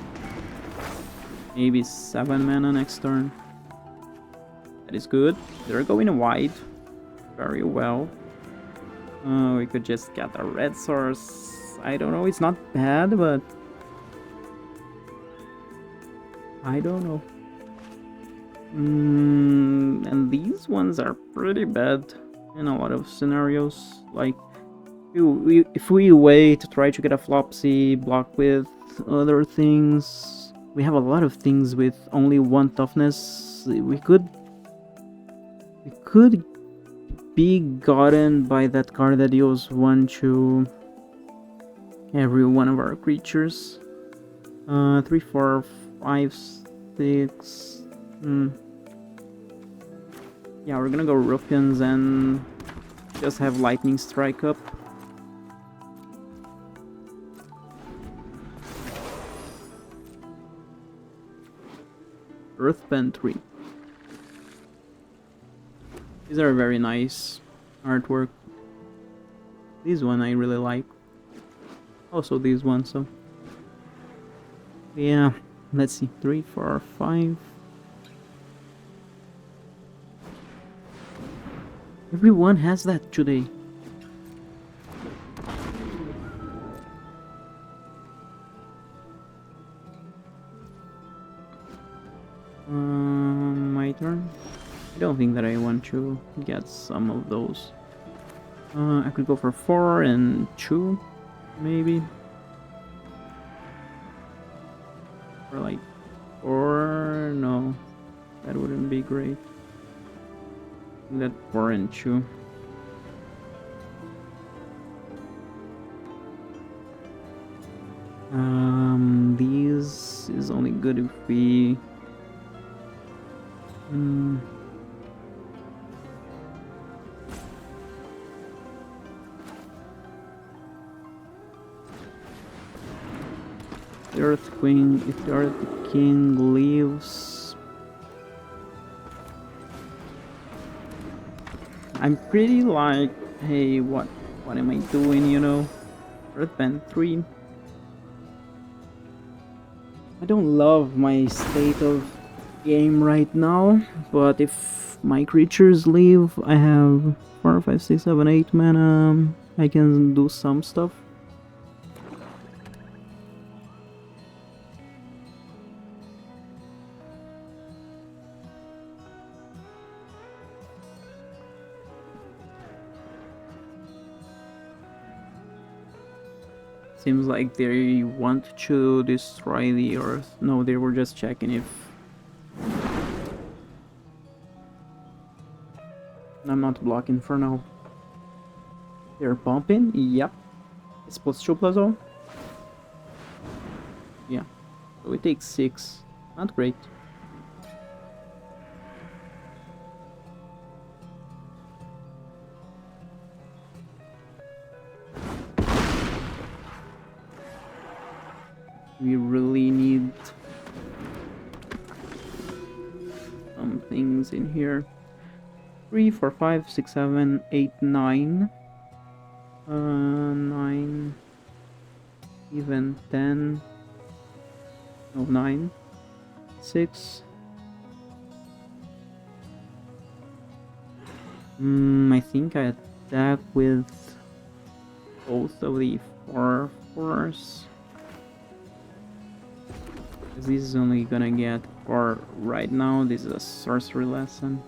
Maybe 7 mana next turn. That is good. They're going wide. Very well. We could just get a red source. I don't know, it's not bad, but I don't know. And these ones are pretty bad in a lot of scenarios. Like, if we wait to try to get a Flopsy, block with other things, we have a lot of things with only 1 toughness. We could be gotten by that card that deals 1 to every one of our creatures. 3, 4, 5, 6. Yeah, we're gonna go Ruffians and just have Lightning Strike up. Earthbend 3. These are very nice artwork. This one I really like. Also this one, so yeah, let's see. 3, 4, 5. Everyone has that today. My turn. I don't think that I want to get some of those. I could go for 4 and 2, maybe. Or like 4, no, that wouldn't be great. That 4 and 2. These is only good if we the Earth Queen, if the Earth King leaves, I'm pretty like, hey, what am I doing, you know? Earthbend 3. I don't love my state of game right now, but if my creatures leave, I have 4, 5, 6, 7, 8 mana. I can do some stuff. Seems like they want to destroy the Earth. No, they were just checking if... I'm not blocking for now. They're pumping? Yep. It's +2/+0? Yeah. So it takes 6. Not great. We really need some things in here. 3, 4, 5, 6, 7, 8, 9. 9. Even 10. No, 9. 6. I think I attack with both of the 4/4s. This is only gonna get 4 right now. This is a sorcery lesson.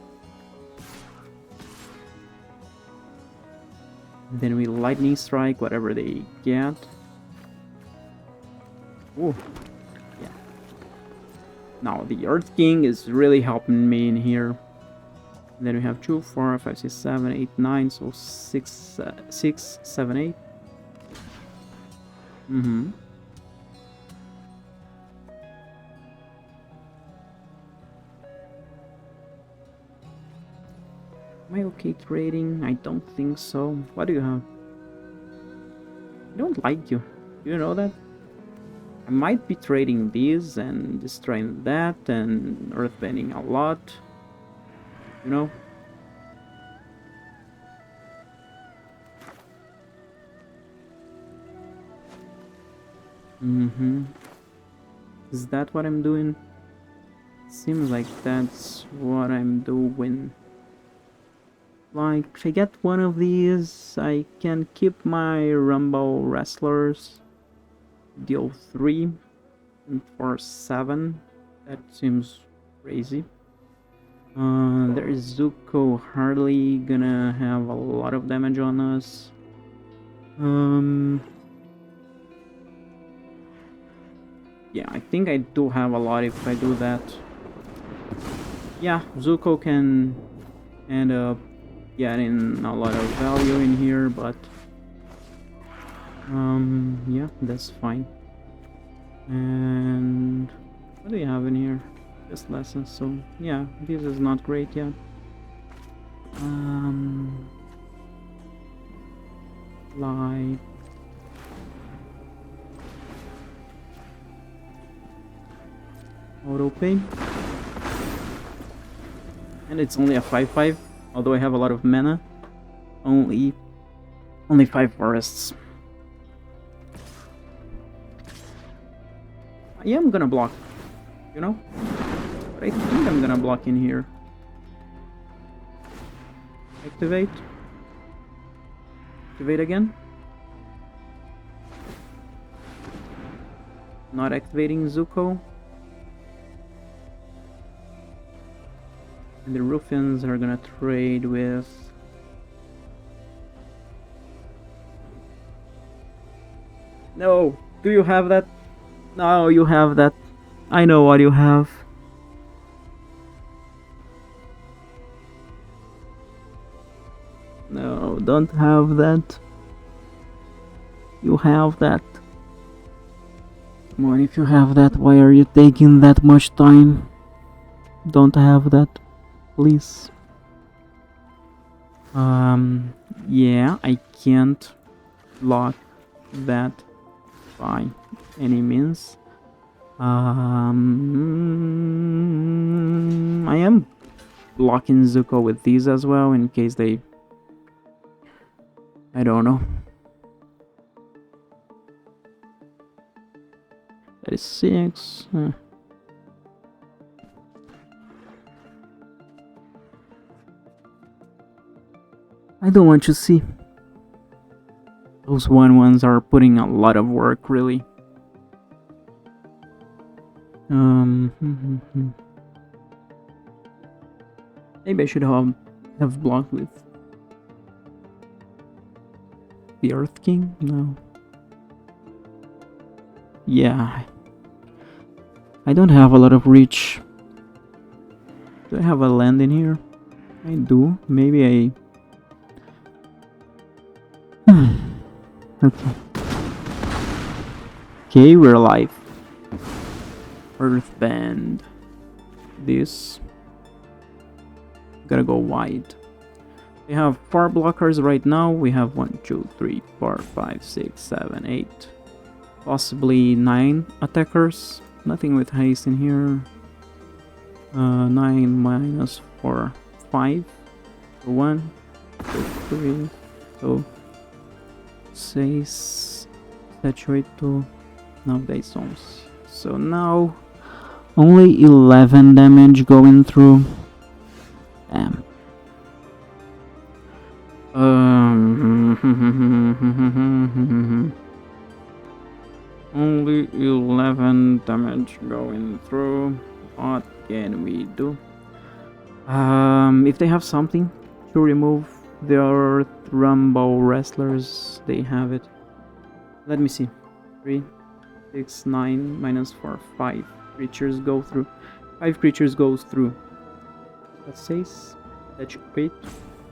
Then we lightning strike whatever they get. Oh, yeah. Now the Earth King is really helping me in here. Then we have 2, 4, 5, 6, 7, 8, 9. So 6, 7, 8. Am I okay trading? I don't think so. What do you have? I don't like you. Do you know that? I might be trading these and destroying that and earthbending a lot. You know? Is that what I'm doing? Seems like that's what I'm doing. Like, if I get one of these, I can keep my Rumble Wrestlers, deal 3 for 7. That seems crazy. There is Zuko hardly gonna have a lot of damage on us. Yeah, I think I do have a lot if I do that. Yeah, Zuko can end up getting a lot of value in here, but yeah, that's fine. And what do you have in here? Just lessons, so yeah, this is not great yet. Like auto pay, and it's only a 5/5. Although I have a lot of mana, only 5 forests. I am gonna block, you know, but I think I'm gonna block in here. Activate again. Not activating Zuko. And the Ruffians are gonna trade with... No! Do you have that? No, you have that. I know what you have. No, don't have that. You have that. Come on, if you have that, why are you taking that much time? Don't have that, please. Yeah, I can't block that by any means. I am blocking Zuko with these as well in case they... I don't know. That is 6. I don't want to see. Those 1/1s are putting a lot of work, really. Maybe I should have blocked with the Earth King? No. Yeah. I don't have a lot of reach. Do I have a land in here? I do. Maybe I... Okay. Okay, we're alive. Earthbend. This. Gotta go wide. We have 4 blockers right now. We have 1, 2, 3, 4, 5, 6, 7, 8. Possibly 9 attackers. Nothing with haste in here. 9 minus 4, 5. 1, 2, 3, 2, 6. Saturate to nowadays zones. So now only 11 damage going through. Damn. Only 11 damage going through. What can we do? If they have something to remove the Earth Rumble Wrestlers, they have it. Let me see. 3, 6, 9, minus 4, 5 creatures go through. 5 creatures goes through. That says that you quit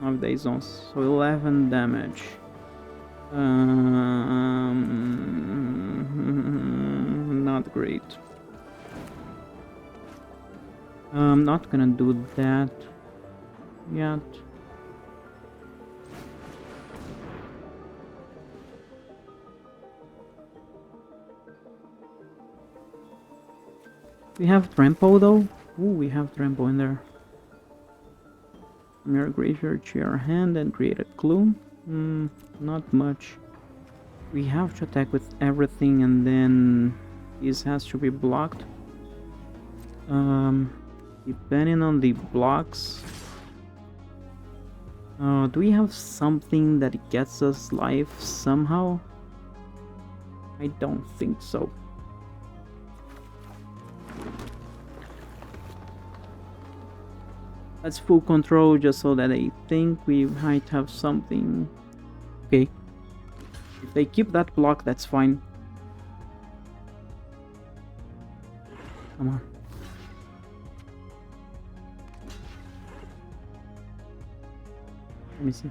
of the zones. So 11 damage. Not great. I'm not gonna do that yet. We have Trampo though. Ooh, we have Trampo in there. From your graveyard to your hand and create a clue. Not much. We have to attack with everything, and then this has to be blocked. Depending on the blocks. Do we have something that gets us life somehow? I don't think so. Let's full control just so that I think we might have something. Okay. If they keep that block, that's fine. Come on. Let me see.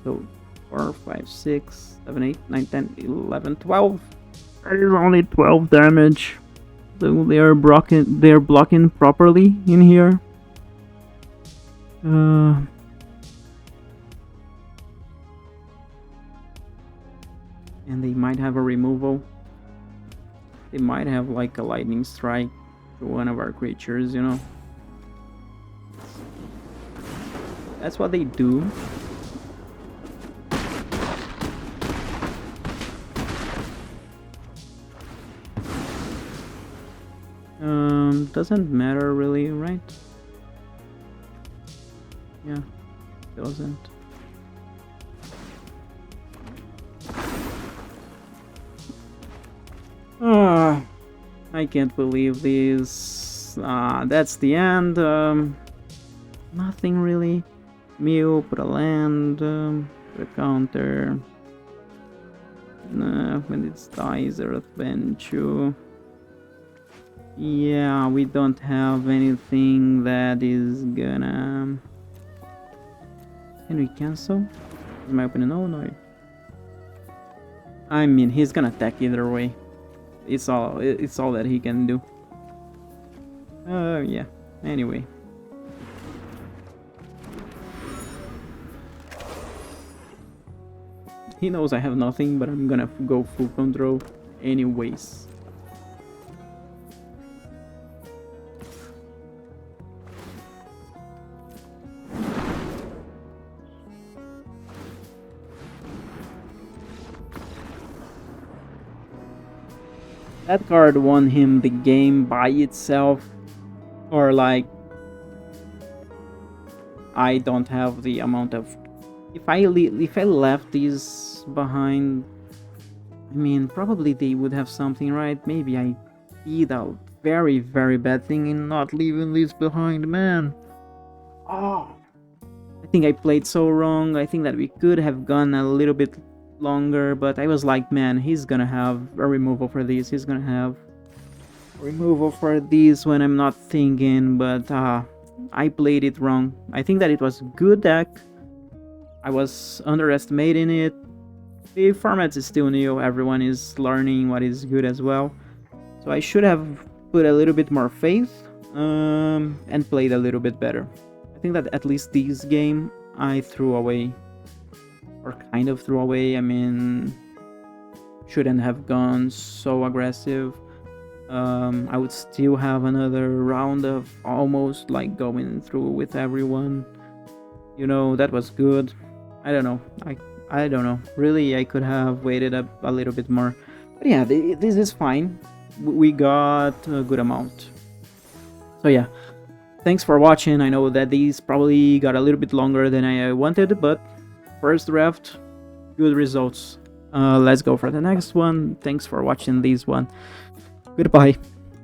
So 4, 5, 6, 7, 8, 9, 10, 11, 12. That is only 12 damage. So they are blocking properly in here. And they might have a removal. They might have like a lightning strike to one of our creatures, you know. That's what they do. Doesn't matter really, right? Yeah, doesn't. I can't believe this. That's the end. Nothing really. Mew, put a land, put a counter. When it dies, Earthbending. Yeah, we don't have anything that is gonna... Can we cancel? In my opinion, no. I mean, he's gonna attack either way. It's all that he can do. Yeah. Anyway. He knows I have nothing, but I'm gonna go full control anyways. That card won him the game by itself, or like, I don't have the amount of... If I left these behind, I mean, probably they would have something, right? Maybe I did a very, very bad thing in not leaving these behind, man. Oh, I think I played so wrong. I think that we could have gone a little bit longer, but I was like, man, he's gonna have a removal for these. He's gonna have a removal for these when I'm not thinking, but I played it wrong. I think that it was good deck. I was underestimating it. The format is still new. Everyone is learning what is good as well. So I should have put a little bit more faith and played a little bit better. I think that at least this game I threw away. Or kind of threw away. I mean, shouldn't have gone so aggressive. I would still have another round of almost like going through with everyone. You know, that was good. I don't know. I don't know. Really, I could have waited a little bit more. But yeah, this is fine. We got a good amount. So yeah, thanks for watching. I know that these probably got a little bit longer than I wanted, but first draft, good results. Let's go for the next one. Thanks for watching this one. Goodbye.